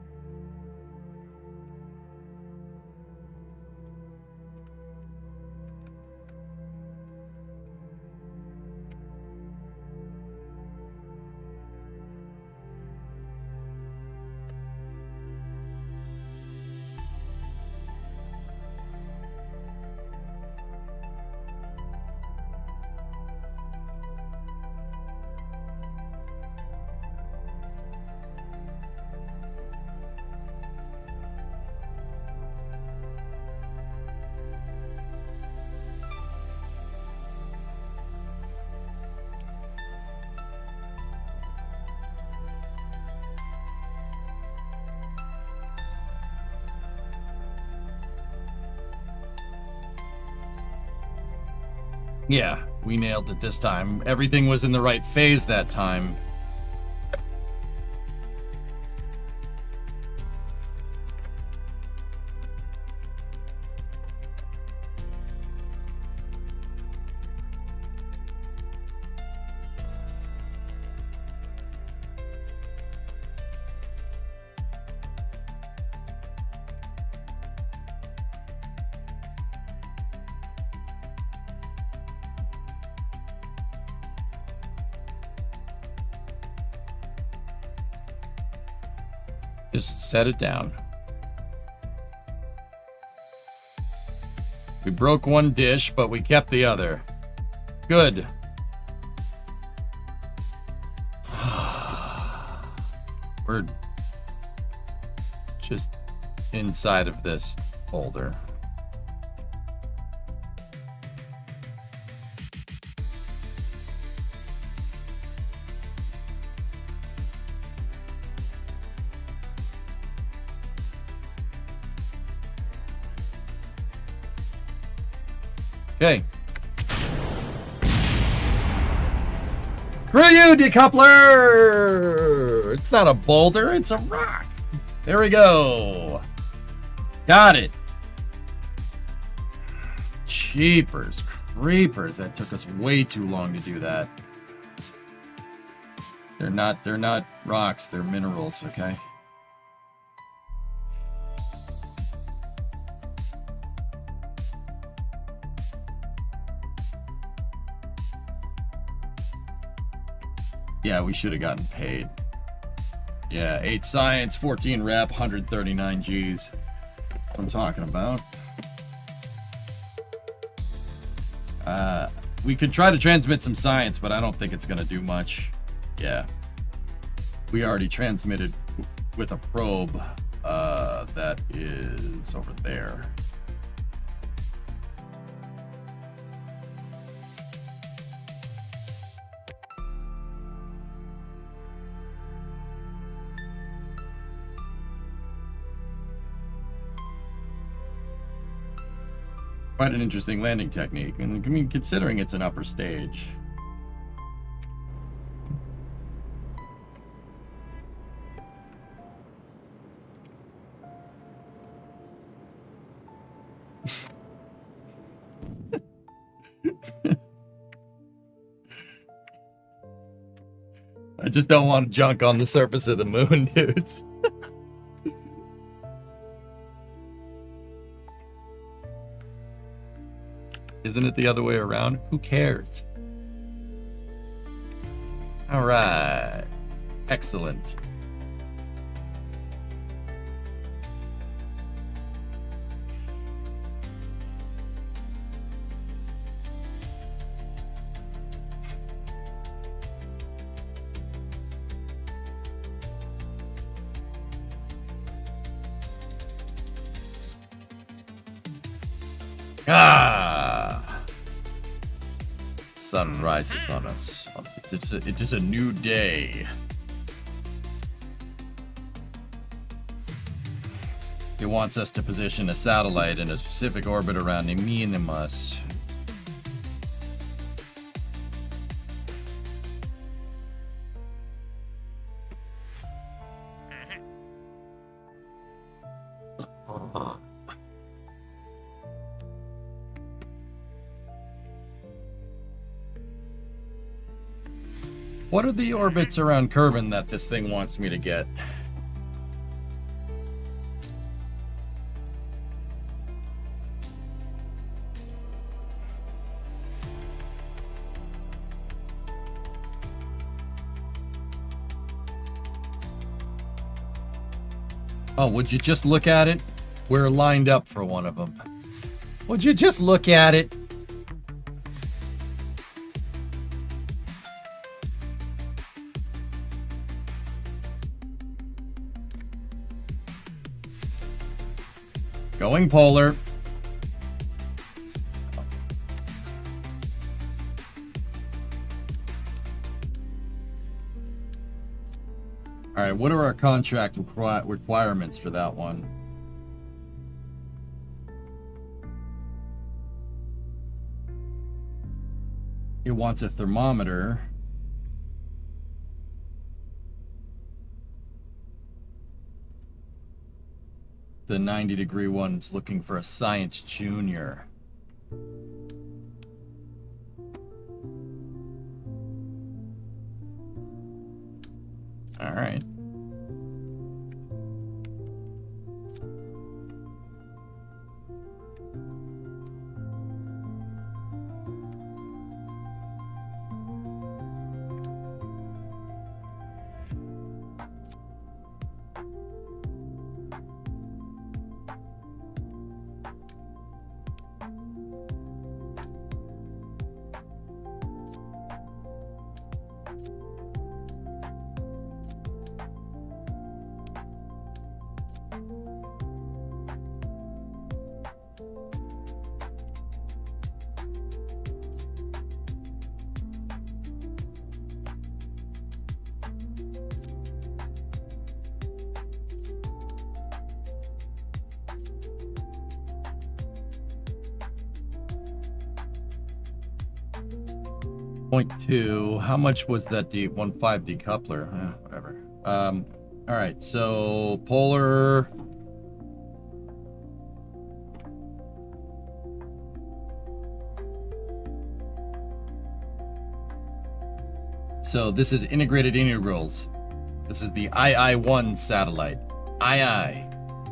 Yeah, we nailed it this time. Everything was in the right phase that time. Just set it down. We broke one dish, but we kept the other. Good. We're just inside of this folder. Okay. Screw you, decoupler! boulder. It's not a boulder, it's a rock. There we go. Got it. Jeepers creepers. That took us way too long to do that. They're not rocks, they're minerals, okay? Yeah, we should have gotten paid. Yeah, 8 science, 14 rep, 139 Gs. That's what I'm talking about. We could try to transmit some science, but I don't think it's going to do much. Yeah. We already transmitted with a probe that is over there. Quite an interesting landing technique. I mean, considering it's an upper stage. I just don't want junk on the surface of the moon, dudes. Isn't it the other way around? Who cares? All right. Excellent. Sun rises on us. It is a new day. It wants us to position a satellite in a specific orbit around Minimus. What are the orbits around Kerbin that this thing wants me to get? Oh, would you just look at it? We're lined up for one of them. Would you just look at it? Going polar. All right, what are our contract requirements for that one? It wants a thermometer. The 90-degree one's looking for a science junior. All right. .2. How much was that 1.5 decoupler? Whatever. All right, so polar. So this is integrated integrals. This is the II-1 satellite. II.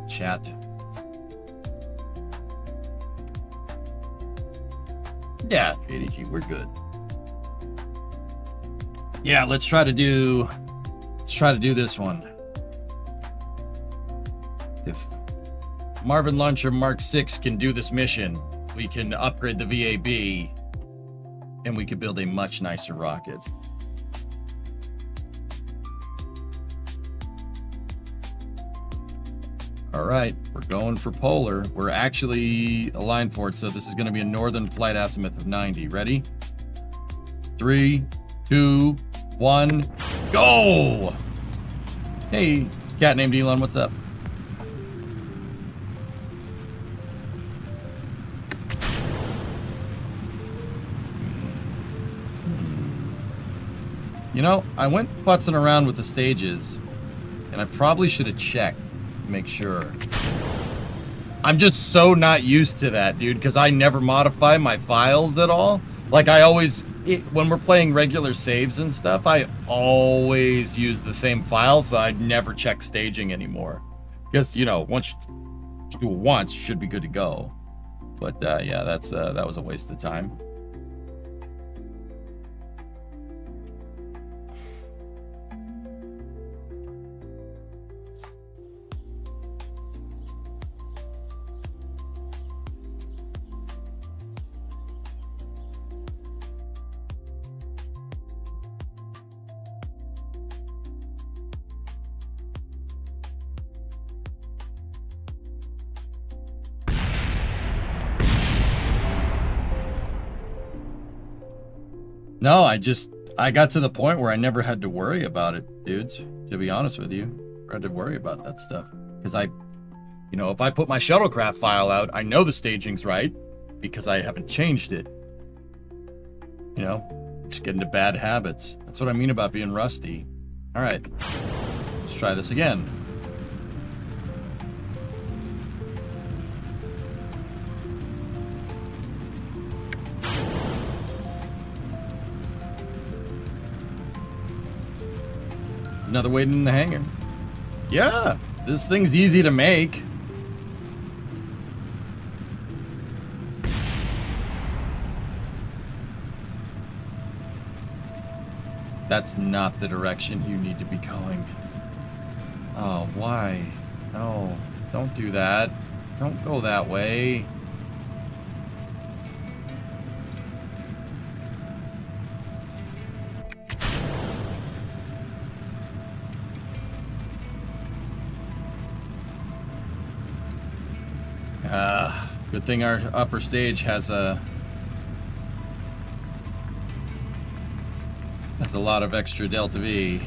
Chat. Yeah, ADG, we're good. Yeah, let's try to do this one. If Marvin Launcher Mark 6 can do this mission, we can upgrade the VAB and we could build a much nicer rocket. All right, we're going for polar. We're actually aligned for it, so this is going to be a northern flight azimuth of 90. Ready? 3, 2, 1, go! Hey, cat named Elon, what's up? You know, I went putzing around with the stages, and I probably should have checked. Make sure. I'm just so not used to that, dude, because I never modify my files at all. Like, I always, when we're playing regular saves and stuff, I always use the same file, so I never check staging anymore. Because, you know, once you do it once, you should be good to go. But, yeah, that was a waste of time. No, I got to the point where I never had to worry about it, dudes. To be honest with you, I had to worry about that stuff. Because you know, if I put my shuttlecraft file out, I know the staging's right because I haven't changed it. You know, just get into bad habits. That's what I mean about being rusty. All right, let's try this again. Another waiting in the hangar. Yeah, this thing's easy to make. That's not the direction you need to be going. Oh, why? No, don't do that. Don't go that way. Good thing our upper stage has a lot of extra Delta V.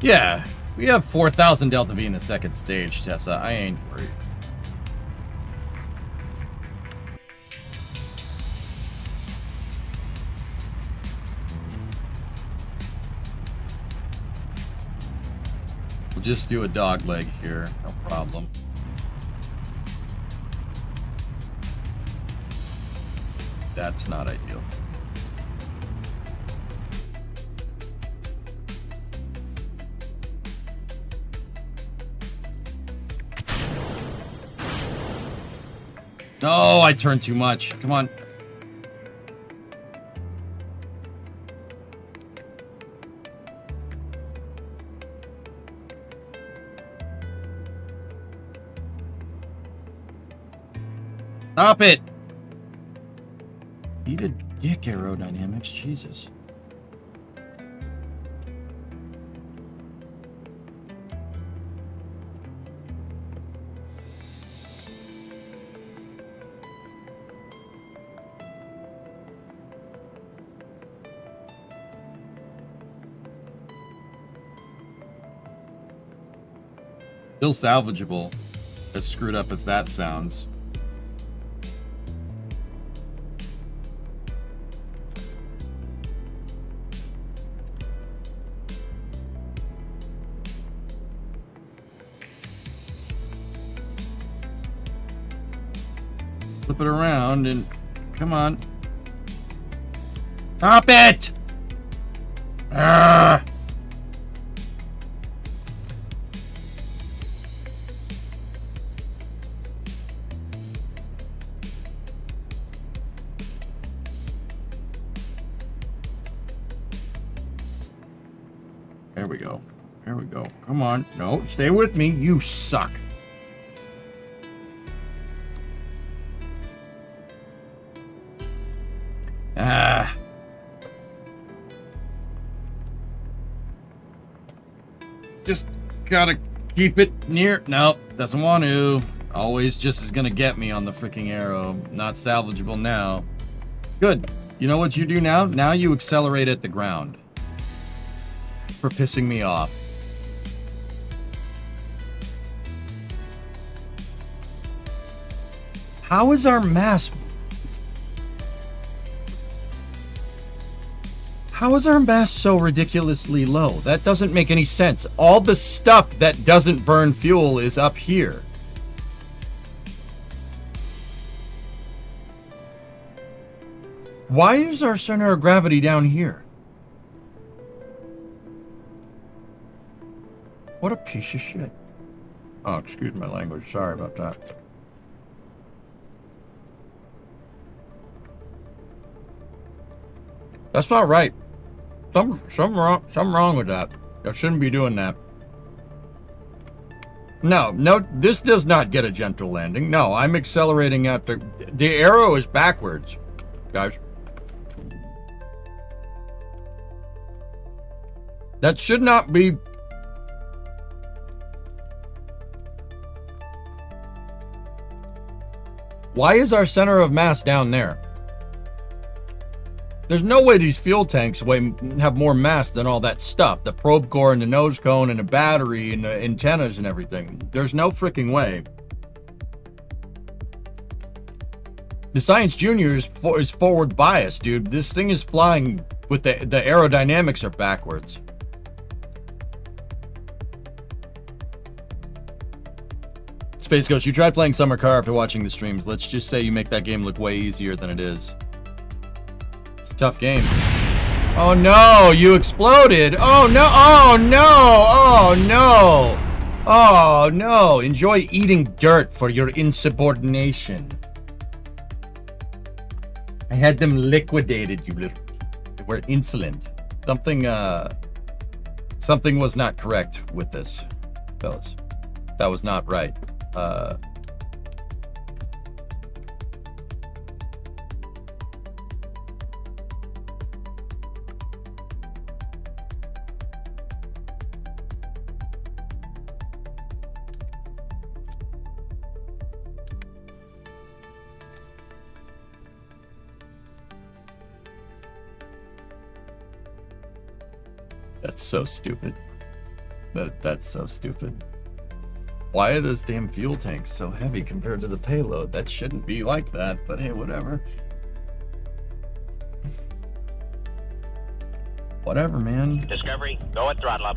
Yeah, we have 4,000 Delta V in the second stage, Tessa. I ain't worried. We'll just do a dog leg here, no problem. That's not ideal. Oh, I turned too much. Come on. Stop it! Needed dick aerodynamics, Jesus. Still salvageable, as screwed up as that sounds. Flip it around and come on. Stop it! Ah! There we go. There we go. Come on. No, stay with me. You suck. Ah. Just gotta keep it near. Nope, doesn't want to. Always just is gonna get me on the freaking arrow. Not salvageable now. Good. You know what you do now? Now you accelerate at the ground. For pissing me off. How is our mass... How is our mass so ridiculously low? That doesn't make any sense. All the stuff that doesn't burn fuel is up here. Why is our center of gravity down here? What a piece of shit. Oh, excuse my language. Sorry about that. That's not right. Something wrong with that. I shouldn't be doing that. No, this does not get a gentle landing. No, I'm accelerating at the arrow is backwards, guys. That should not be. Why is our center of mass down there? There's no way these fuel tanks have more mass than all that stuff. The probe core and the nose cone and the battery and the antennas and everything. There's no freaking way. The Science Junior is forward biased, dude. This thing is flying with the aerodynamics are backwards. Space Ghost, you tried playing Summer Car after watching the streams. Let's just say you make that game look way easier than it is. It's a tough game. Oh no, you exploded. Oh no, oh no, oh no. Oh no, enjoy eating dirt for your insubordination. I had them liquidated, you little... They were insolent. Something was not correct with this, fellas. That was not right. That's so stupid. That's so stupid. Why are those damn fuel tanks so heavy compared to the payload? That shouldn't be like that, but hey, whatever. Whatever, man. Discovery, go at throttle up.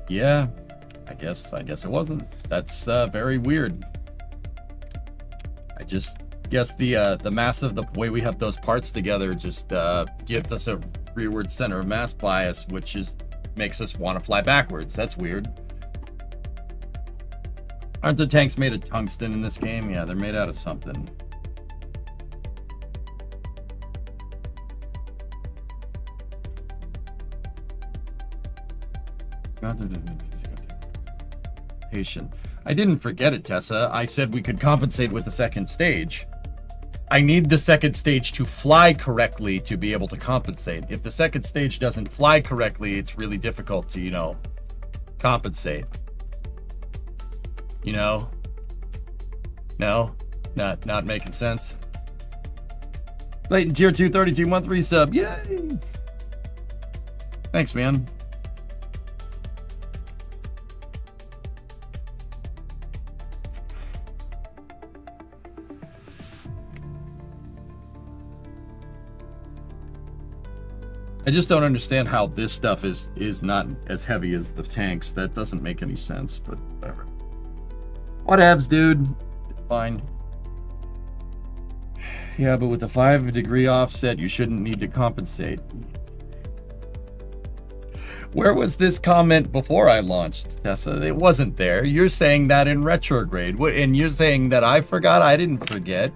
Yeah, I guess it wasn't. That's very weird. I just guess the mass of the way we have those parts together just gives us a rearward center of mass bias, which makes us want to fly backwards. That's weird. Aren't the tanks made of tungsten in this game? Yeah, they're made out of something. Patient. I didn't forget it, Tessa. I said we could compensate with the second stage. I need the second stage to fly correctly to be able to compensate. If the second stage doesn't fly correctly, it's really difficult to, you know, compensate. You know? No? Not making sense? Latent Tier 2 32 month resub. Yay! Thanks, man. I just don't understand how this stuff is not as heavy as the tanks. That doesn't make any sense, but whatever. Whatevs, dude. It's fine. Yeah, but with the 5-degree offset, you shouldn't need to compensate. Where was this comment before I launched, Tessa? It wasn't there. You're saying that in retrograde. And you're saying that I forgot? I didn't forget.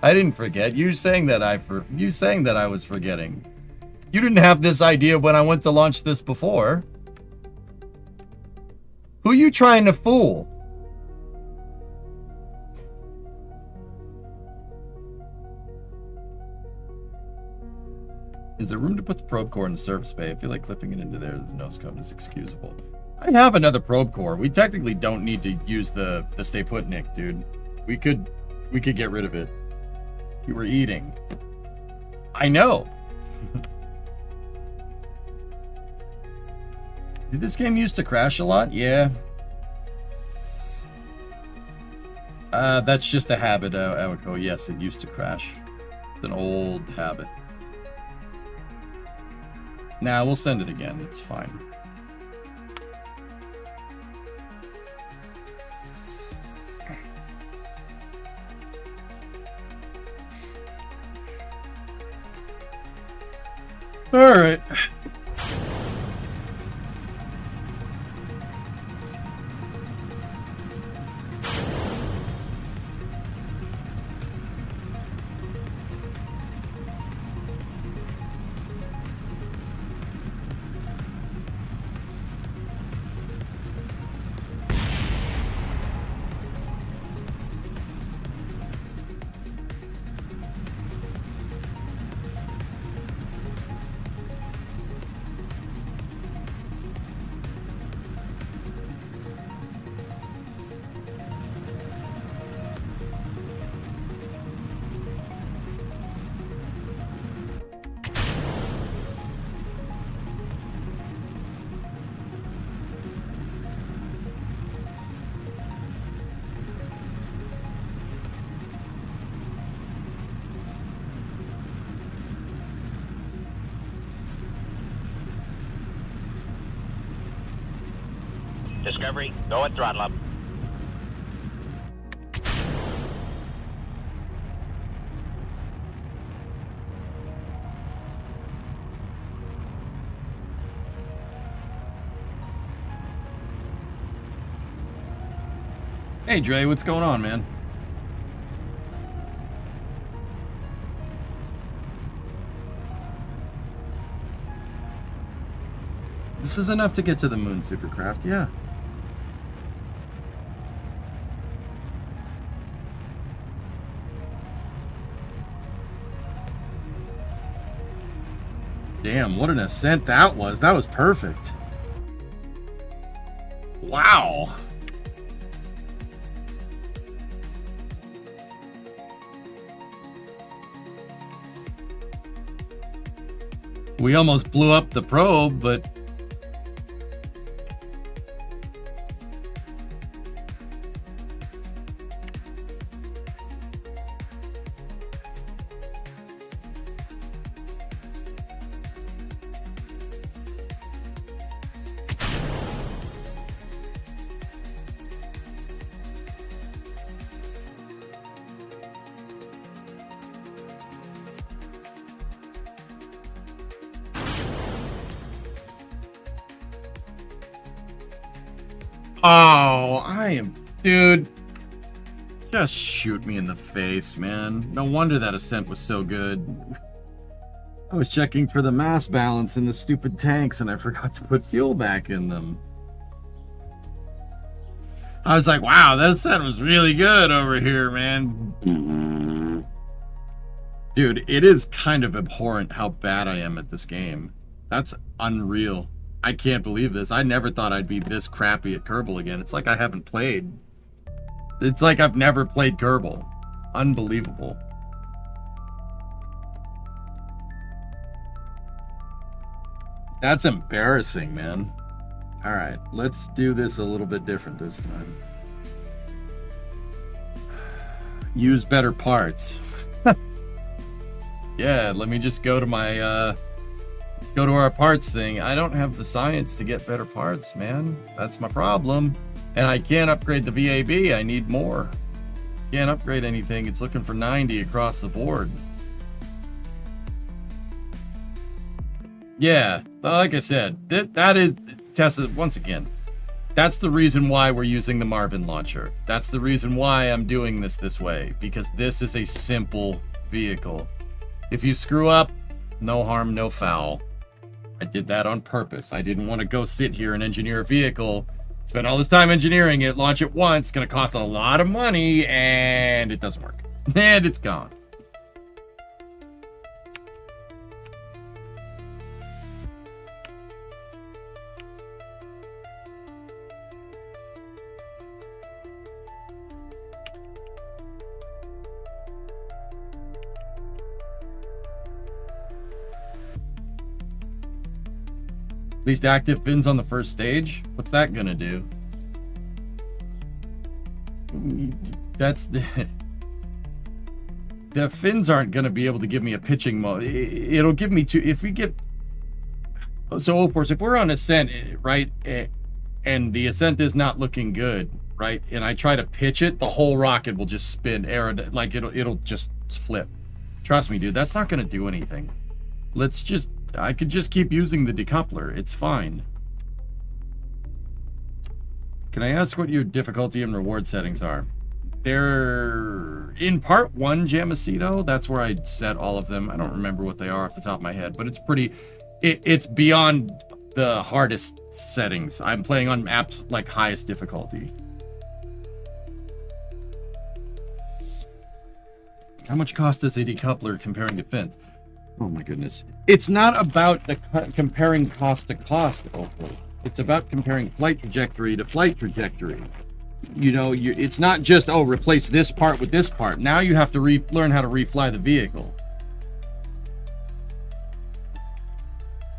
I didn't forget. You're saying that I was forgetting. You didn't have this idea when I went to launch this before. Who are you trying to fool? Is there room to put the probe core in the service bay? I feel like clipping it into there, the nose cone is excusable. I have another probe core. We technically don't need to use the stay put nick, dude. We could get rid of it. You were eating. I know. Did this game used to crash a lot? Yeah. That's just a habit, Awako. Yes, it used to crash. It's an old habit. Nah, we'll send it again. It's fine. All right. Discovery, go at throttle up. Hey, Dre, what's going on, man? This is enough to get to the moon, Supercraft, yeah. Damn, what an ascent that was. That was perfect. Wow. We almost blew up the probe, but oh, dude, just shoot me in the face, man. No wonder that ascent was so good. I was checking for the mass balance in the stupid tanks and I forgot to put fuel back in them. I was like, wow, that ascent was really good over here, man. Dude, it is kind of abhorrent how bad I am at this game. That's unreal. I can't believe this. I never thought I'd be this crappy at Kerbal again. It's like I haven't played. It's like I've never played Kerbal. Unbelievable. That's embarrassing, man. All right, let's do this a little bit different this time. Use better parts. Yeah, let me just go to my, let's go to our parts thing. I don't have the science to get better parts, man. That's my problem. And I can't upgrade the VAB. I need more. Can't upgrade anything. It's looking for 90 across the board. Yeah, like I said, that is, Tessa, once again, that's the reason why we're using the Marvin launcher. That's the reason why I'm doing this way, because this is a simple vehicle. If you screw up, no harm, no foul. I did that on purpose. I didn't want to go sit here and engineer a vehicle, spend all this time engineering it, launch it once, it's going to cost a lot of money, and it doesn't work. And it's gone. Least active fins on the first stage? What's that gonna do? That's the fins aren't gonna be able to give me a pitching mode. It'll give me two. If we get, so of course, if we're on ascent, right, and the ascent is not looking good, right, and I try to pitch it, the whole rocket will just spin, like it'll just flip. Trust me, dude, that's not gonna do anything. Let's just. I could just keep using the decoupler. It's fine. Can I ask what your difficulty and reward settings are? They're in part 1, Jamacito. That's where I set all of them. I don't remember what they are off the top of my head, but it's pretty... It's beyond the hardest settings. I'm playing on apps like highest difficulty. How much cost does a decoupler comparing to fins? Oh my goodness. It's not about the comparing cost to cost, Opal. It's about comparing flight trajectory to flight trajectory. You know, it's not just, oh, replace this part with this part. Now you have to learn how to refly the vehicle.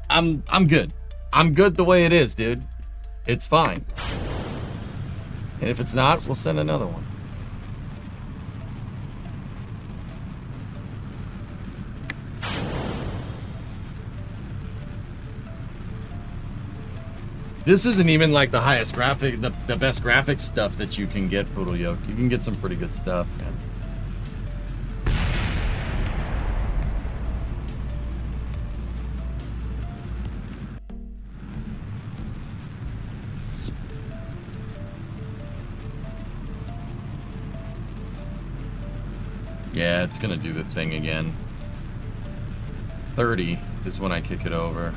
I'm good. I'm good the way it is, dude. It's fine. And if it's not, we'll send another one. This isn't even like the highest graphic, the best graphics stuff that you can get, Poodle Yoke. You can get some pretty good stuff, man. Yeah, it's gonna do the thing again. 30 is when I kick it over.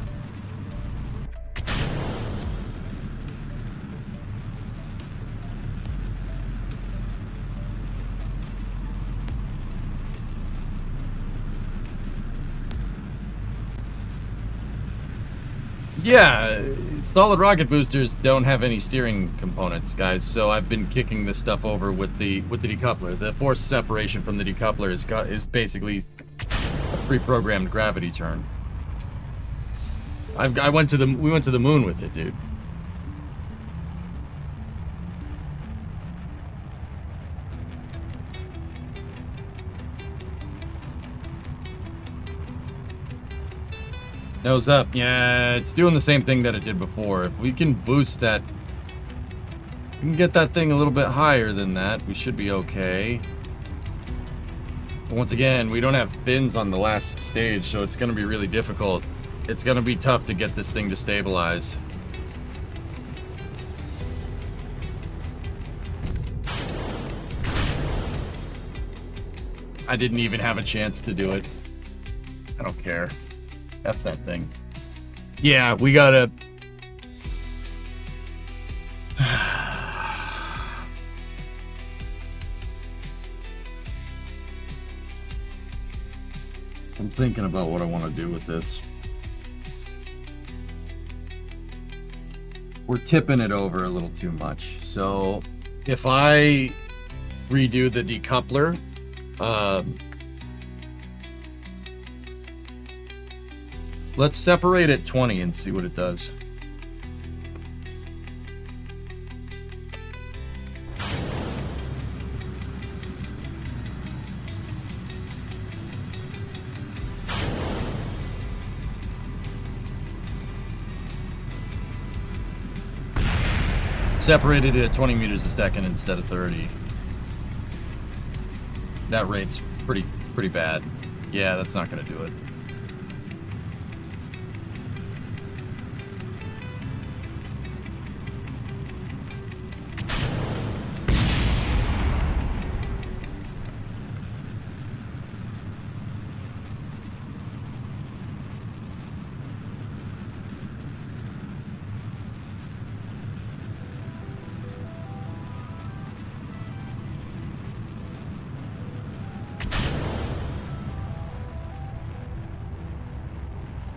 Yeah, solid rocket boosters don't have any steering components, guys. So I've been kicking this stuff over with the decoupler. The force separation from the decoupler is basically a pre-programmed gravity turn. We went to the moon with it, dude. Nose up. Yeah, it's doing the same thing that it did before. If we can boost that, we can get that thing a little bit higher than that, we should be okay. But once again, we don't have fins on the last stage, so it's going to be really difficult. It's going to be tough to get this thing to stabilize. I didn't even have a chance to do it. I don't care. F that thing. Yeah, we gotta... I'm thinking about what I want to do with this. We're tipping it over a little too much. So if I redo the decoupler, Let's separate at 20 and see what it does. Separated it at 20 meters a second instead of 30. That rate's pretty bad. Yeah, that's not gonna do it.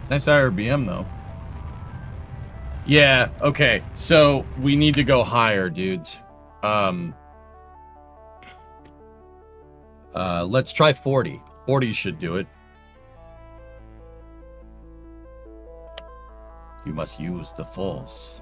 Nice IRBM though. Yeah, okay. So we need to go higher, dudes. Let's try 40. 40 should do it. You must use the force.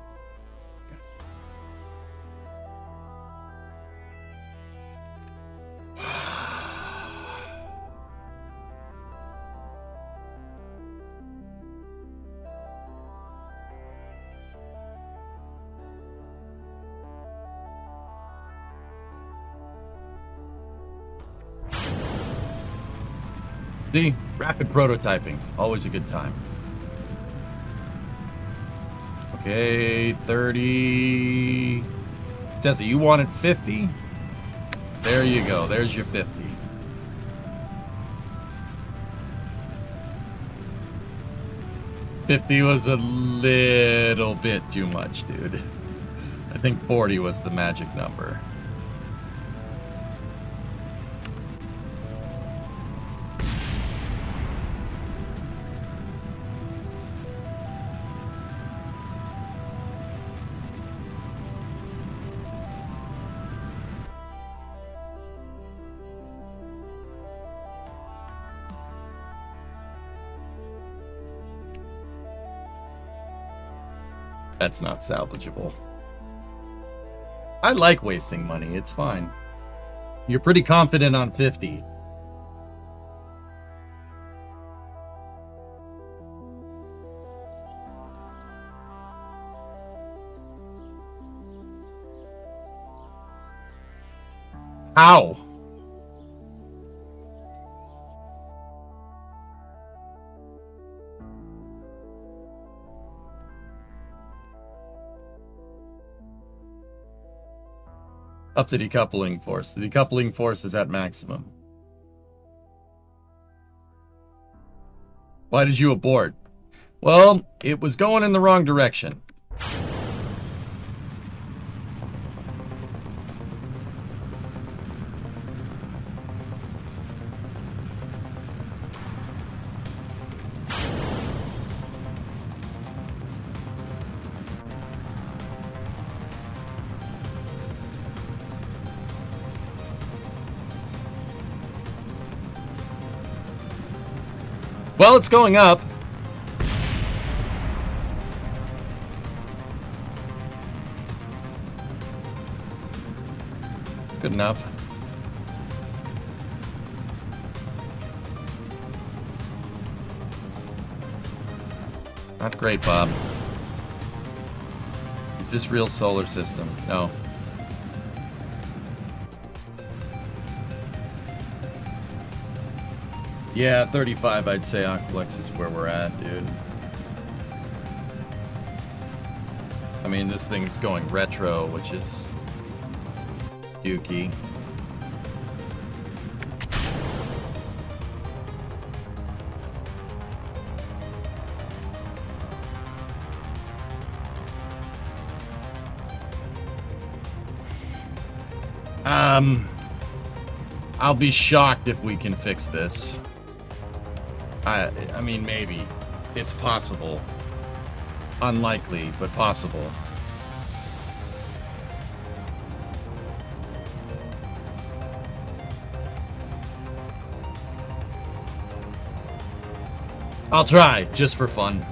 See, rapid prototyping, always a good time. Okay, 30. Tessa, you wanted 50? There you go, there's your 50. $50 was a little bit too much, dude. I think 40 was the magic number. That's not salvageable. I like wasting money. It's fine. You're pretty confident on 50. How? Up the decoupling force. The decoupling force is at maximum. Why did you abort? Well, it was going in the wrong direction. Well, it's going up. Good enough. Not great, Bob. Is this real solar system? No. Yeah, 35, I'd say Aqualex is where we're at, dude. I mean, this thing's going retro, which is dookie. I'll be shocked if we can fix this. I mean, maybe. It's possible. Unlikely, but possible. I'll try, just for fun.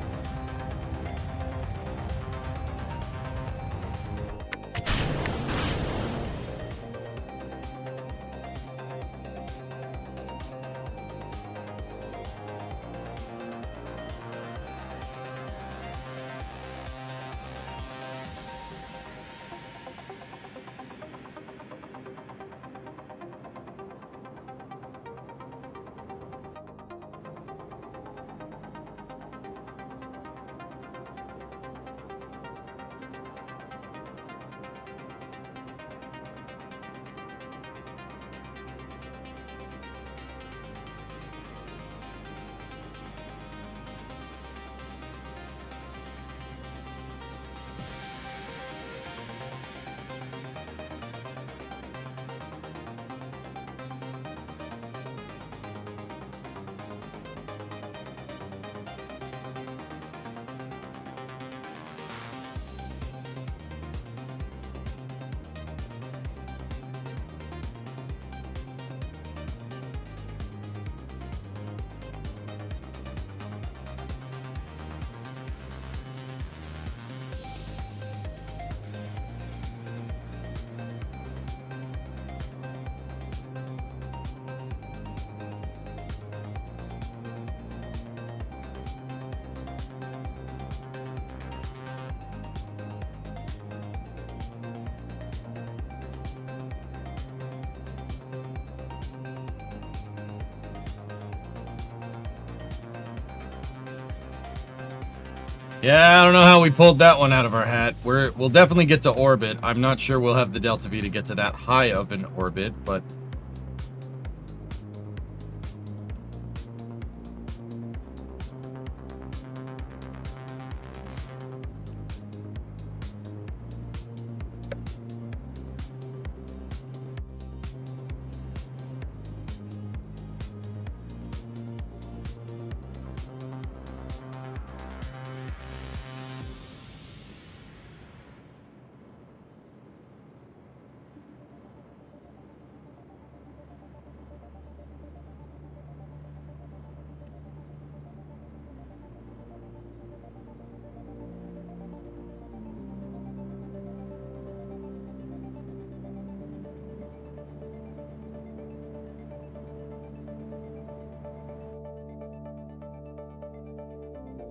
Yeah, I don't know how we pulled that one out of our hat. We'll definitely get to orbit. I'm not sure we'll have the Delta V to get to that high of an orbit, but...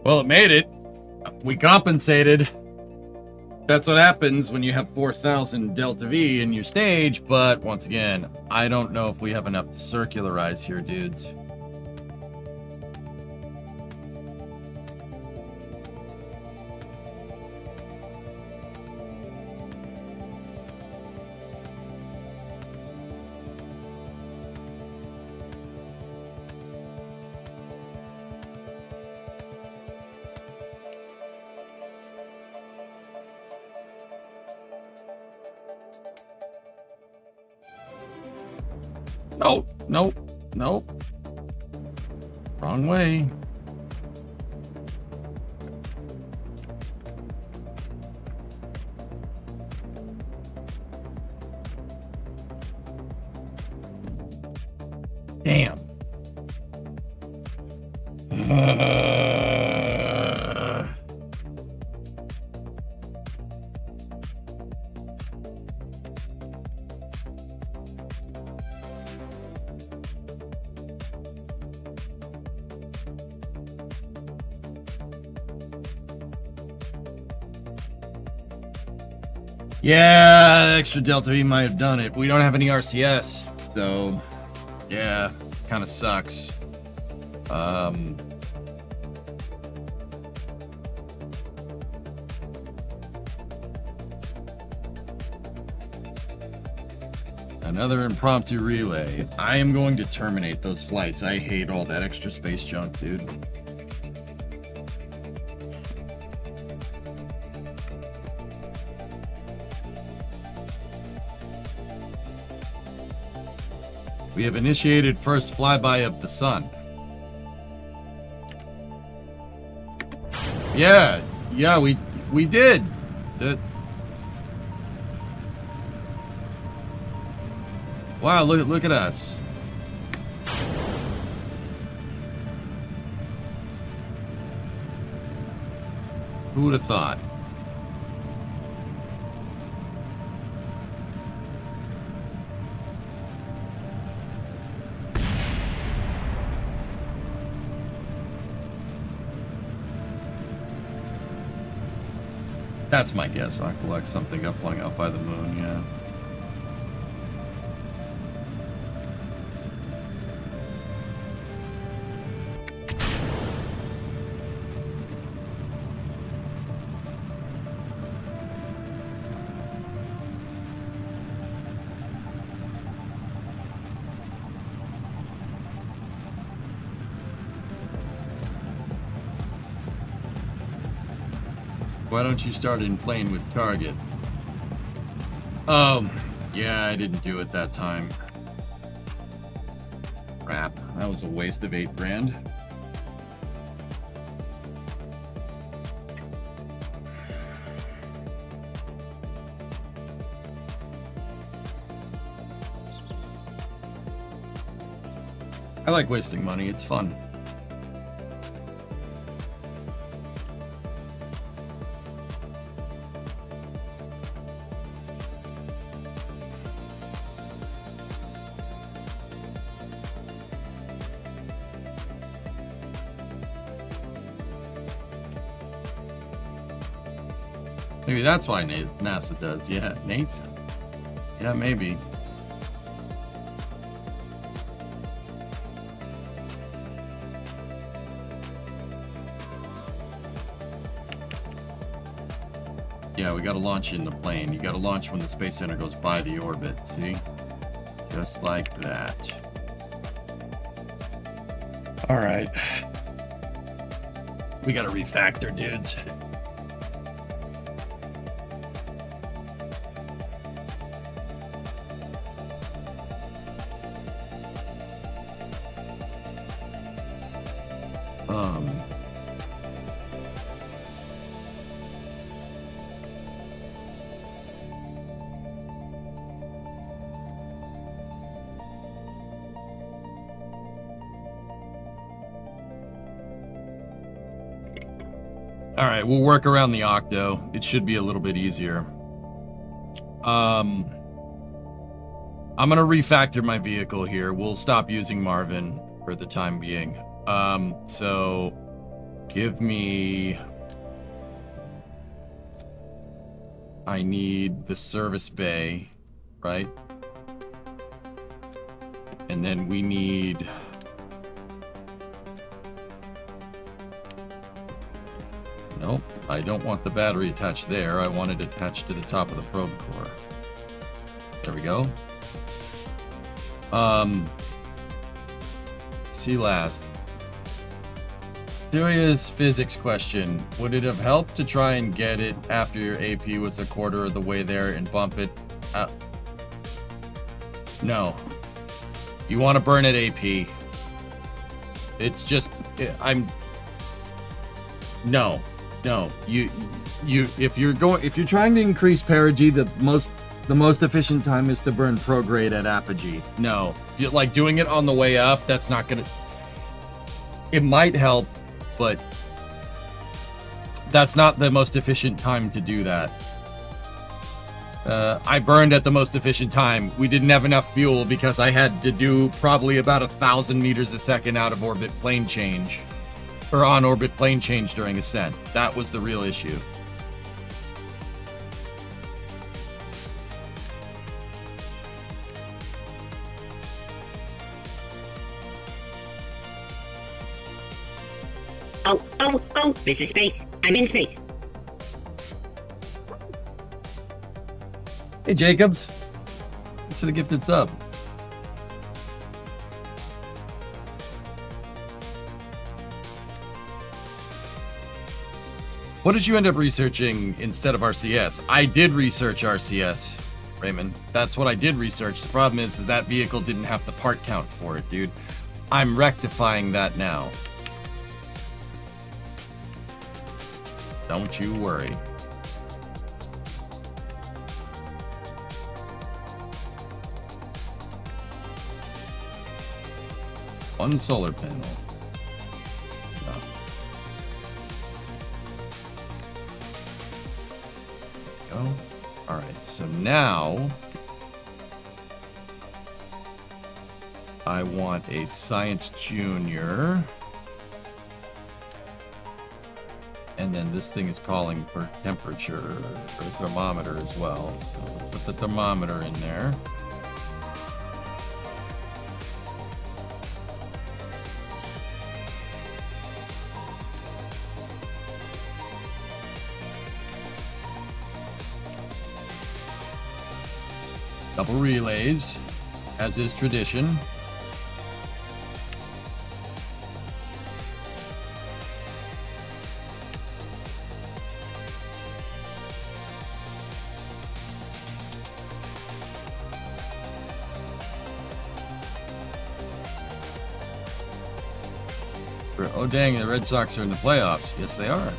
Well, it made it. We compensated. That's what happens when you have 4,000 Delta V in your stage, but once again, I don't know if we have enough to circularize here, dudes. Nope, nope, nope. Wrong way. Damn. Yeah, extra Delta V might have done it. We don't have any RCS, so yeah, kind of sucks. Another impromptu relay. I am going to terminate those flights. I hate all that extra space junk, dude. We have initiated first flyby of the sun. Yeah, we did. Wow, look at us. Who would have thought? That's my guess. I collect something got flung out by the moon, yeah. Why don't you start in plane with target? Oh, yeah, I didn't do it that time. Crap, that was a waste of 8 grand. I like wasting money, it's fun. Maybe that's why NASA does. Yeah, Nate's. Yeah, maybe. Yeah, we gotta launch in the plane. You gotta launch when the Space Center goes by the orbit, see? Just like that. Alright. We gotta refactor, dudes. All right, we'll work around the octo. It should be a little bit easier. I'm gonna refactor my vehicle here. We'll stop using Marvin for the time being. So give me. I need the service bay, right? And then we need. Nope, I don't want the battery attached there. I want it attached to the top of the probe core. There we go. See last. Serious physics question. Would it have helped to try and get it after your AP was a quarter of the way there and bump it up? No. You want to burn at AP. It's just, no. If you're trying to increase perigee, the most efficient time is to burn prograde at apogee. No, like doing it on the way up, that's not gonna. It might help, but that's not the most efficient time to do that. I burned at the most efficient time. We didn't have enough fuel because I had to do probably about 1,000 meters a second out of orbit plane change. Or on-orbit plane change during ascent. That was the real issue. Oh, this is space. I'm in space. Hey, Jacobs. Thanks for the gifted sub. What did you end up researching instead of RCS? I did research RCS, Raymond. That's what I did research. The problem is that vehicle didn't have the part count for it, dude. I'm rectifying that now. Don't you worry. One solar panel. That's enough. go. All right, so now I want a science junior. And then this thing is calling for temperature or thermometer as well. So we'll put the thermometer in there. Double relays, as is tradition. Oh dang, the Red Sox are in the playoffs. Yes, they are.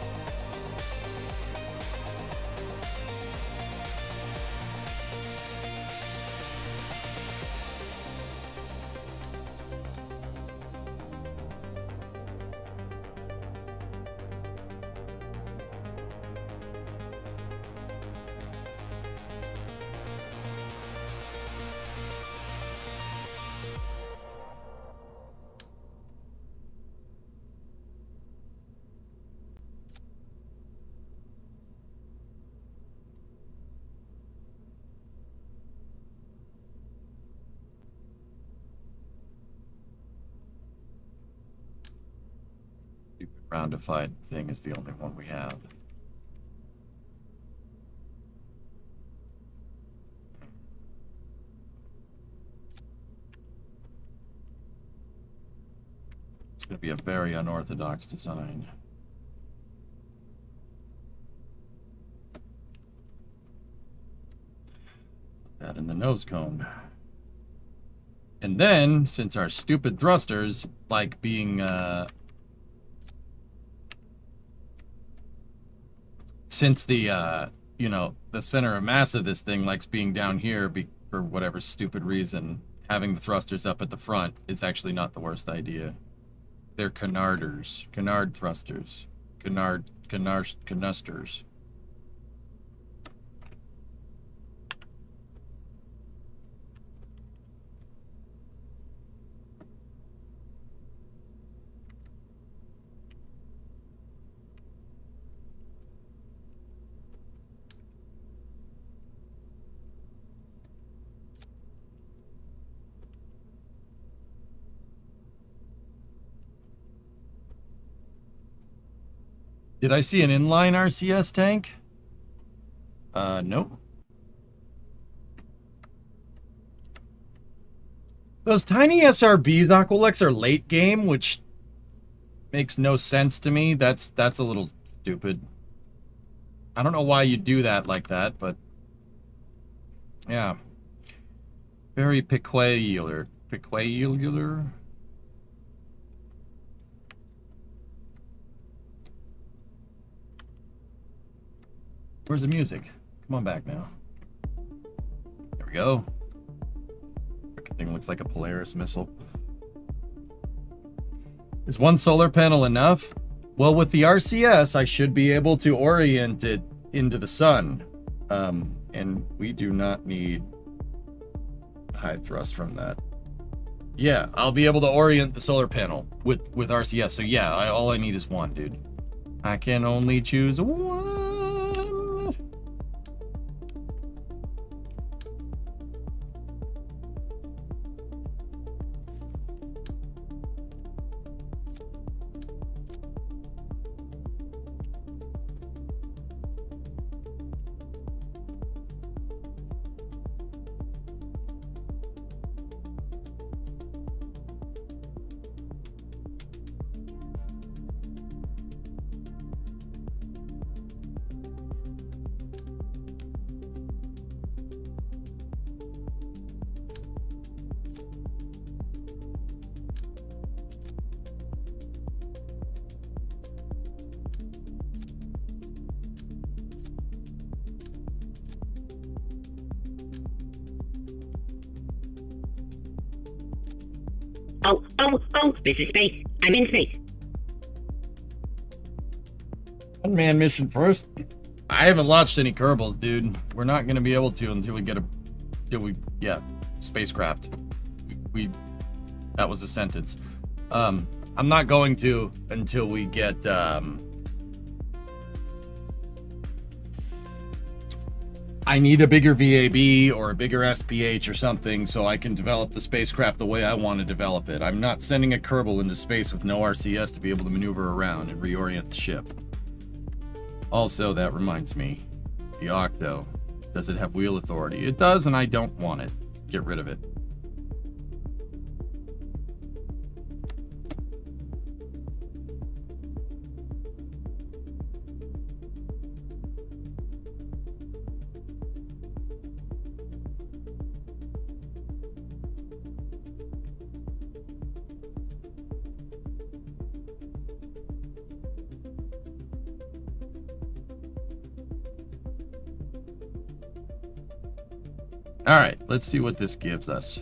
Roundified thing is the only one we have. It's going to be a very unorthodox design. Put that in the nose cone. And then, since our stupid thrusters like being since the, you know, the center of mass of this thing likes being down here for whatever stupid reason, having the thrusters up at the front is actually not the worst idea. They're canarders. Canard thrusters. Canusters. Did I see an inline RCS tank? Nope. Those tiny SRBs, Aqualex, are late game, which makes no sense to me. That's a little stupid. I don't know why you do that like that, but yeah. Very peculiar. Peculiar? Where's the music? Come on back now. There we go. Freaking thing looks like a Polaris missile. Is one solar panel enough? Well, with the RCS, I should be able to orient it into the sun. And we do not need high thrust from that. Yeah, I'll be able to orient the solar panel with RCS. So yeah, all I need is one, dude. I can only choose one. Oh, this is space. I'm in space. One man mission first. I haven't launched any Kerbals, dude. We're not gonna be able to until we get spacecraft. That was a sentence. I'm not going to until we get, I need a bigger VAB or a bigger SPH or something so I can develop the spacecraft the way I want to develop it. I'm not sending a Kerbal into space with no RCS to be able to maneuver around and reorient the ship. Also, that reminds me, the Octo, does it have wheel authority? It does, and I don't want it. Get rid of it. All right, let's see what this gives us.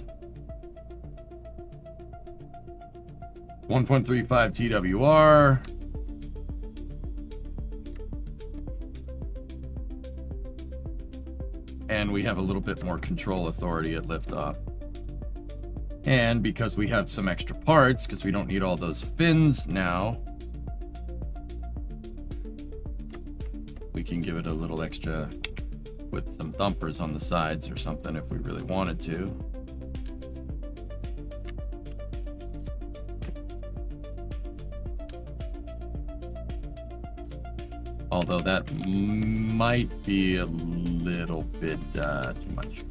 1.35 TWR. And we have a little bit more control authority at liftoff. And because we have some extra parts, because we don't need all those fins now, we can give it a little extra with some thumpers on the sides or something if we really wanted to. Although that might be a little bit too much.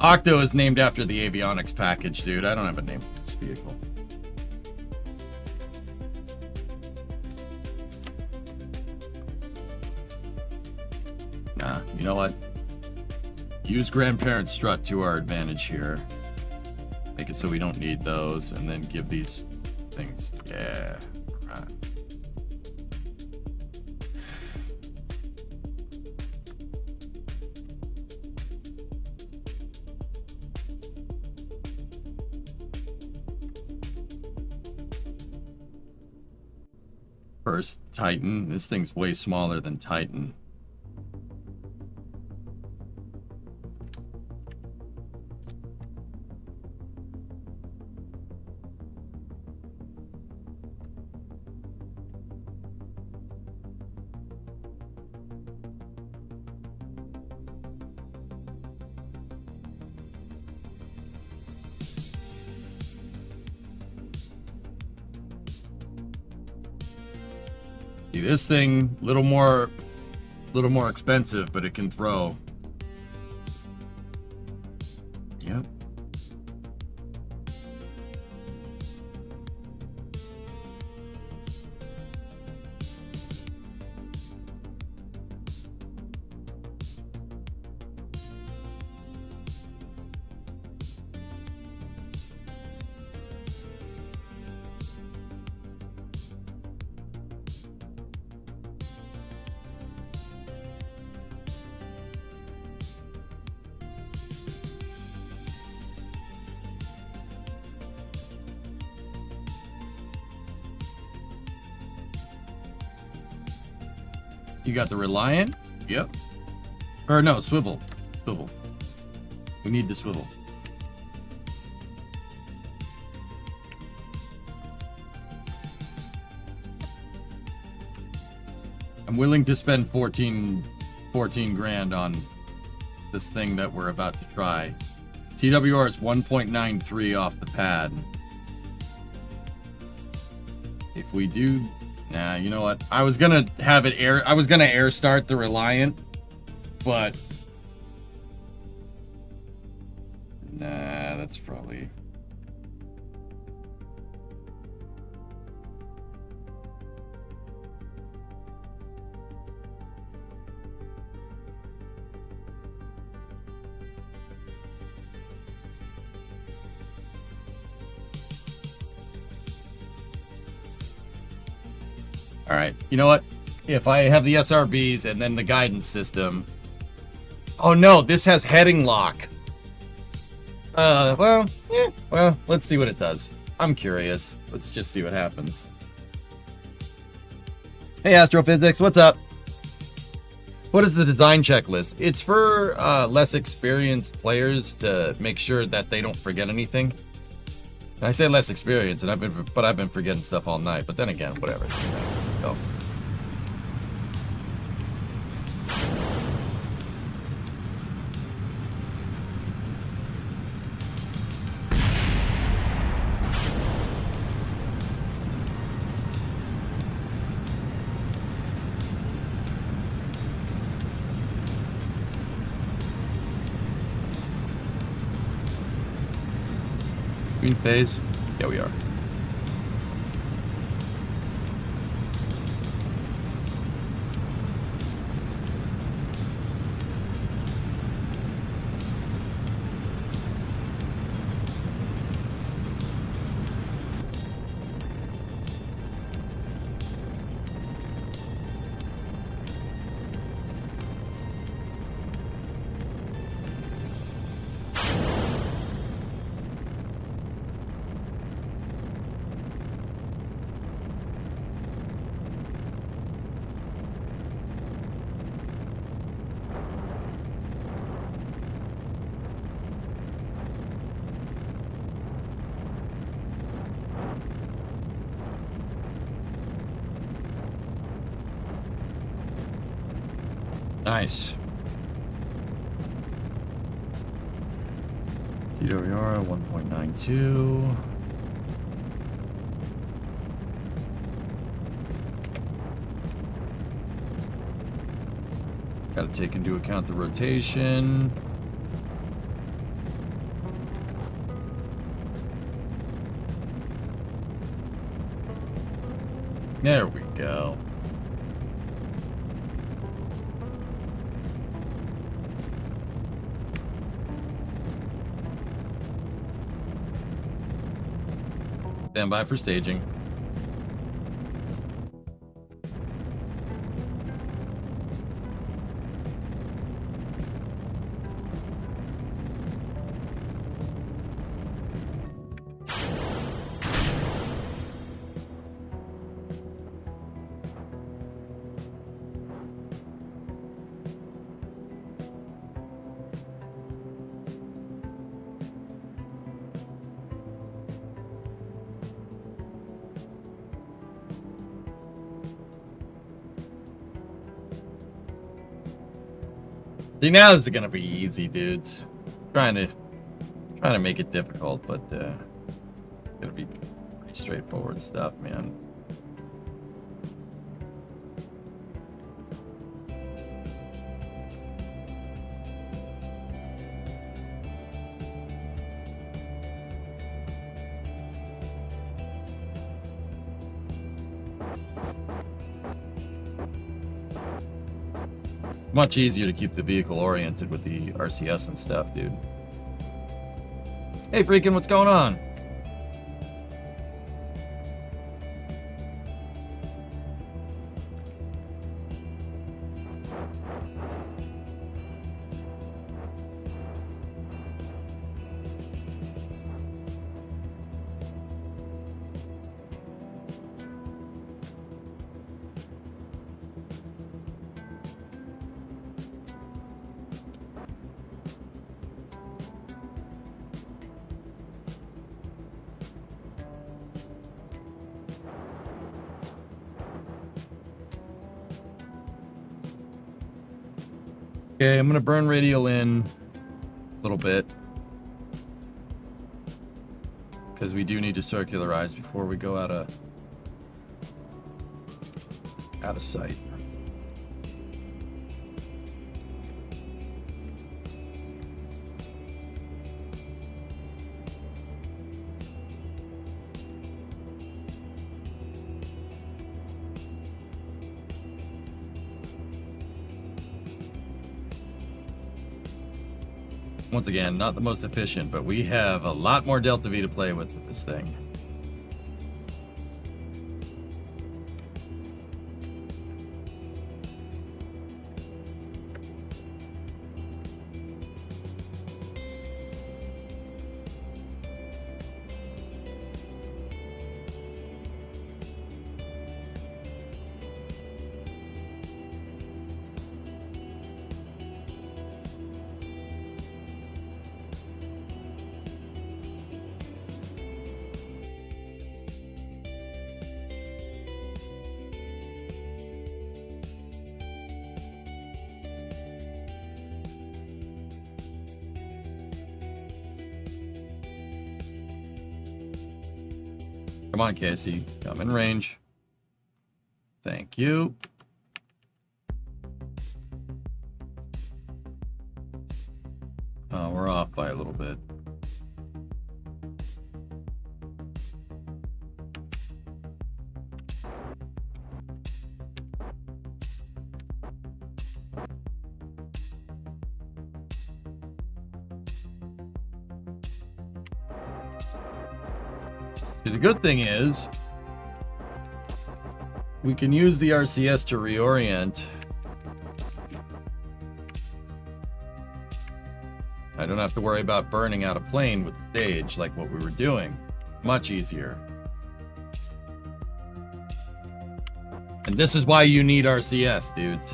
Octo is named after the avionics package, dude. I don't have a name for this vehicle. Nah, you know what? Use grandparent strut to our advantage here. Make it so we don't need those, and then give these things. Yeah. Right. First, Titan. This thing's way smaller than Titan. See, this thing, little more expensive, but it can throw. Yep. You got the Reliant? Yep. Or no, swivel. Swivel. We need the swivel. I'm willing to spend 14 grand on this thing that we're about to try. TWR is 1.93 off the pad. If we do... Nah, you know what? I was gonna have it air... I was gonna air start the Reliant, but... Nah, that's probably... All right, you know what? If I have the SRBs and then the guidance system, Oh no, this has heading lock. Well, let's see what it does. I'm curious. Let's just see what happens. Hey, Astrophysics, what's up? What is the design checklist? It's for less experienced players to make sure that they don't forget anything. And I say less experienced, and I've been forgetting stuff all night. But then again, whatever. Let's go. Green phase? Yeah, we are. Nice. TWR 1.92. Got to take into account the rotation. There we go. Stand by for staging. See, now this is gonna be easy, dudes. Trying to make it difficult, but it's gonna be pretty straightforward stuff, man. Much easier to keep the vehicle oriented with the RCS and stuff, dude. Hey, freaking, what's going on? Okay, I'm gonna burn radial in a little bit because we do need to circularize before we go out of sight. Once again, not the most efficient, but we have a lot more Delta V to play with this thing. Come on, Casey. Come in range. Thank you. Oh, we're off by a little bit. The good thing is, we can use the RCS to reorient. I don't have to worry about burning out a plane with the stage like what we were doing. Much easier. And this is why you need RCS, dudes.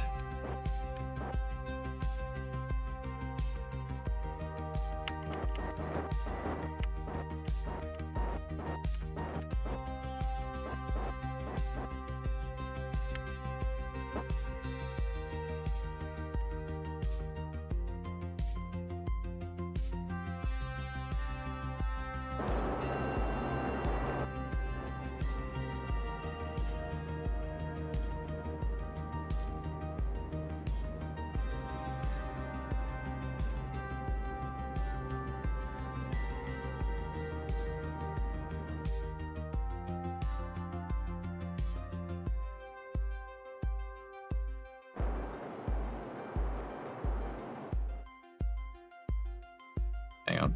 Hang on.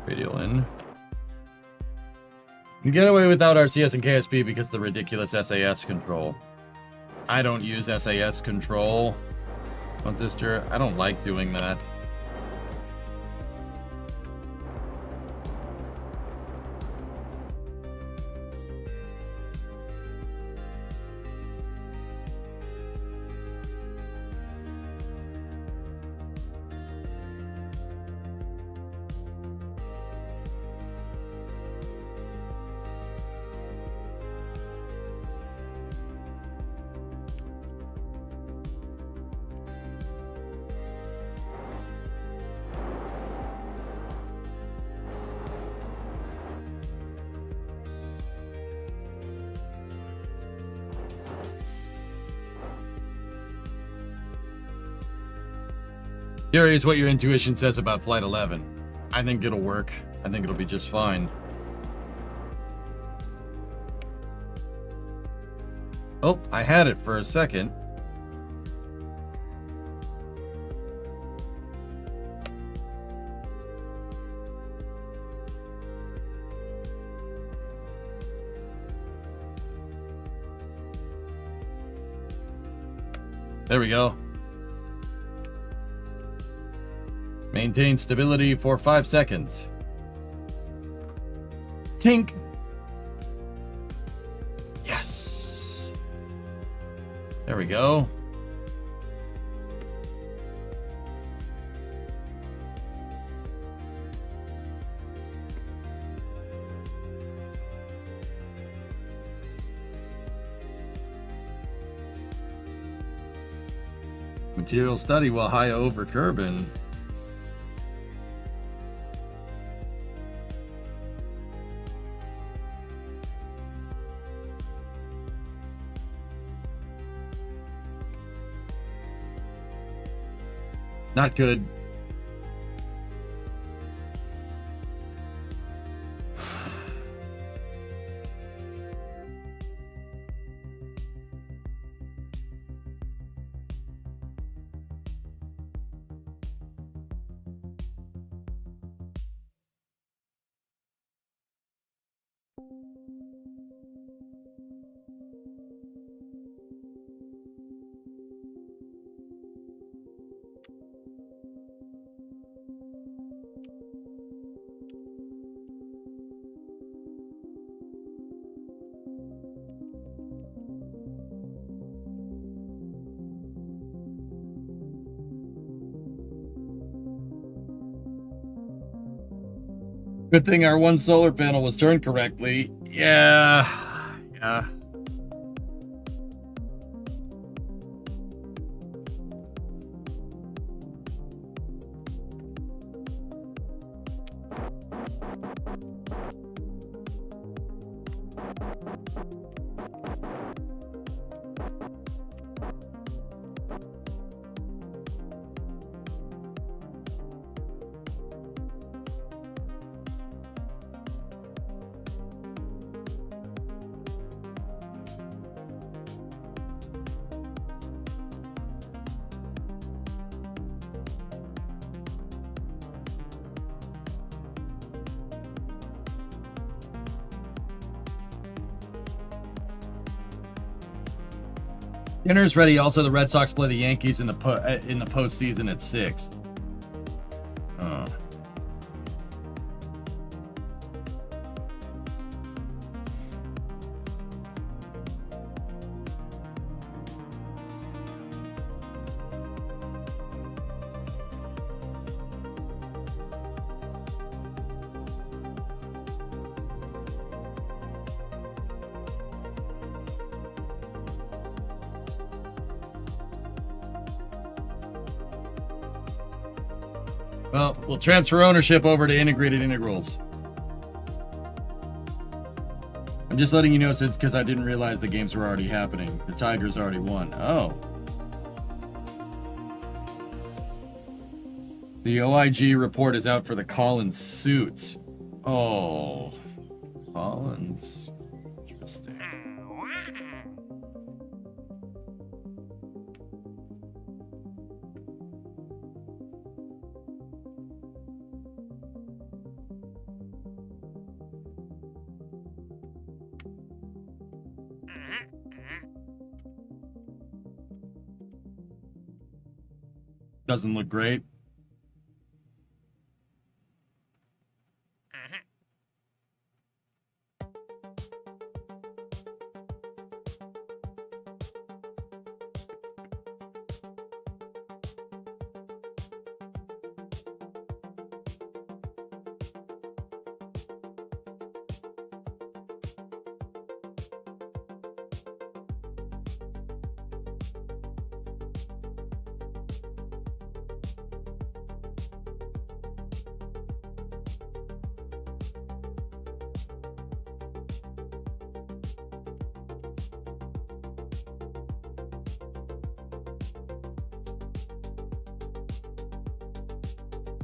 Radial in. You get away without RCS and KSP because of the ridiculous SAS control. I don't use SAS control on Sister. I don't like doing that. Curious what your intuition says about Flight 11. I think it'll work. I think it'll be just fine. Oh, I had it for a second. There we go. Maintain stability for 5 seconds. Tink. Yes. There we go. Material study while high over Kerbin. Not good. Good thing our one solar panel was turned correctly. Yeah. Dinner's ready. Also, the Red Sox play the Yankees in the postseason at 6. Oh. Well, we'll transfer ownership over to Integrated Integrals. I'm just letting you know, since because I didn't realize the games were already happening. The Tigers already won. Oh. The OIG report is out for the Collins suits. Oh. Collins. Interesting. Doesn't look great.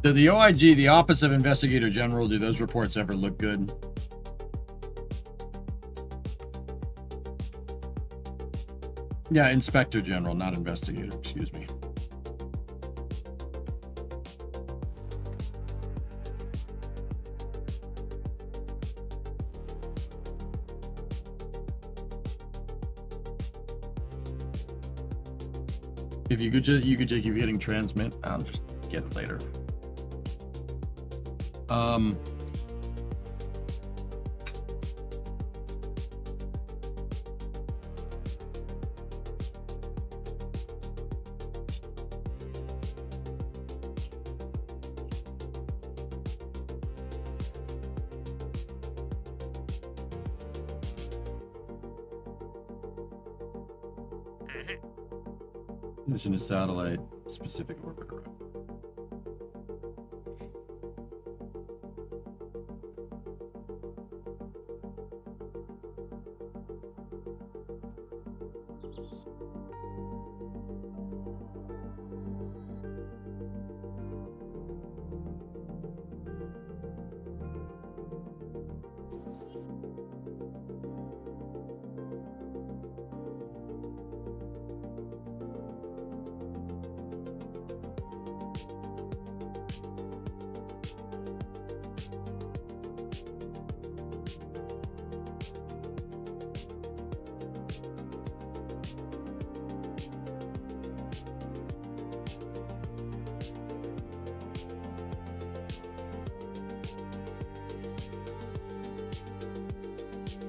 Do the OIG, the Office of Investigator General, do those reports ever look good? Yeah, Inspector General, not Investigator, excuse me. If you could just keep hitting transmit, I'll just get it later. Mission to satellite specific orbiter.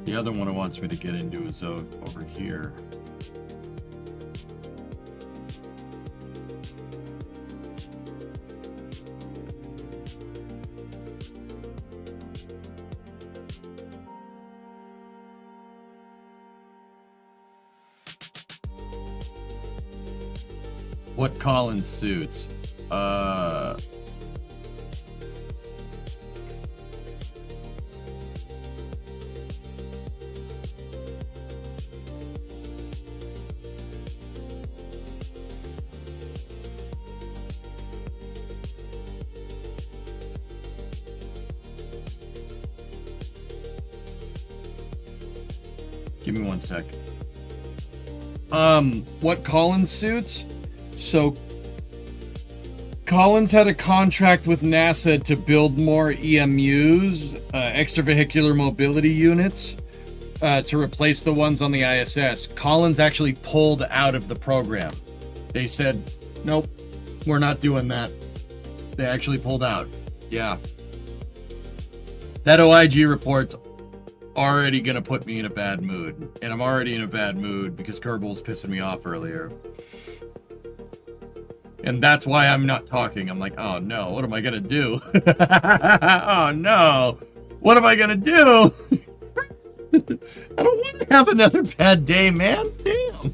The other one it wants me to get into is over here. What Collins suits? Give me 1 sec. What Collins suits? So Collins had a contract with NASA to build more EMUs, extravehicular mobility units, to replace the ones on the ISS. Collins actually pulled out of the program. They said, nope, we're not doing that. They actually pulled out. Yeah. That OIG report's already gonna put me in a bad mood. And I'm already in a bad mood because Kerbal's pissing me off earlier. And that's why I'm not talking. I'm like, oh no, what am I gonna do? Oh no, what am I gonna do? I don't want to have another bad day, man. Damn.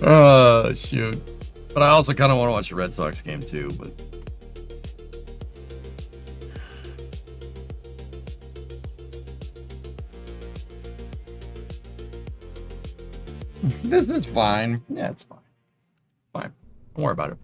Oh, shoot. But I also kind of want to watch the Red Sox game too, but... This is fine. Yeah, it's fine. Fine. Don't worry about it.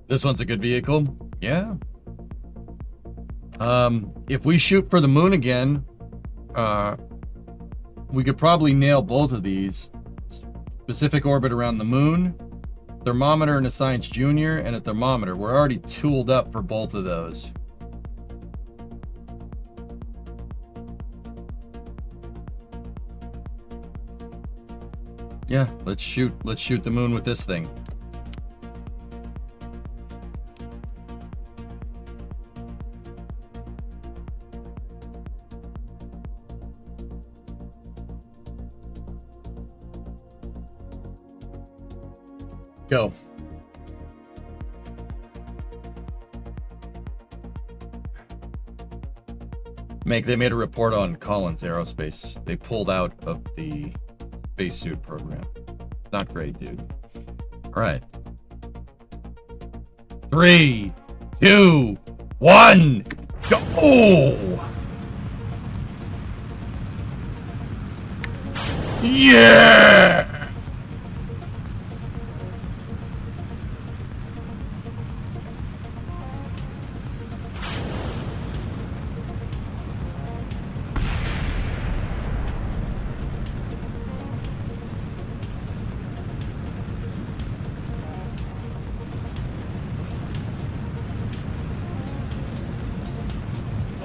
This one's a good vehicle. Yeah. If we shoot for the moon again, we could probably nail both of these. Specific orbit around the moon, thermometer and a science junior, and a thermometer. We're already tooled up for both of those. Yeah, let's shoot the moon with this thing. Go. They made a report on Collins Aerospace. They pulled out of the spacesuit program. Not great, dude. All right. 3, 2, 1, go! Yeah!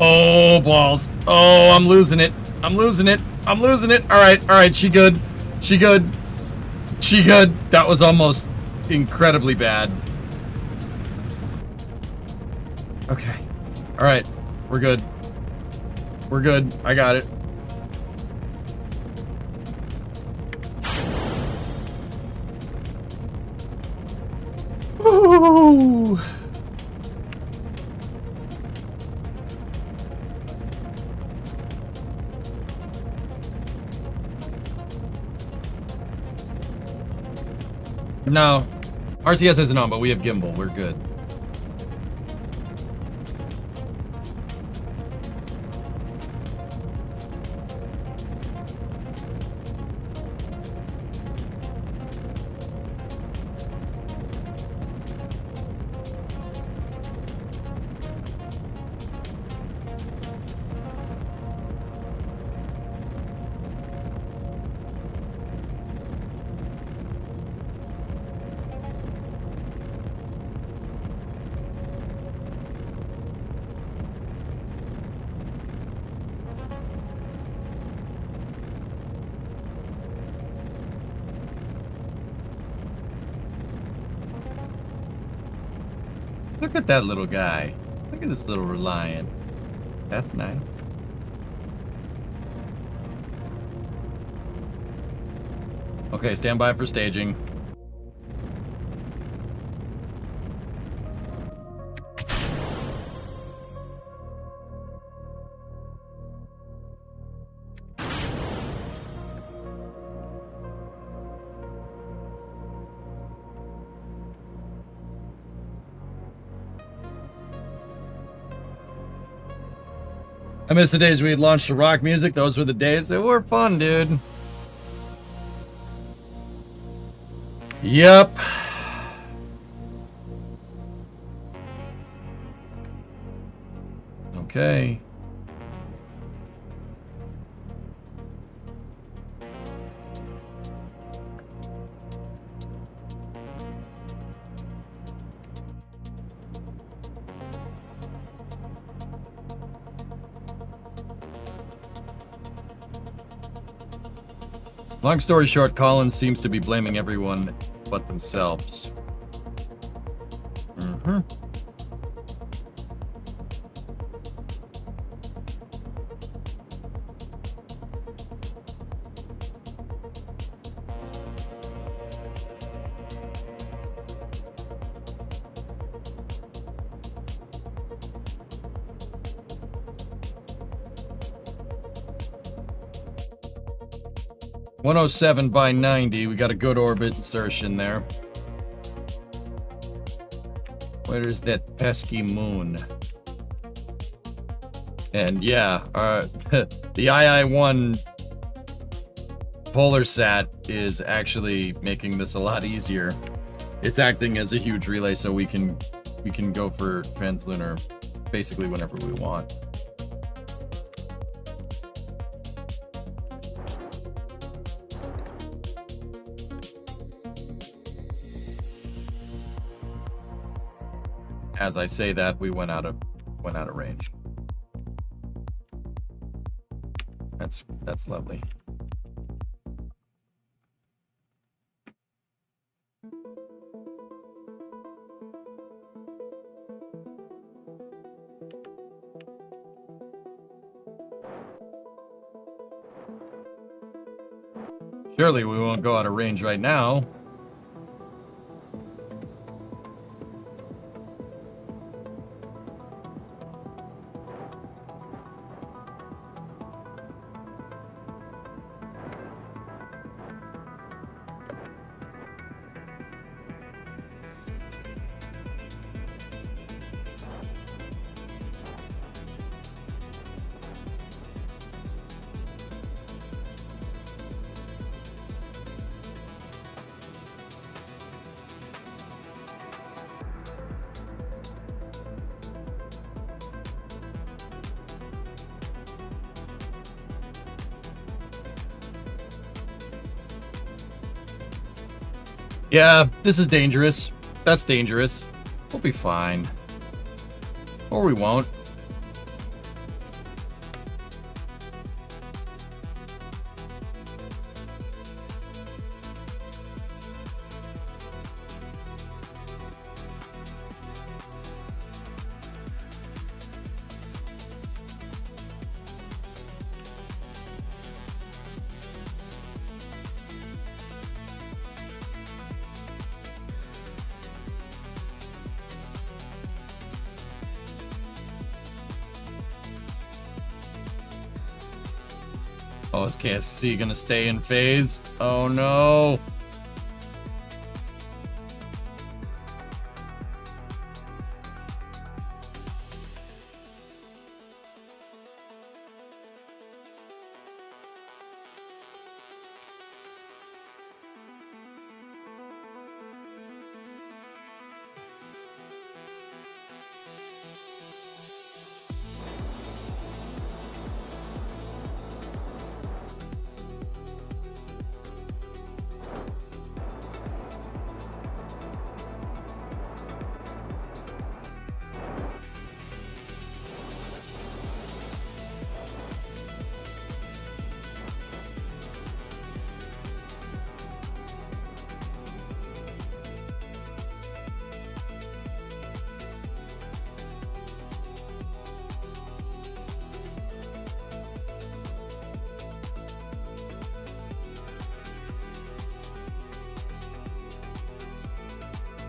Oh, balls. Oh, I'm losing it. I'm losing it. I'm losing it. All right. She good. She good. She good. That was almost incredibly bad. Okay. All right. We're good. We're good. I got it. Ooh. No, RCS isn't on, but we have gimbal. We're good. Look at that little guy. Look at this little Reliant. That's nice. Okay, stand by for staging. I miss the days we had launched to rock music. Those were the days. They were fun, dude. Yep. Okay. Long story short, Collins seems to be blaming everyone but themselves. Mm-hmm. (107 by 90). We got a good orbit insertion there. Where's that pesky moon? And yeah, the II-1 polar sat is actually making this a lot easier. It's acting as a huge relay, so we can go for translunar basically whenever we want. As I say that, we went out of range. That's lovely. Surely we won't go out of range right now. Yeah, this is dangerous. That's dangerous. We'll be fine. Or we won't. Oh, is KSC gonna stay in phase? Oh no.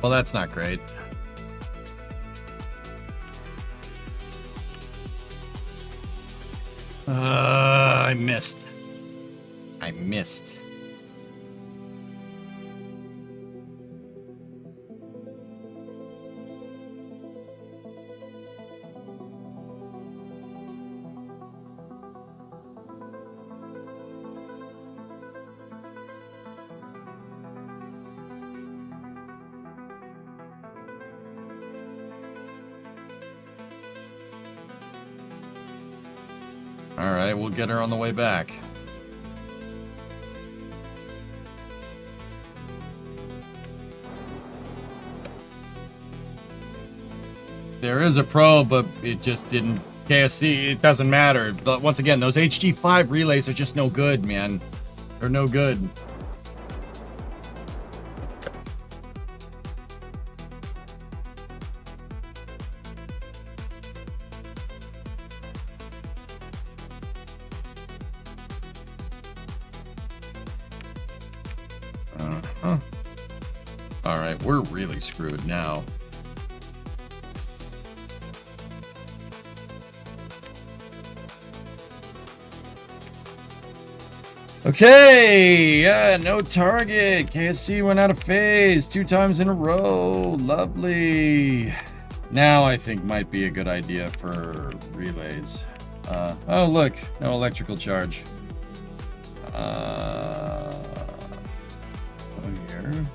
Well, that's not great. I missed. I missed. All right, we'll get her on the way back. There is a probe, but it just didn't. KSC, it doesn't matter. But once again, those HG5 relays are just no good, man. They're no good. All right, we're really screwed now. Okay, yeah, no target. KSC went out of phase 2 times in a row. Lovely. Now I think might be a good idea for relays. Oh, look, no electrical charge. Oh, here.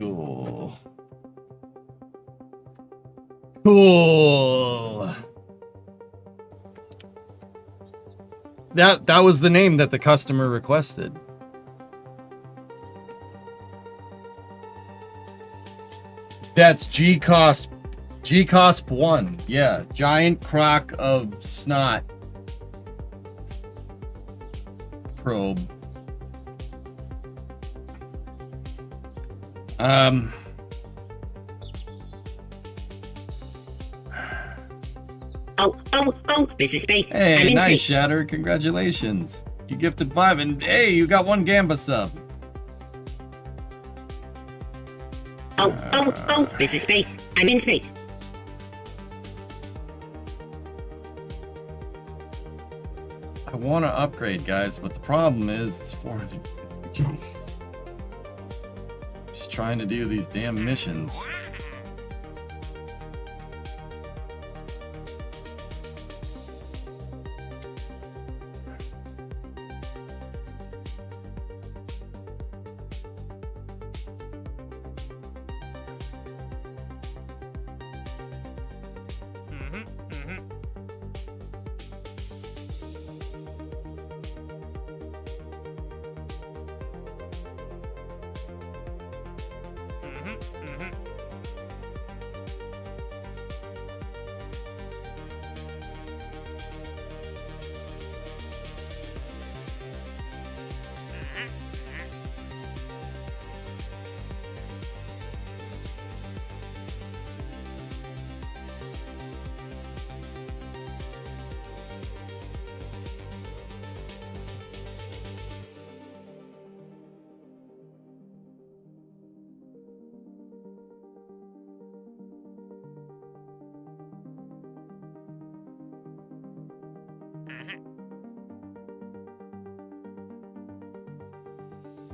Cool. Cool. That was the name that the customer requested. That's GCOSP 1. Yeah, giant crock of snot probe. Oh, this is space. I'm Hey, in nice, space. Shatter. Congratulations. You gifted 5, and hey, you got 1 Gamba sub. Oh, this is space. I'm in space. I want to upgrade, guys, but the problem is it's 450 Gs. Just trying to do these damn missions.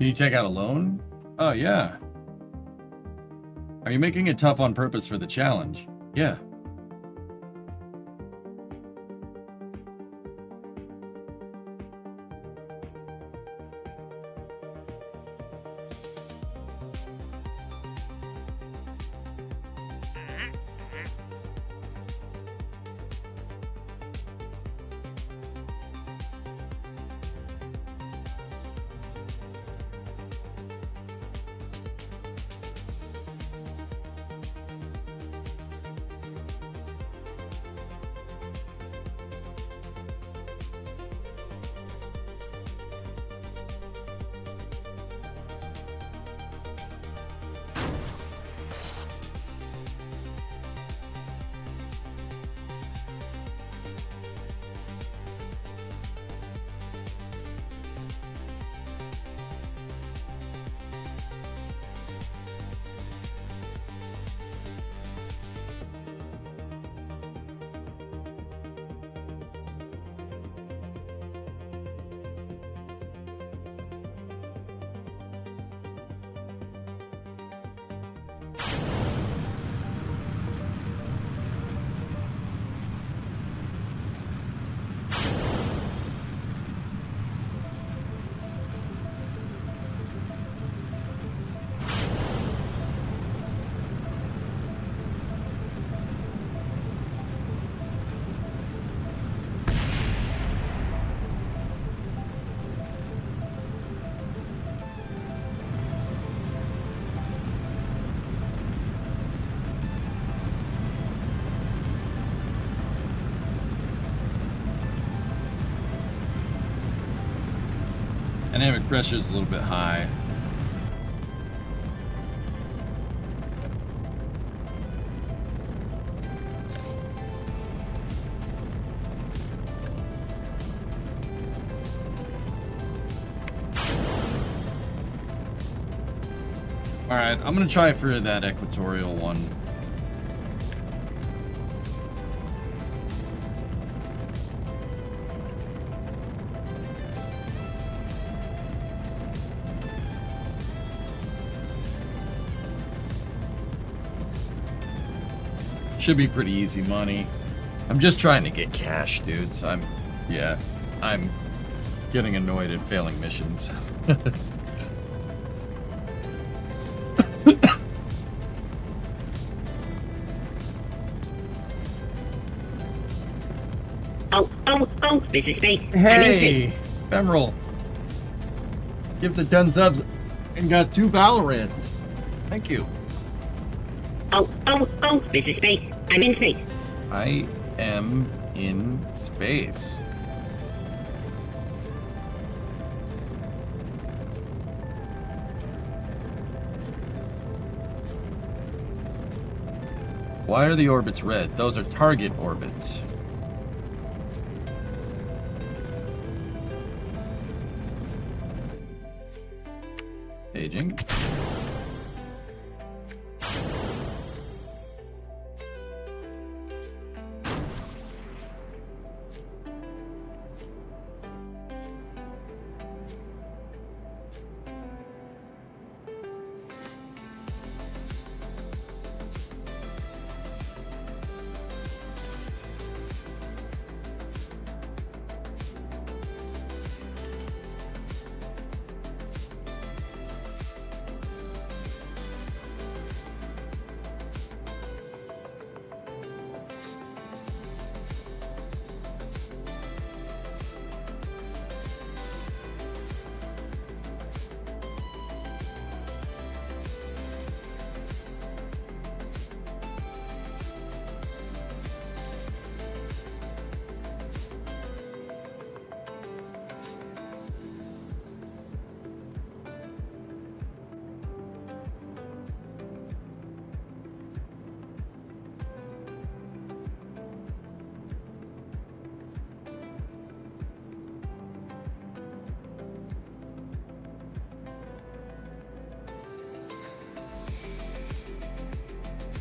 Can you check out a loan? Oh, yeah. Are you making it tough on purpose for the challenge? Yeah. Dynamic pressure is a little bit high. Alright, I'm gonna try for that equatorial one. Should be pretty easy money. I'm just trying to get cash, dude, so I'm getting annoyed at failing missions. Oh, this is space. I'm in space. Hey, Emerald. Give the 10 subs and got 2 Valorants. Thank you. Oh, this is space. I'm in space. I am in space. Why are the orbits red? Those are target orbits. Paging.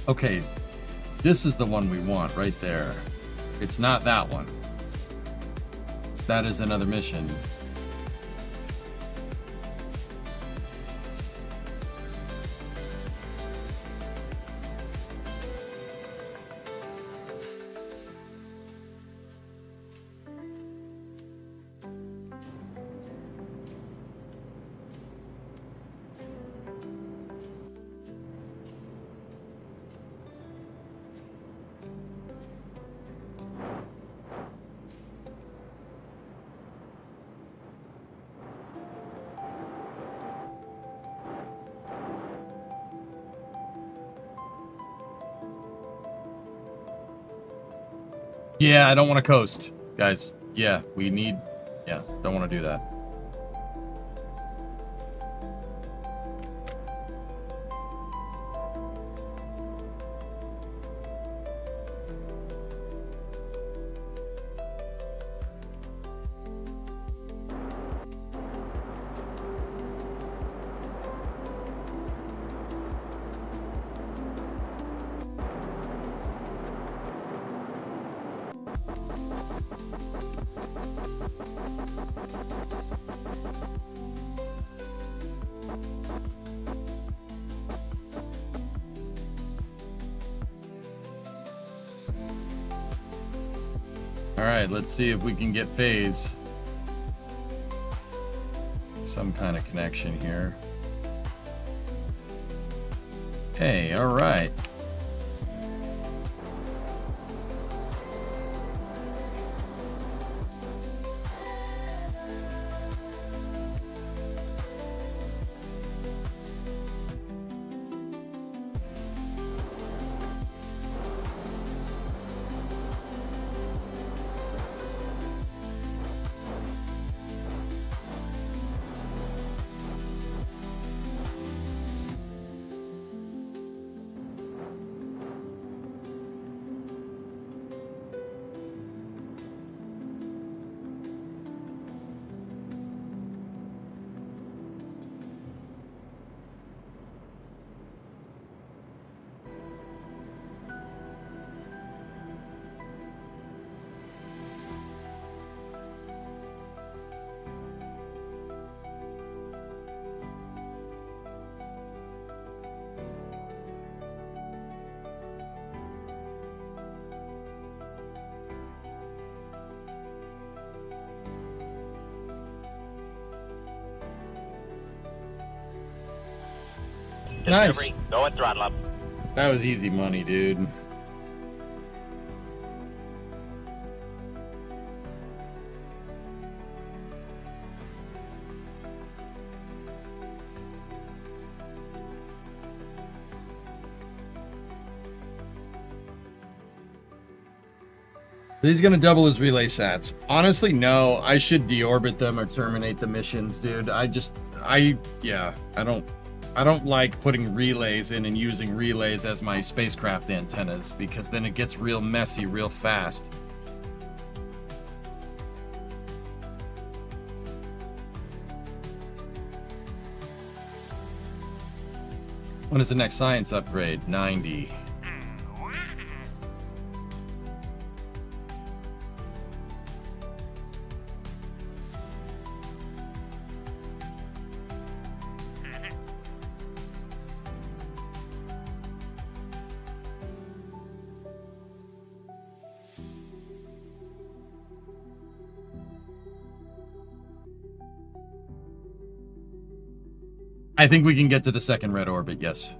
Okay, this is the one we want right there. It's not that one. That is another mission. Yeah, I don't want to coast, guys. Yeah, don't want to do that. Alright, let's see if we can get phase. Some kind of connection here. Hey, alright. Nice. Discovery, go at throttle up. That was easy money, dude. He's gonna double his relay sats. Honestly, no. I should deorbit them or terminate the missions, dude. I don't like putting relays in and using relays as my spacecraft antennas because then it gets real messy real fast. When is the next science upgrade? 90. I think we can get to the second red orbit, yes.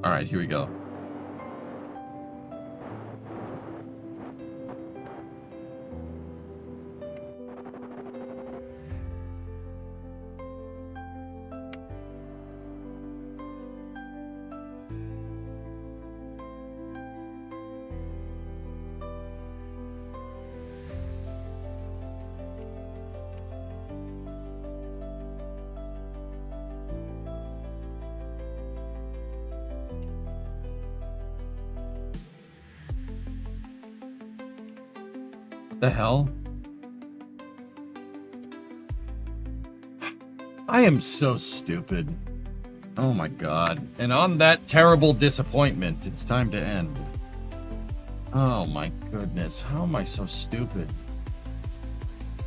All right, here we go. The hell? I am so stupid. Oh my god. And on that terrible disappointment, it's time to end. Oh my goodness. How am I so stupid?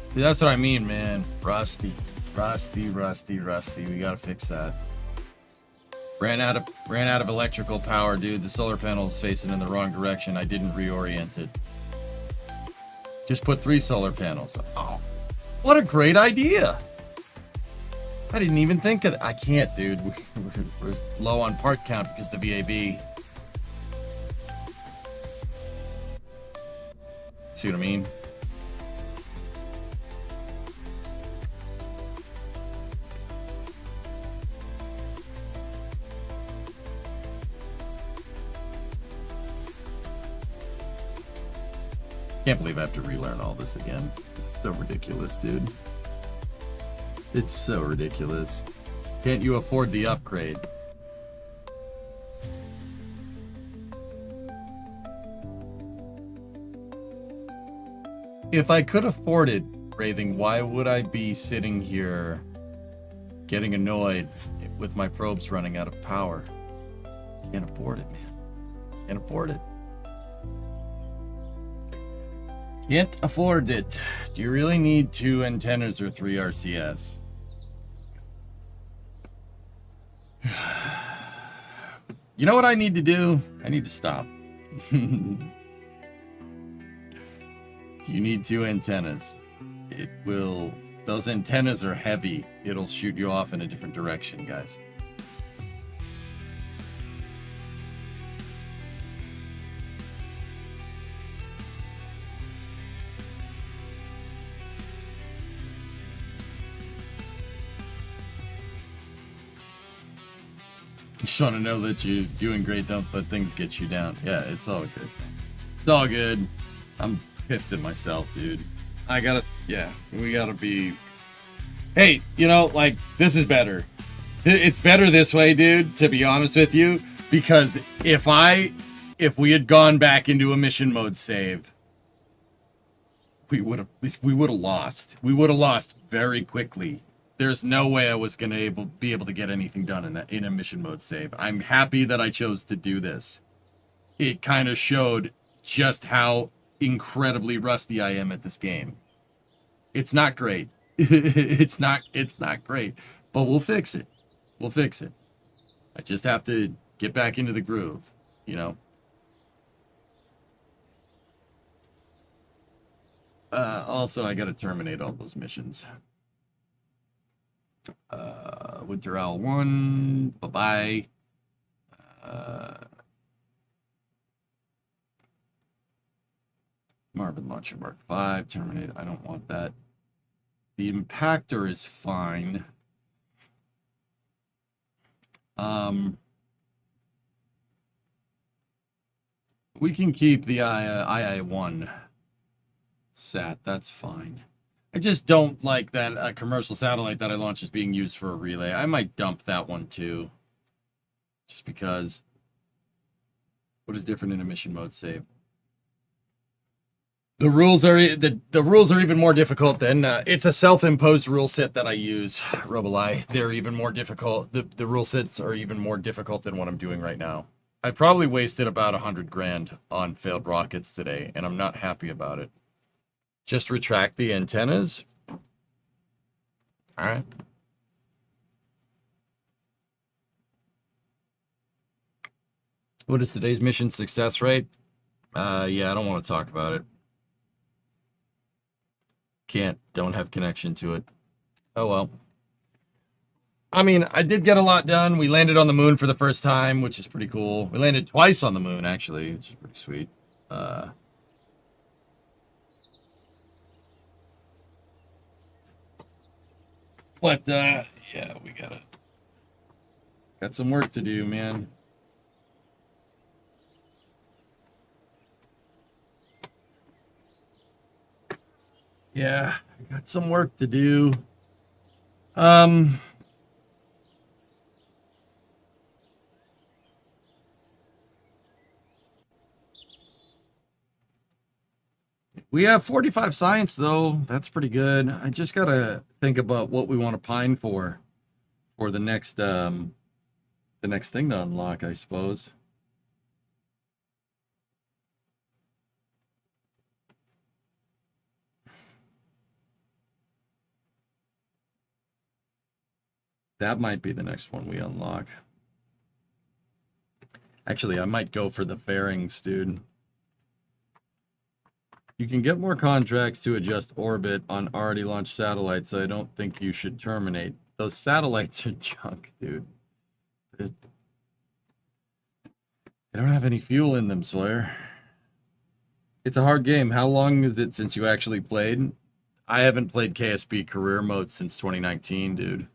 See, that's what I mean, man. Rusty. Rusty. We gotta fix that. Ran out of electrical power, dude. The solar panel's facing in the wrong direction. I didn't reorient it. Just put 3 solar panels. Oh, what a great idea. I didn't even think of that. I can't, dude. We're low on part count because of the VAB. See what I mean? Can't believe I have to relearn all this again. It's so ridiculous, dude. It's so ridiculous. Can't you afford the upgrade? If I could afford it, Raving, why would I be sitting here getting annoyed with my probes running out of power? Can't afford it, man. Can't afford it. Can't afford it. Do you really need 2 antennas or 3 RCS? You know what I need to do? I need to stop. You need 2 antennas. It will... Those antennas are heavy. It'll shoot you off in a different direction, guys. Just want to know that you're doing great. Don't let things get you down. Yeah, it's all good. It's all good. I'm pissed at myself, dude. We gotta be... Hey, you know, like, this is better. It's better this way, dude, to be honest with you, because if we had gone back into a mission mode save, we would have lost. We would have lost very quickly. There's no way I was gonna be able to get anything done in a mission mode save. I'm happy that I chose to do this. It kind of showed just how incredibly rusty I am at this game. It's not great. It's not great, but we'll fix it. We'll fix it. I just have to get back into the groove, you know? Also, I gotta terminate all those missions. Winter Owl 1, bye-bye. Marvin Launcher Mark 5, terminate. I don't want that. The Impactor is fine. We can keep the II-1 sat. That's fine. I just don't like that commercial satellite that I launched is being used for a relay. I might dump that one too. Just because. What is different in a mission mode save? The rules are even more difficult than it's a self-imposed rule set that I use, Robolai. They're even more difficult. The rule sets are even more difficult than what I'm doing right now. I probably wasted about 100 grand on failed rockets today, and I'm not happy about it. Just retract the antennas. All right. What is today's mission success rate? Yeah, I don't want to talk about it. Don't have connection to it. Oh well. I mean, I did get a lot done. We landed on the moon for the first time, which is pretty cool. We landed twice on the moon, actually, which is pretty sweet. Yeah, we got some work to do, man. Yeah, I got some work to do. We have 45 science, though. That's pretty good. I just gotta think about what we want to pine for the next thing to unlock, I suppose. That might be the next one we unlock. Actually, I might go for the fairings, dude. You can get more contracts to adjust orbit on already launched satellites, so I don't think you should terminate. Those satellites are junk, dude. They don't have any fuel in them, Sawyer. It's a hard game. How long is it since you actually played? I haven't played KSP career mode since 2019, dude.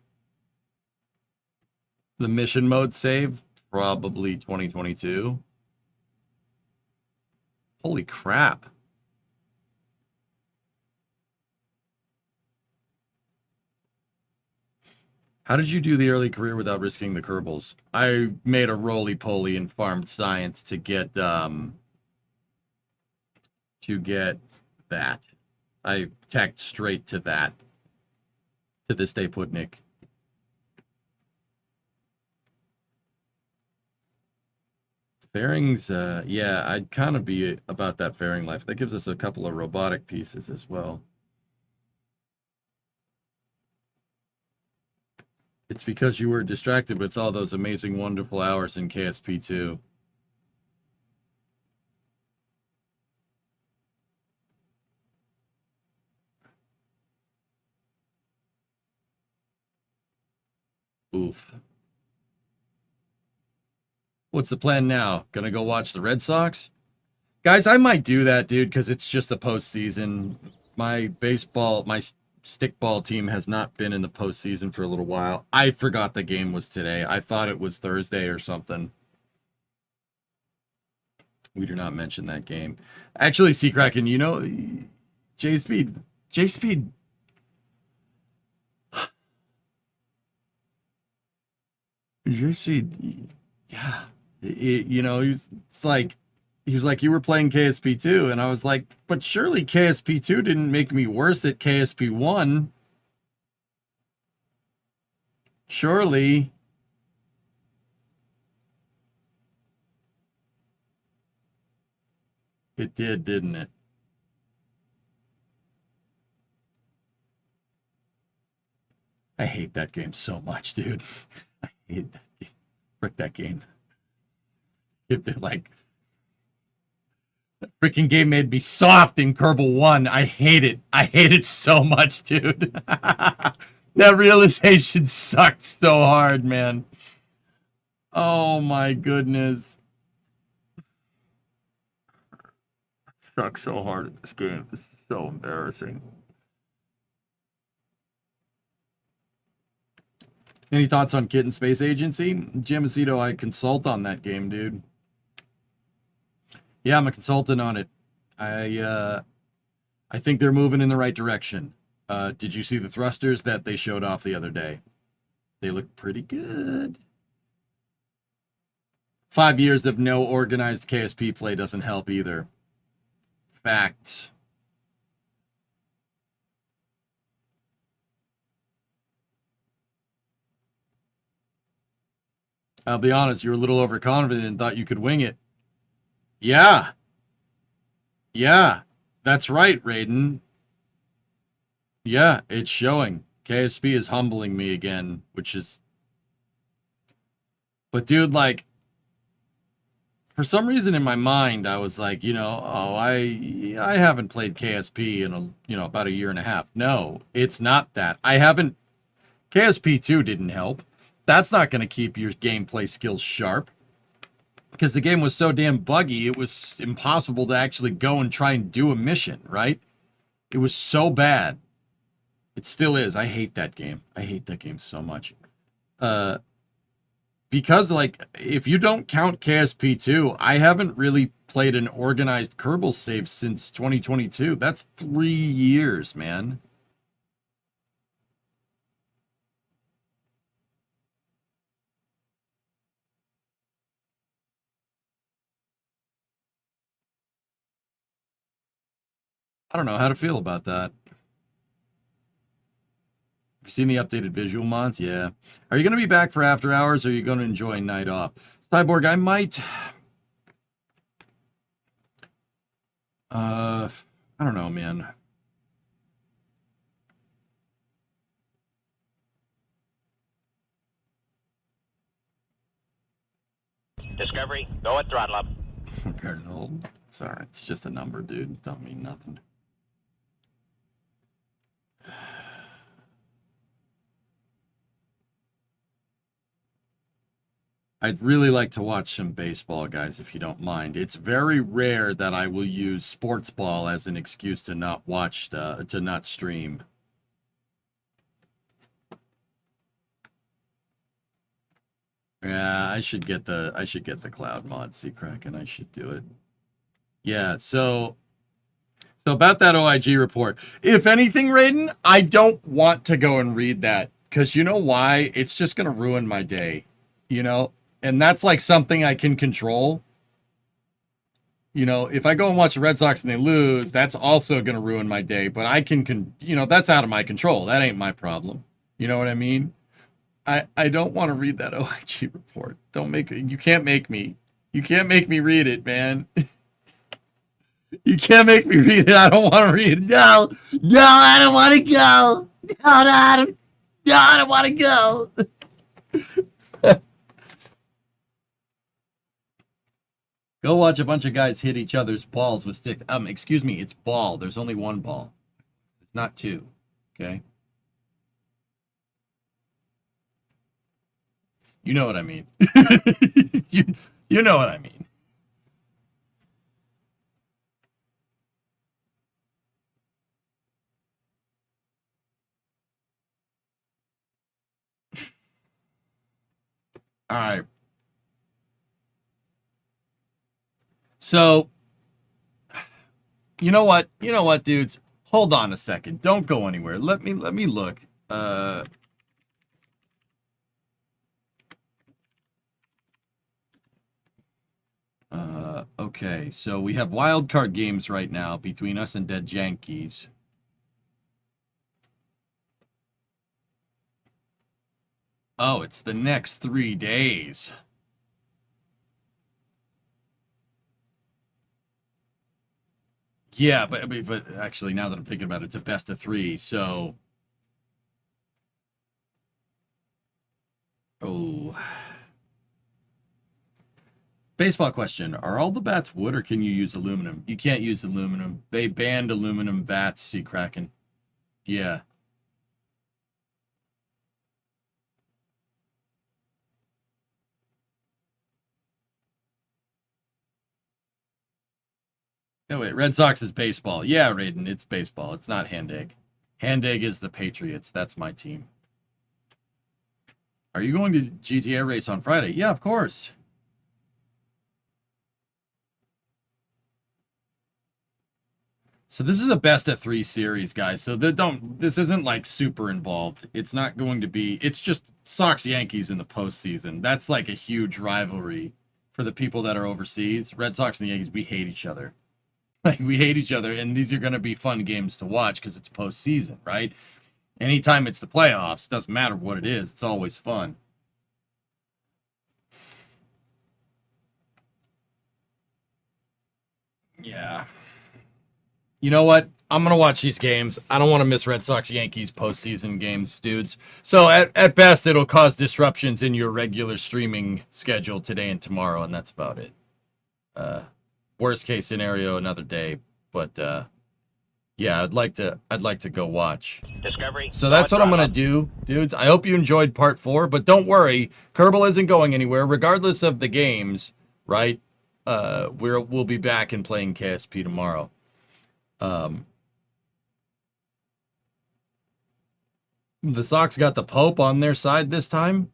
The mission mode save, probably 2022. Holy crap. How did you do the early career without risking the Kerbals? I made a roly-poly and farmed science to get that. I tacked straight to that. To this day, Putnik. Fairings, yeah, I'd kind of be about that fairing life. That gives us a couple of robotic pieces as well. It's because you were distracted with all those amazing, wonderful hours in KSP2. Oof. What's the plan now? Gonna go watch the Red Sox? Guys, I might do that, dude, because it's just the postseason. My stickball team has not been in the postseason for a little while. I forgot the game was today. I thought it was Thursday or something. We do not mention that game. Actually, Seacracken, you know, J-Speed. J-Speed. Yeah. You know, he's like, you were playing KSP2, and I was like, but surely KSP2 didn't make me worse at KSP1. Surely. It did, didn't it? I hate that game so much, dude. I hate that game. Frick that game. Like, that freaking game made me soft in Kerbal 1. I hate it. I hate it so much, dude. That realization sucked so hard, man. Oh my goodness. It sucks so hard at this game. This is so embarrassing. Any thoughts on Kitten Space Agency? Jamesito, I consult on that game, dude. Yeah, I'm a consultant on it. I think they're moving in the right direction. Did you see the thrusters that they showed off the other day? They look pretty good. 5 years of no organized KSP play doesn't help either. Facts. I'll be honest, you were a little overconfident and thought you could wing it. Yeah. Yeah, that's right, Raiden. Yeah, it's showing. KSP is humbling me again, which is... But dude, like, for some reason in my mind, I was like, I haven't played KSP in about a year and a half. No, it's not that. I haven't... KSP 2 didn't help. That's not going to keep your gameplay skills sharp. Because the game was so damn buggy, it was impossible to actually go and try and do a mission, right? It was so bad. It still is. I hate that game. I hate that game so much. Because, like, if you don't count KSP 2, I haven't really played an organized Kerbal save since 2022. That's 3 years, man. I don't know how to feel about that. Have you seen the updated visual mods? Yeah. Are you going to be back for after hours, or are you going to enjoy night off? Cyborg, I might... I don't know, man. Discovery, go at throttle up. Cardinal. Sorry, it's just a number, dude. Don't mean nothing. I'd really like to watch some baseball, guys, if you don't mind. It's very rare that I will use sports ball as an excuse to not watch, to not stream. Yeah, I should get the cloud mod, see Kraken. I should do it. Yeah, so about that OIG report. If anything, Raiden, I don't want to go and read that, because you know why? It's just gonna ruin my day, And that's like something I can control. If I go and watch the Red Sox and they lose, that's also going to ruin my day. But I can, that's out of my control. That ain't my problem. You know what I mean? I don't want to read that OIG report. You can't make me. You can't make me read it, man. You can't make me read it. I don't want to read it. No, I don't want to go. No, I don't want to go. Go watch a bunch of guys hit each other's balls with sticks. Excuse me, it's ball. There's only one ball. It's not two. Okay? You know what I mean. you know what I mean. All right. So, you know what, dudes? Hold on a second. Don't go anywhere. Let me look. Okay, so we have wild card games right now between us and Dead Yankees. Oh, it's the next 3 days. Yeah, but actually, now that I'm thinking about it, it's a best of 3, so... Oh. Baseball question. Are all the bats wood or can you use aluminum? You can't use aluminum. They banned aluminum bats, Sea Kraken. Yeah. Oh, wait. Red Sox is baseball. Yeah, Raiden, it's baseball. It's not hand egg. Hand egg is the Patriots. That's my team. Are you going to GTA race on Friday? Yeah, of course. So this is a best of 3 series, guys. So this isn't like super involved. It's not going to be, it's just Sox Yankees in the postseason. That's like a huge rivalry for the people that are overseas. Red Sox and the Yankees, we hate each other. Like we hate each other, and these are going to be fun games to watch because it's postseason, right? Anytime it's the playoffs, doesn't matter what it is, it's always fun. Yeah. You know what? I'm going to watch these games. I don't want to miss Red Sox Yankees postseason games, dudes. So at best, it'll cause disruptions in your regular streaming schedule today and tomorrow, and that's about it. Worst case scenario, another day. But yeah, I'd like to go watch. Discovery. So that's what I'm going to do, dudes. I hope you enjoyed part 4, but don't worry. Kerbal isn't going anywhere, regardless of the games, right? We'll be back and playing KSP tomorrow. The Sox got the Pope on their side this time.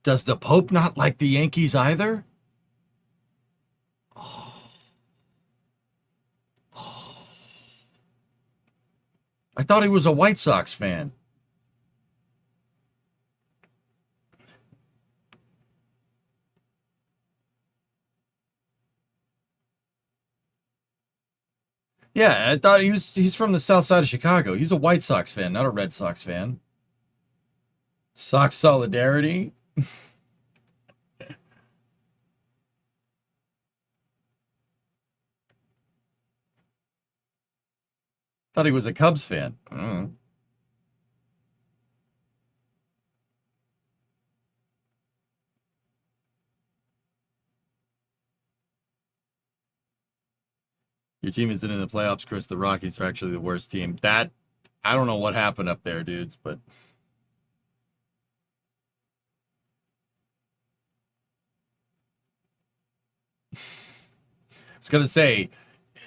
Does the Pope not like the Yankees either? I thought he was a White Sox fan. Yeah, I thought he's from the south side of Chicago. He's a White Sox fan, not a Red Sox fan. Sox solidarity. Thought he was a Cubs fan. Your team isn't in the playoffs, Chris. The Rockies are actually the worst team. I don't know what happened up there, dudes, but I was going to say,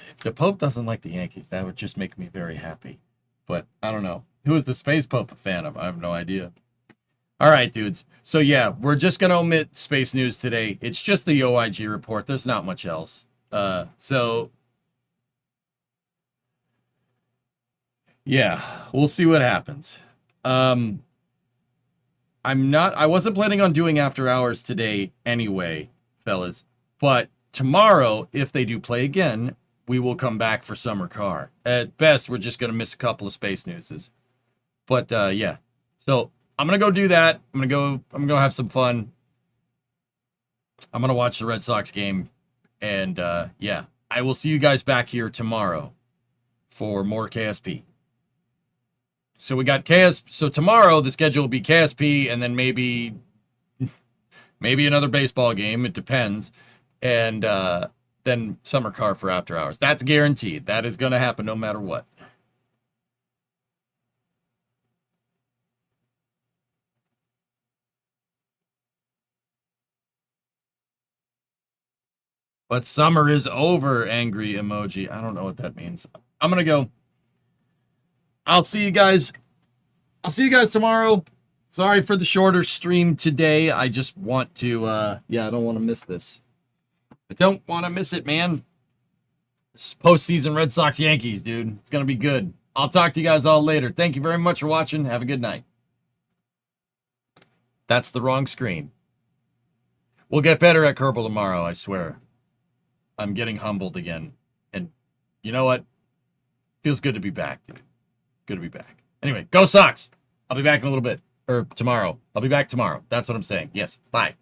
if the Pope doesn't like the Yankees, that would just make me very happy. But I don't know. Who is the Space Pope a fan of? I have no idea. All right, dudes. So yeah, we're just going to omit space news today. It's just the OIG report. There's not much else. So yeah, we'll see what happens. I wasn't planning on doing after hours today anyway, fellas. But tomorrow, if they do play again, we will come back for Summer Car. At best, we're just going to miss a couple of space newses. But yeah. So I'm going to go do that. I'm going to go have some fun. I'm going to watch the Red Sox game. And yeah, I will see you guys back here tomorrow for more KSP. So we got So tomorrow the schedule will be KSP and then maybe another baseball game. It depends. And then Summer Car for after hours. That's guaranteed. That is going to happen no matter what. But summer is over, angry emoji. I don't know what that means. I'm going to go. I'll see you guys. I'll see you guys tomorrow. Sorry for the shorter stream today. I just want to, yeah, I don't want to miss this. I don't want to miss it, man. This is postseason Red Sox Yankees, dude. It's going to be good. I'll talk to you guys all later. Thank you very much for watching. Have a good night. That's the wrong screen. We'll get better at Kerbal tomorrow, I swear. I'm getting humbled again. And you know what? Feels good to be back, dude. Good to be back. Anyway, go Sox. I'll be back in a little bit. Or tomorrow. I'll be back tomorrow. That's what I'm saying. Yes. Bye.